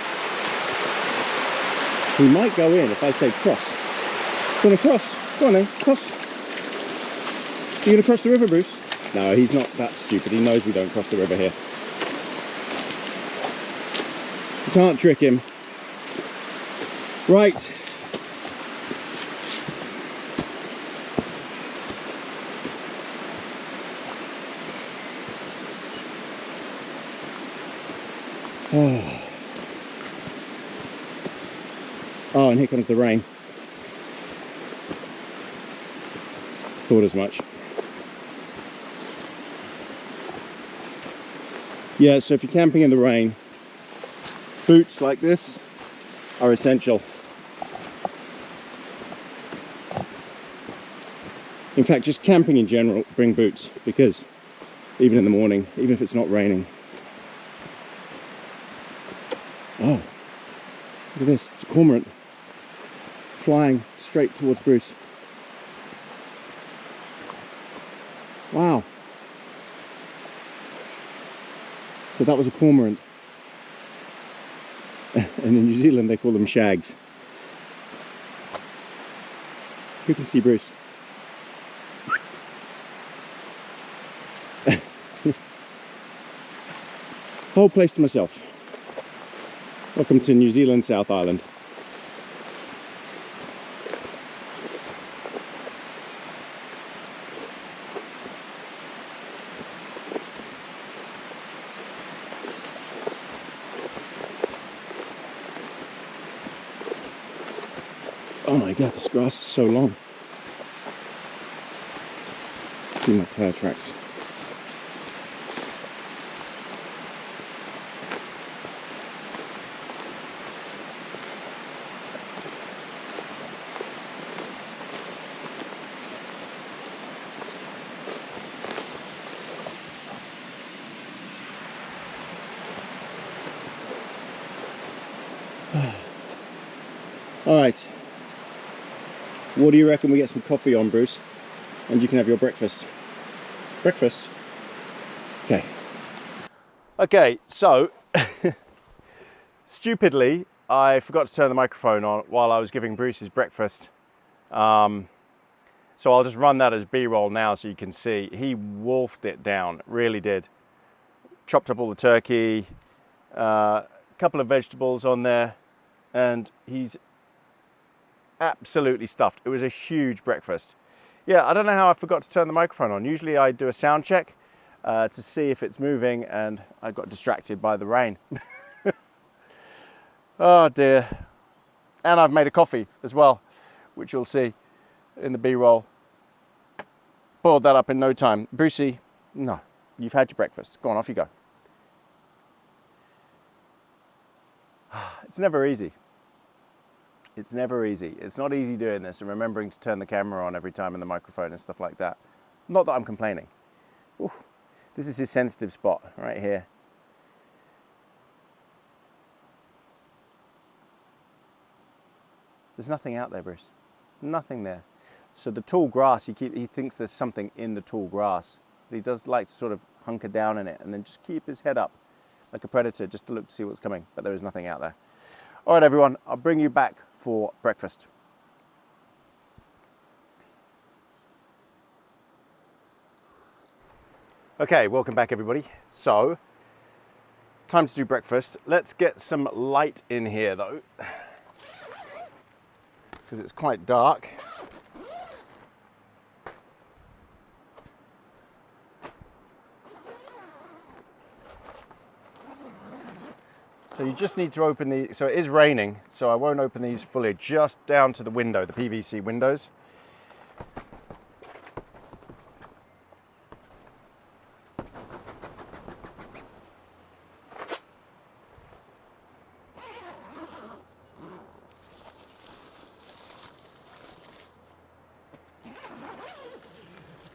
We might go in if I say cross. You want to cross? Go on then, cross. You going to cross the river, Bruce? No, he's not that stupid. He knows we don't cross the river here. You can't trick him. Right. Oh, and here comes the rain. Thought as much. Yeah, so if you're camping in the rain, boots like this are essential. In fact, just camping in general, bring boots, because even in the morning, even if it's not raining. Oh, look at this, it's a cormorant flying straight towards Bruce. Wow. So that was a cormorant. And in New Zealand they call them shags. Who can see Bruce? Whole place to myself. Welcome to New Zealand, South Island. Oh my god, this grass is so long. See my tire tracks. All right. What do you reckon we get some coffee on, Bruce? And you can have your breakfast. Breakfast? Okay. Okay, so stupidly, I forgot to turn the microphone on while I was giving Bruce his breakfast. So I'll just run that as B-roll now so you can see. He wolfed it down, really did. Chopped up all the turkey, a couple of vegetables on there, and he's absolutely stuffed. It was a huge breakfast. Yeah, I don't know how I forgot to turn the microphone on. Usually I do a sound check to see if it's moving, and I got distracted by the rain. Oh dear. And I've made a coffee as well, which you'll see in the B-roll. Boiled that up in no time. Brucey, no, you've had your breakfast. Go on, off you go. It's never easy. It's never easy. It's not easy doing this and remembering to turn the camera on every time and the microphone and stuff like that. Not that I'm complaining. Ooh, this is his sensitive spot right here. There's nothing out there, Bruce. There's nothing there. So the tall grass, he thinks there's something in the tall grass. But he does like to sort of hunker down in it and then just keep his head up like a predator just to look to see what's coming. But there is nothing out there. All right, everyone, I'll bring you back for breakfast. Okay, welcome back everybody. So, time to do breakfast. Let's get some light in here though, because it's quite dark. So you just need to open the, so it is raining, so I won't open these fully, just down to the window, the PVC windows.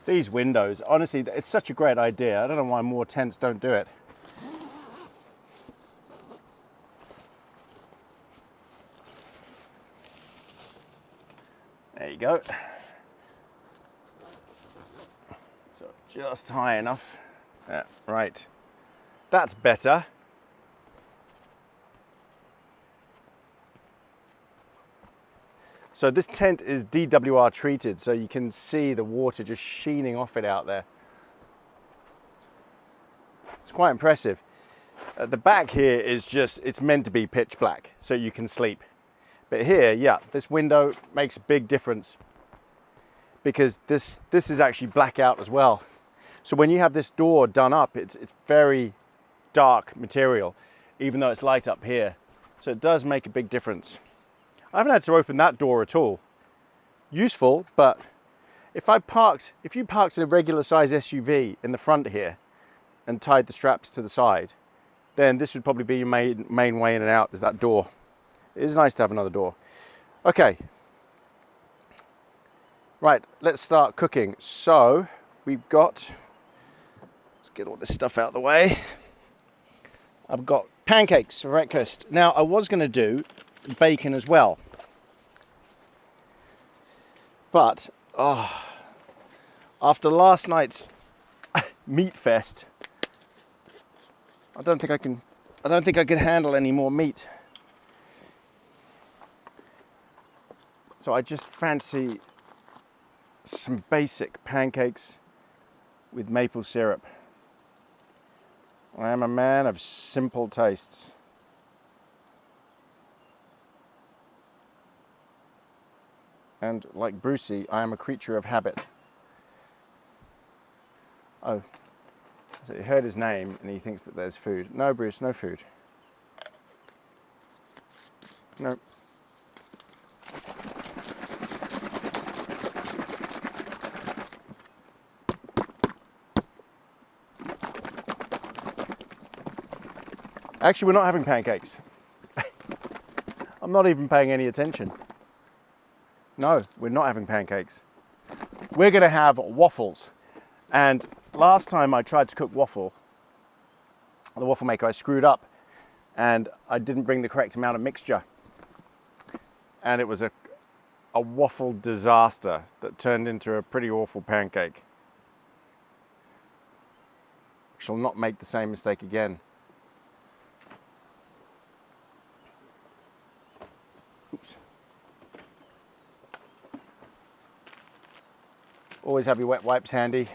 These windows, honestly, it's such a great idea. I don't know why more tents don't do it. There you go. So just high enough. Yeah, right. That's better. So this tent is DWR treated, so you can see the water just sheening off it out there. It's quite impressive. At the back here is just, it's meant to be pitch black, so you can sleep. But here, yeah, this window makes a big difference because this is actually blackout as well. So when you have this door done up, it's very dark material, even though it's light up here. So it does make a big difference. I haven't had to open that door at all. Useful, but if you parked a regular size SUV in the front here and tied the straps to the side, then this would probably be your main way in and out, is that door. It is nice to have another door. Okay. Right, let's start cooking. So we've got, let's get all this stuff out of the way. I've got pancakes for breakfast. Now I was going to do bacon as well, but after last night's meat fest, I don't think I can handle any more meat. So I just fancy some basic pancakes with maple syrup. I am a man of simple tastes. And like Brucey, I am a creature of habit. Oh, so he heard his name and he thinks that there's food. No, Bruce, no food. No. Actually, we're not having pancakes. I'm not even paying any attention. No, we're not having pancakes. We're going to have waffles. And last time I tried to cook waffle, the waffle maker, I screwed up and I didn't bring the correct amount of mixture. And it was a waffle disaster that turned into a pretty awful pancake. I shall not make the same mistake again. Oops. Always have your wet wipes handy.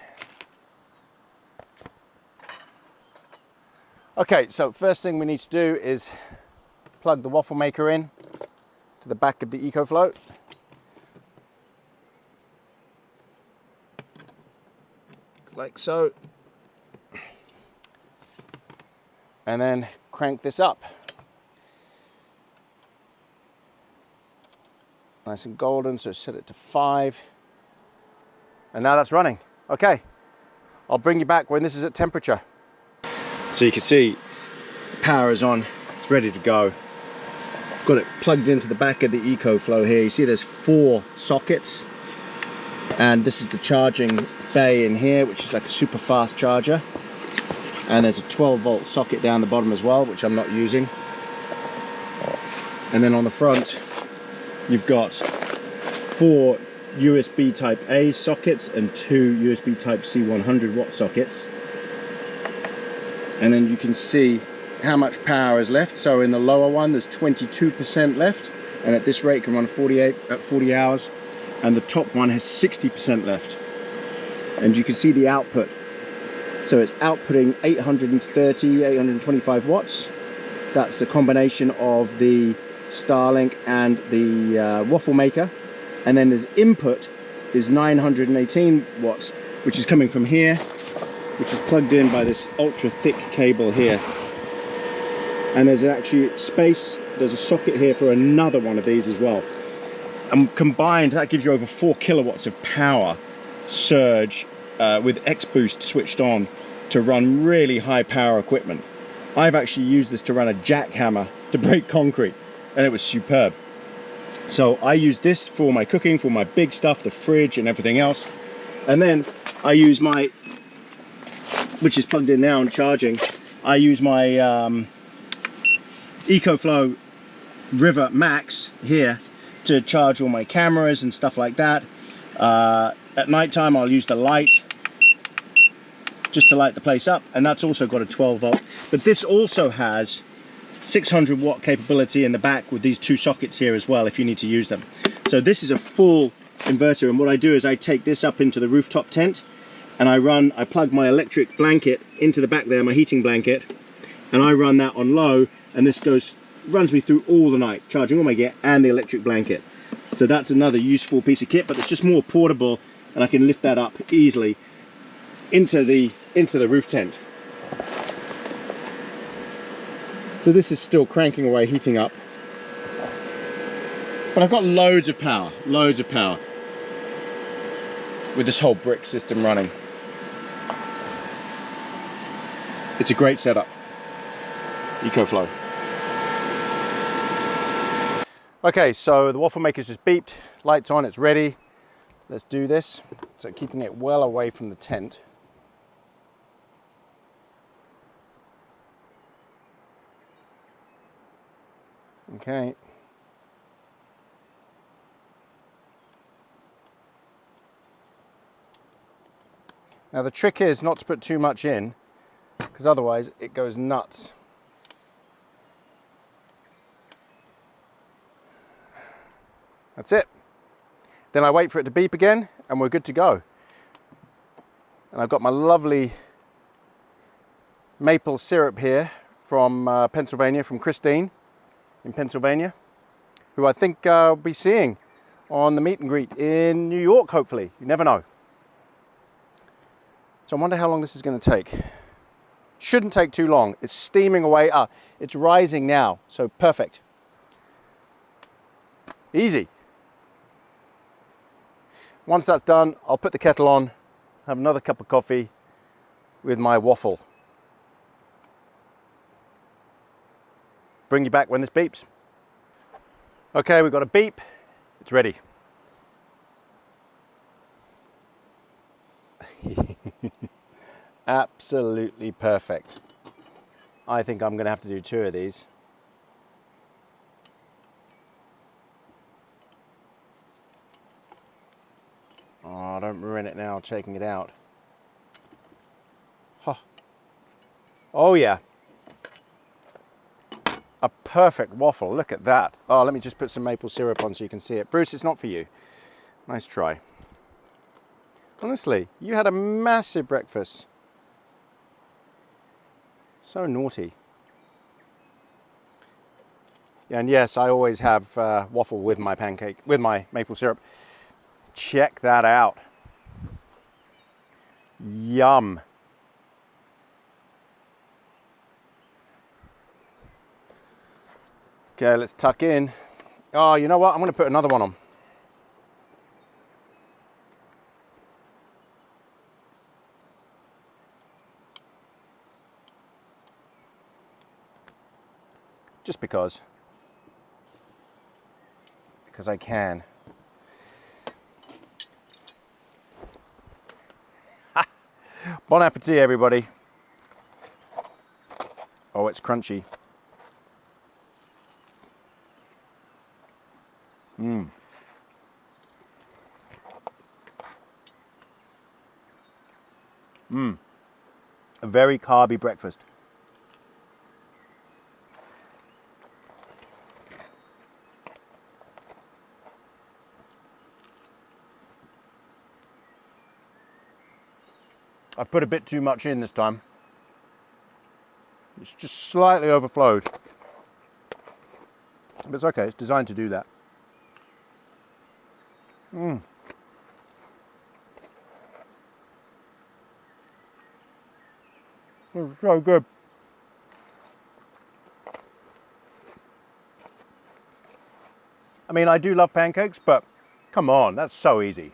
Okay, so first thing we need to do is plug the waffle maker in to the back of the EcoFlow. Like so. And then crank this up. Nice and golden, so set it to 5. And now that's running. Okay, I'll bring you back when this is at temperature. So you can see the power is on, it's ready to go. Got it plugged into the back of the EcoFlow here. You see there's 4 sockets. And this is the charging bay in here, which is like a super fast charger. And there's a 12-volt socket down the bottom as well, which I'm not using. And then on the front, you've got 4 USB type A sockets and 2 USB type C 100 watt sockets. And then you can see how much power is left. So in the lower one there's 22% left, and at this rate can run 40 hours, and the top one has 60% left. And you can see the output. So it's outputting 830, 825 watts. That's a combination of the Starlink and the waffle maker. And then there's input is 918 watts, which is coming from here, which is plugged in by this ultra thick cable here. And there's actually space, there's a socket here for another one of these as well. And combined, that gives you over 4 kilowatts of power surge with X boost switched on to run really high power equipment. I've actually used this to run a jackhammer to break concrete, and it was superb. So I use this for my cooking, for my big stuff, the fridge and everything else. And then I use my, which is plugged in now and charging, I use my EcoFlow River Max here to charge all my cameras and stuff like that. At night time I'll use the light just to light the place up, and that's also got a 12 volt. But this also has 600 watt capability in the back with these 2 sockets here as well if you need to use them. So this is a full inverter, and what I do is I take this up into the rooftop tent and I plug my electric blanket into the back there, my heating blanket, and I run that on low, and this runs me through all the night, charging all my gear and the electric blanket. So that's another useful piece of kit, but it's just more portable, and I can lift that up easily into the roof tent. So this is still cranking away, heating up, but I've got loads of power with this whole brick system running. It's a great setup. EcoFlow. Okay, so the waffle maker's just beeped, lights on, it's ready. Let's do this. So keeping it well away from the tent. Okay. Now the trick is not to put too much in, because otherwise it goes nuts. That's it. Then I wait for it to beep again and we're good to go. And I've got my lovely maple syrup here from Pennsylvania, from Christine in Pennsylvania, who I think I'll be seeing on the meet and greet in New York, hopefully. You never know. So I wonder how long this is going to take. Shouldn't take too long. It's steaming away. It's rising now, so perfect. Easy. Once that's done, I'll put the kettle on, have another cup of coffee with my waffle. Bring you back when this beeps. Okay, we've got a beep. It's ready. Absolutely perfect. I think I'm going to have to do 2 of these. Oh, don't ruin it now, taking it out. Oh yeah. A perfect waffle, look at that. Oh, let me just put some maple syrup on so you can see it. Bruce, it's not for you. Nice try. Honestly, you had a massive breakfast. So naughty. And yes, I always have waffle with my pancake, with my maple syrup. Check that out. Yum. Okay, let's tuck in. Oh, you know what? I'm going to put another one on. Just because I can. Bon appetit, everybody. Oh, it's crunchy. A very carby breakfast. I've put a bit too much in this time. It's just slightly overflowed. But it's okay, it's designed to do that. It's so good. I mean, I do love pancakes, but come on, that's so easy.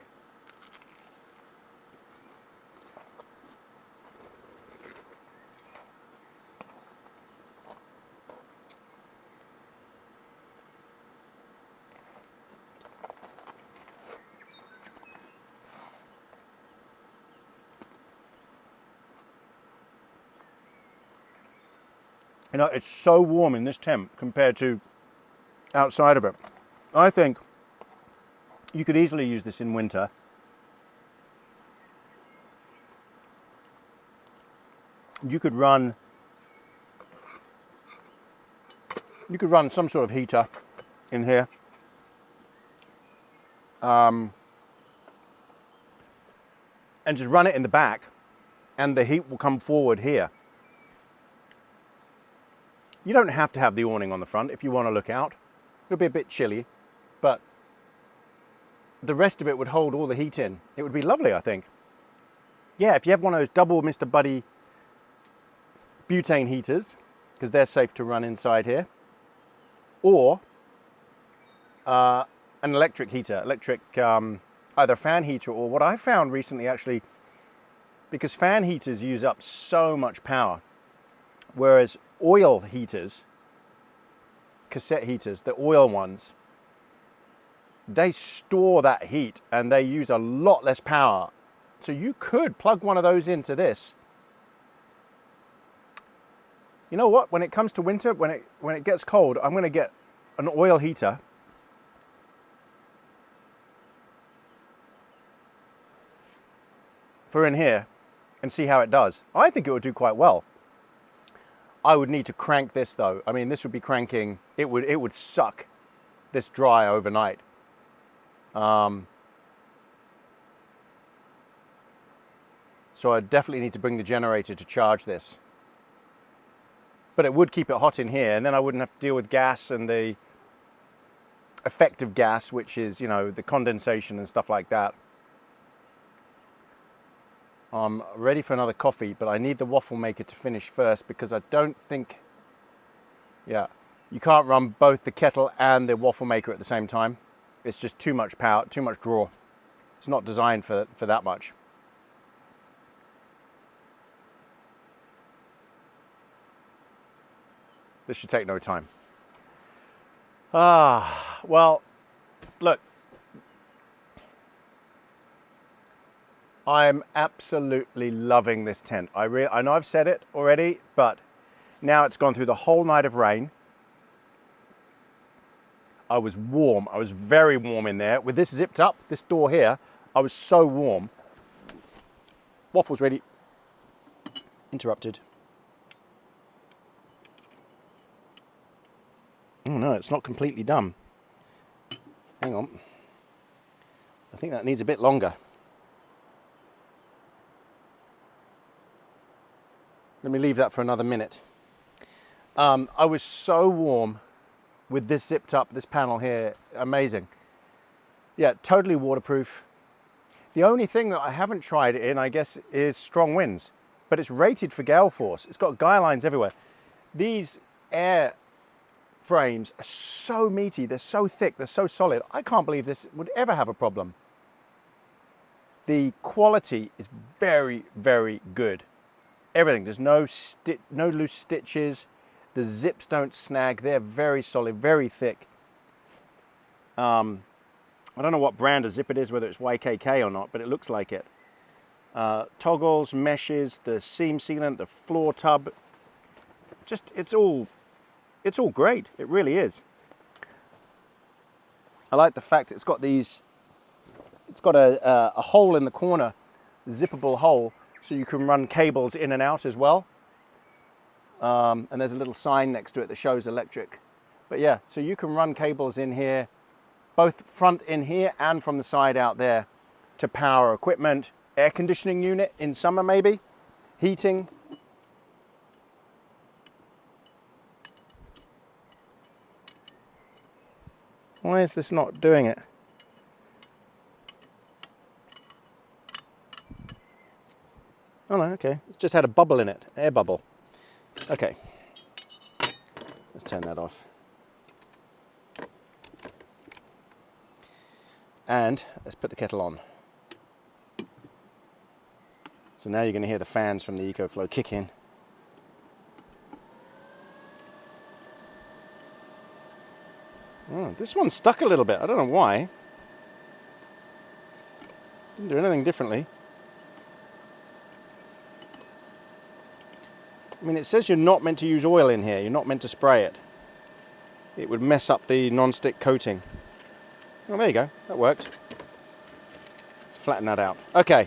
You know, it's so warm in this temp compared to outside of it. I think you could easily use this in winter. You could run some sort of heater in here. And just run it in the back and the heat will come forward here. You don't have to have the awning on the front if you want to look out. It'll be a bit chilly, but the rest of it would hold all the heat in. It would be lovely, I think. Yeah, if you have one of those double Mr. Buddy butane heaters, because they're safe to run inside here, or an electric heater, either fan heater or what I found recently actually, because fan heaters use up so much power, whereas oil heaters, cassette heaters, the oil ones, they store that heat and they use a lot less power. So you could plug one of those into this. You know what? When it comes to winter, when it gets cold, I'm going to get an oil heater. For in here and see how it does. I think it would do quite well. I would need to crank this though. I mean, this would be cranking, it would suck this dry overnight. So I definitely need to bring the generator to charge this. But it would keep it hot in here, and then I wouldn't have to deal with gas and the effective gas, which is, you know, the condensation and stuff like that. I'm ready for another coffee, but I need the waffle maker to finish first because I don't think, yeah, you can't run both the kettle and the waffle maker at the same time. It's just too much power, too much draw. It's not designed for that much. This should take no time. Well, look. I'm absolutely loving this tent. I know I've said it already, but now it's gone through the whole night of rain. I was warm. I was very warm in there. With this zipped up, this door here, I was so warm. Waffles ready. Interrupted. Oh no, it's not completely done. Hang on. I think that needs a bit longer. Let me leave that for another minute. I was so warm with this zipped up, this panel here, amazing. Yeah, totally waterproof. The only thing that I haven't tried it in, I guess, is strong winds, but it's rated for gale force. It's got guy lines everywhere. These air frames are so meaty, they're so thick, they're so solid. I can't believe this would ever have a problem. The quality is very, very good. Everything, there's no loose stitches, the zips don't snag, they're very solid, very thick. I don't know what brand of zip it is, whether it's YKK or not, but it looks like it. Toggles, meshes, the seam sealant, the floor tub, just, it's all great, it really is. I like the fact it's got a hole in the corner, zippable hole, so you can run cables in and out as well. And there's a little sign next to it that shows electric. But yeah, so you can run cables in here, both front in here and from the side out there to power equipment. air conditioning unit in summer maybe, heating. Why is this not doing it? Oh no, okay, it just had a bubble in it, air bubble. Okay, let's turn that off. And let's put the kettle on. So now you're going to hear the fans from the EcoFlow kick in. Oh, this one's stuck a little bit. I don't know why. Didn't do anything differently. I mean, it says you're not meant to use oil in here. You're not meant to spray it. It would mess up the non-stick coating. Oh, there you go. That worked. Let's flatten that out. Okay.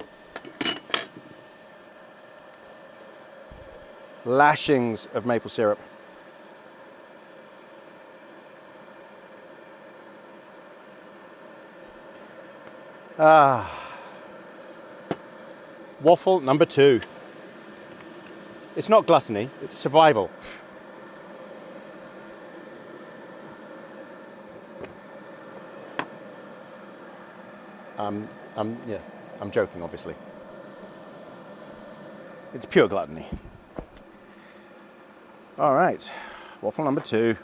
Lashings of maple syrup. Waffle number 2. It's not gluttony, it's survival. Yeah, I'm joking, obviously. It's pure gluttony. All right, waffle number 2.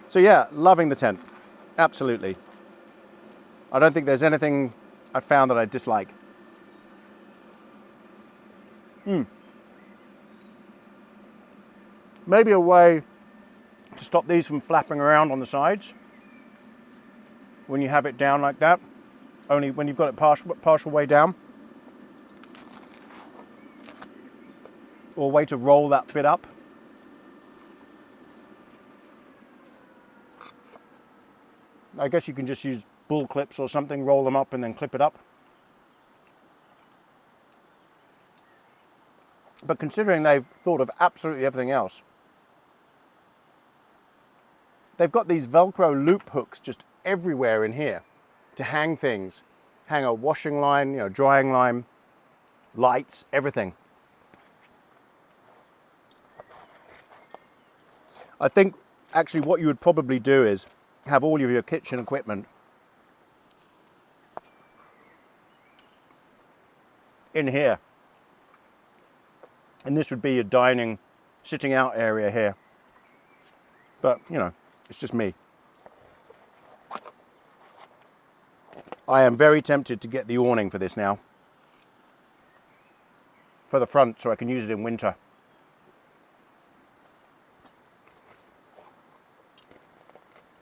So yeah, loving the tent, absolutely. I don't think there's anything I found that I dislike. Maybe a way to stop these from flapping around on the sides when you have it down like that, only when you've got it partial way down. Or a way to roll that bit up. I guess you can just use bull clips or something, roll them up and then clip it up. But considering they've thought of absolutely everything else, they've got these Velcro loop hooks just everywhere in here to hang things. Hang a washing line, drying line, lights, everything. I think actually what you would probably do is have all of your kitchen equipment in here. And this would be your dining, sitting out area here. But, it's just me. I am very tempted to get the awning for this now. For the front, so I can use it in winter.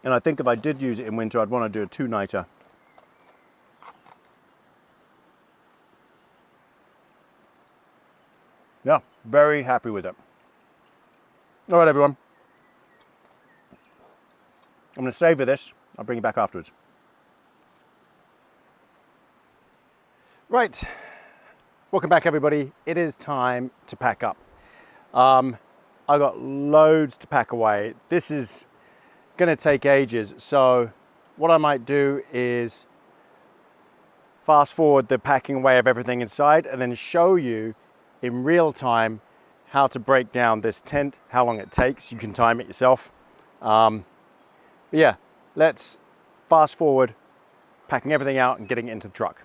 And I think if I did use it in winter, I'd want to do a 2-nighter. Yeah, very happy with it. All right, everyone. I'm going to savor this. I'll bring it back afterwards. Right. Welcome back, everybody. It is time to pack up. I've got loads to pack away. This is going to take ages. So what I might do is fast forward the packing away of everything inside and then show you in real time how to break down this tent, how long it takes. You can time it yourself. But yeah, let's fast forward packing everything out and getting it into the truck.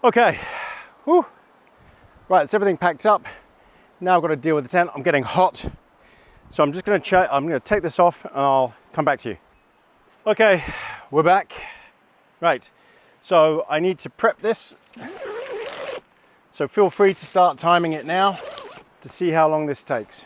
Okay, whew. Right, it's everything packed up. Now I've got to deal with the tent. I'm getting hot. So I'm just going to take this off and I'll come back to you. Okay, we're back. Right, so I need to prep this. So feel free to start timing it now to see how long this takes.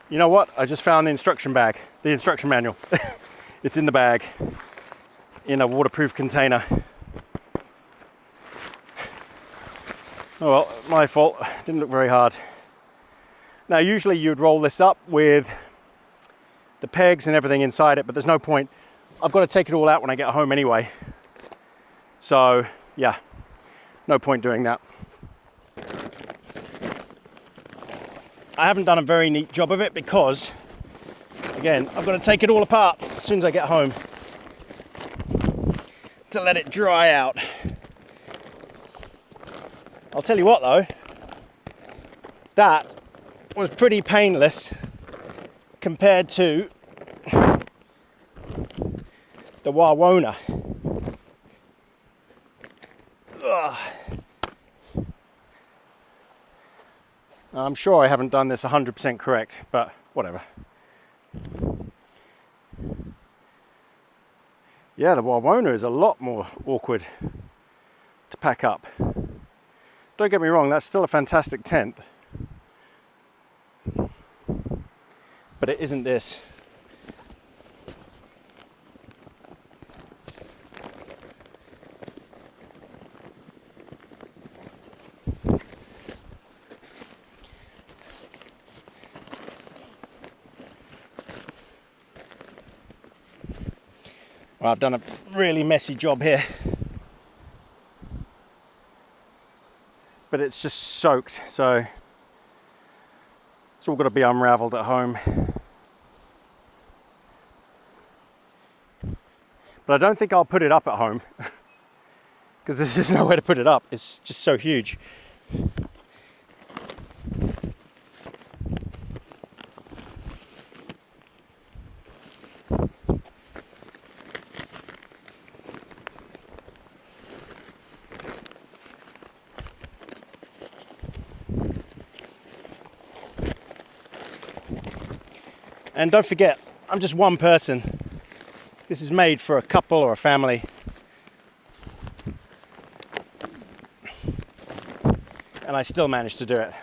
You know what? I just found the instruction manual. It's in the bag, in a waterproof container. Oh well, my fault. Didn't look very hard. Now, usually you'd roll this up with the pegs and everything inside it, but there's no point. I've got to take it all out when I get home anyway. So, yeah, no point doing that. I haven't done a very neat job of it because, again, I've got to take it all apart as soon as I get home to let it dry out. I'll tell you what though, that was pretty painless compared to the Wawona. Ugh. I'm sure I haven't done this 100% correct, but whatever. Yeah, the Wawona is a lot more awkward to pack up. Don't get me wrong, that's still a fantastic tent. But it isn't this. Well, I've done a really messy job here. But it's just soaked, so it's all got to be unraveled at home. But I don't think I'll put it up at home because there's just nowhere to put it up. It's just so huge. And don't forget, I'm just one person. This is made for a couple or a family. And I still managed to do it,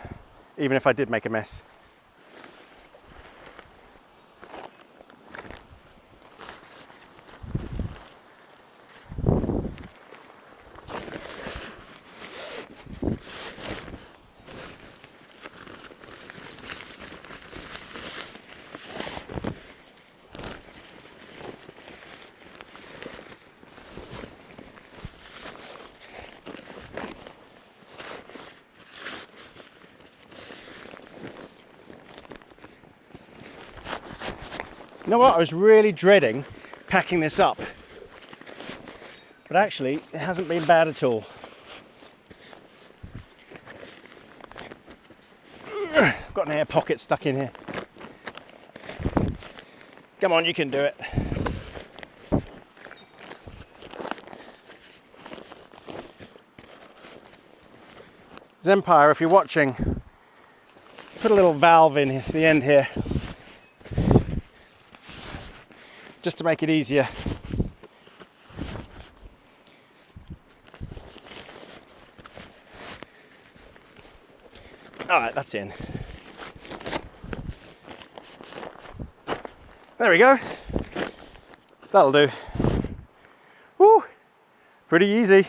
even if I did make a mess. You know what? I was really dreading packing this up, but actually it hasn't been bad at all. I've got an air pocket stuck in here. Come on, you can do it. Zempire, if you're watching, put a little valve in the end here, just to make it easier. All right, that's in. There we go. That'll do. Woo! Pretty easy.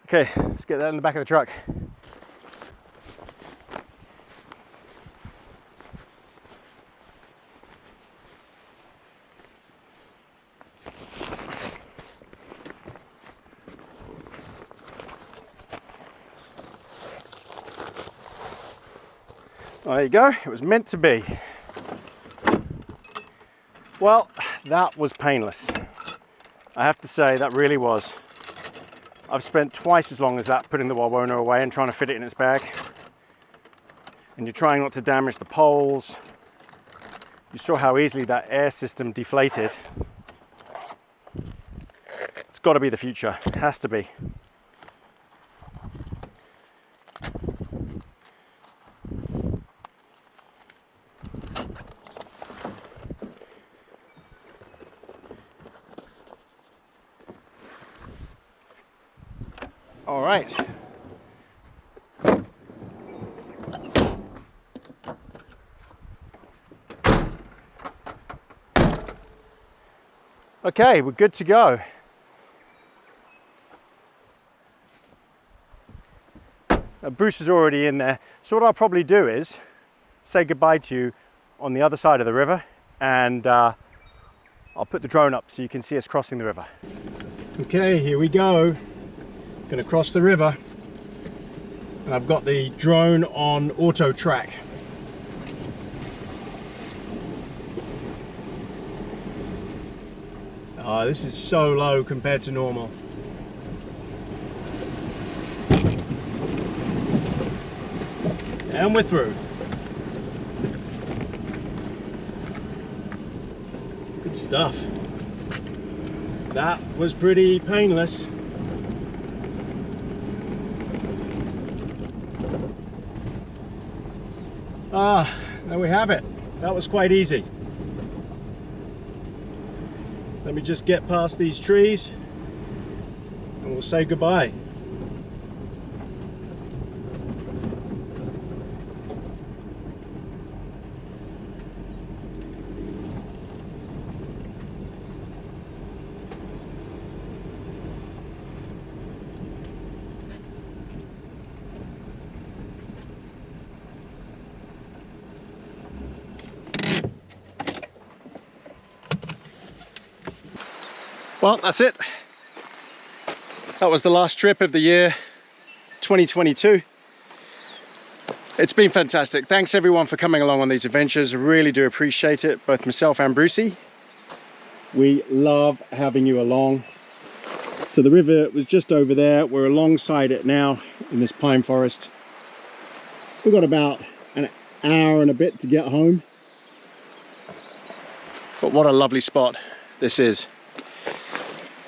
Okay, let's get that in the back of the truck. Well, there you go, it was meant to be. Well, that was painless. I have to say, that really was. I've spent twice as long as that putting the Wawona away and trying to fit it in its bag. And you're trying not to damage the poles. You saw how easily that air system deflated. It's got to be the future, it has to be. All right. Okay, we're good to go. Now, Bruce is already in there, so what I'll probably do is say goodbye to you on the other side of the river, and I'll put the drone up so you can see us crossing the river. Okay, here we go. Gonna cross the river, and I've got the drone on auto track. Oh, this is so low compared to normal. And we're through. Good stuff. That was pretty painless. Ah, there we have it. That was quite easy. Let me just get past these trees and we'll say goodbye. Well, that's it. That was the last trip of the year 2022. It's been fantastic. Thanks everyone for coming along on these adventures. I really do appreciate it, both myself and Brucey. We love having you along. So the river was just over there. We're alongside it now in this pine forest. We've got about an hour and a bit to get home. But what a lovely spot this is.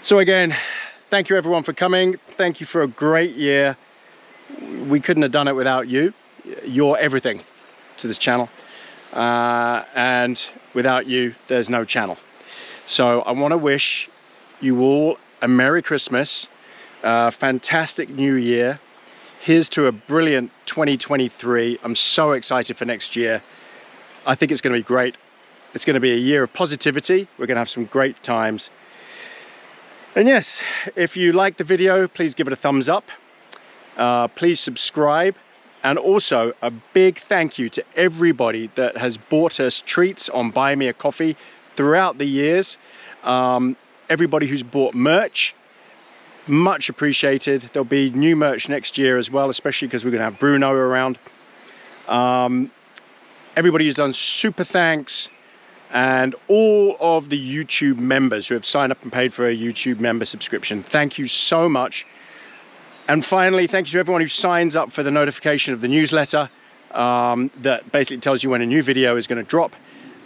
So again, thank you everyone for coming. Thank you for a great year. We couldn't have done it without you. You're everything to this channel. And without you, there's no channel. So I want to wish you all a Merry Christmas, a fantastic New Year. Here's to a brilliant 2023. I'm so excited for next year. I think it's going to be great. It's going to be a year of positivity. We're going to have some great times. And yes, if you like the video, please give it a thumbs up. Please subscribe. And also a big thank you to everybody that has bought us treats on Buy Me a Coffee throughout the years. Everybody who's bought merch, much appreciated. There'll be new merch next year as well, especially because we're going to have Bruno around. Everybody who's done super thanks. And all of the YouTube members who have signed up and paid for a YouTube member subscription, thank you so much. And finally, thank you to everyone who signs up for the notification of the newsletter that basically tells you when a new video is going to drop.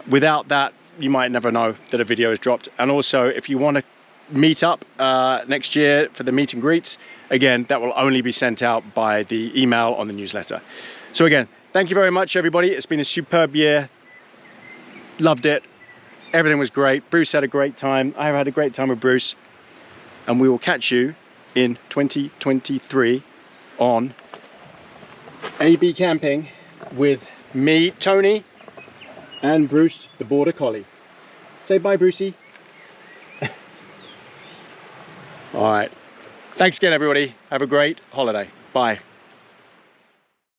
Without that, you might never know that a video is dropped. And also, if you want to meet up next year for the meet and greets, again, that will only be sent out by the email on the newsletter. So again, thank you very much, everybody. It's been a superb year. Loved it. Everything was great. Bruce had a great time. I had a great time with Bruce. And we will catch you in 2023 on AB Camping with me, Tony, and Bruce, the Border Collie. Say bye, Brucey. All right. Thanks again, everybody. Have a great holiday. Bye.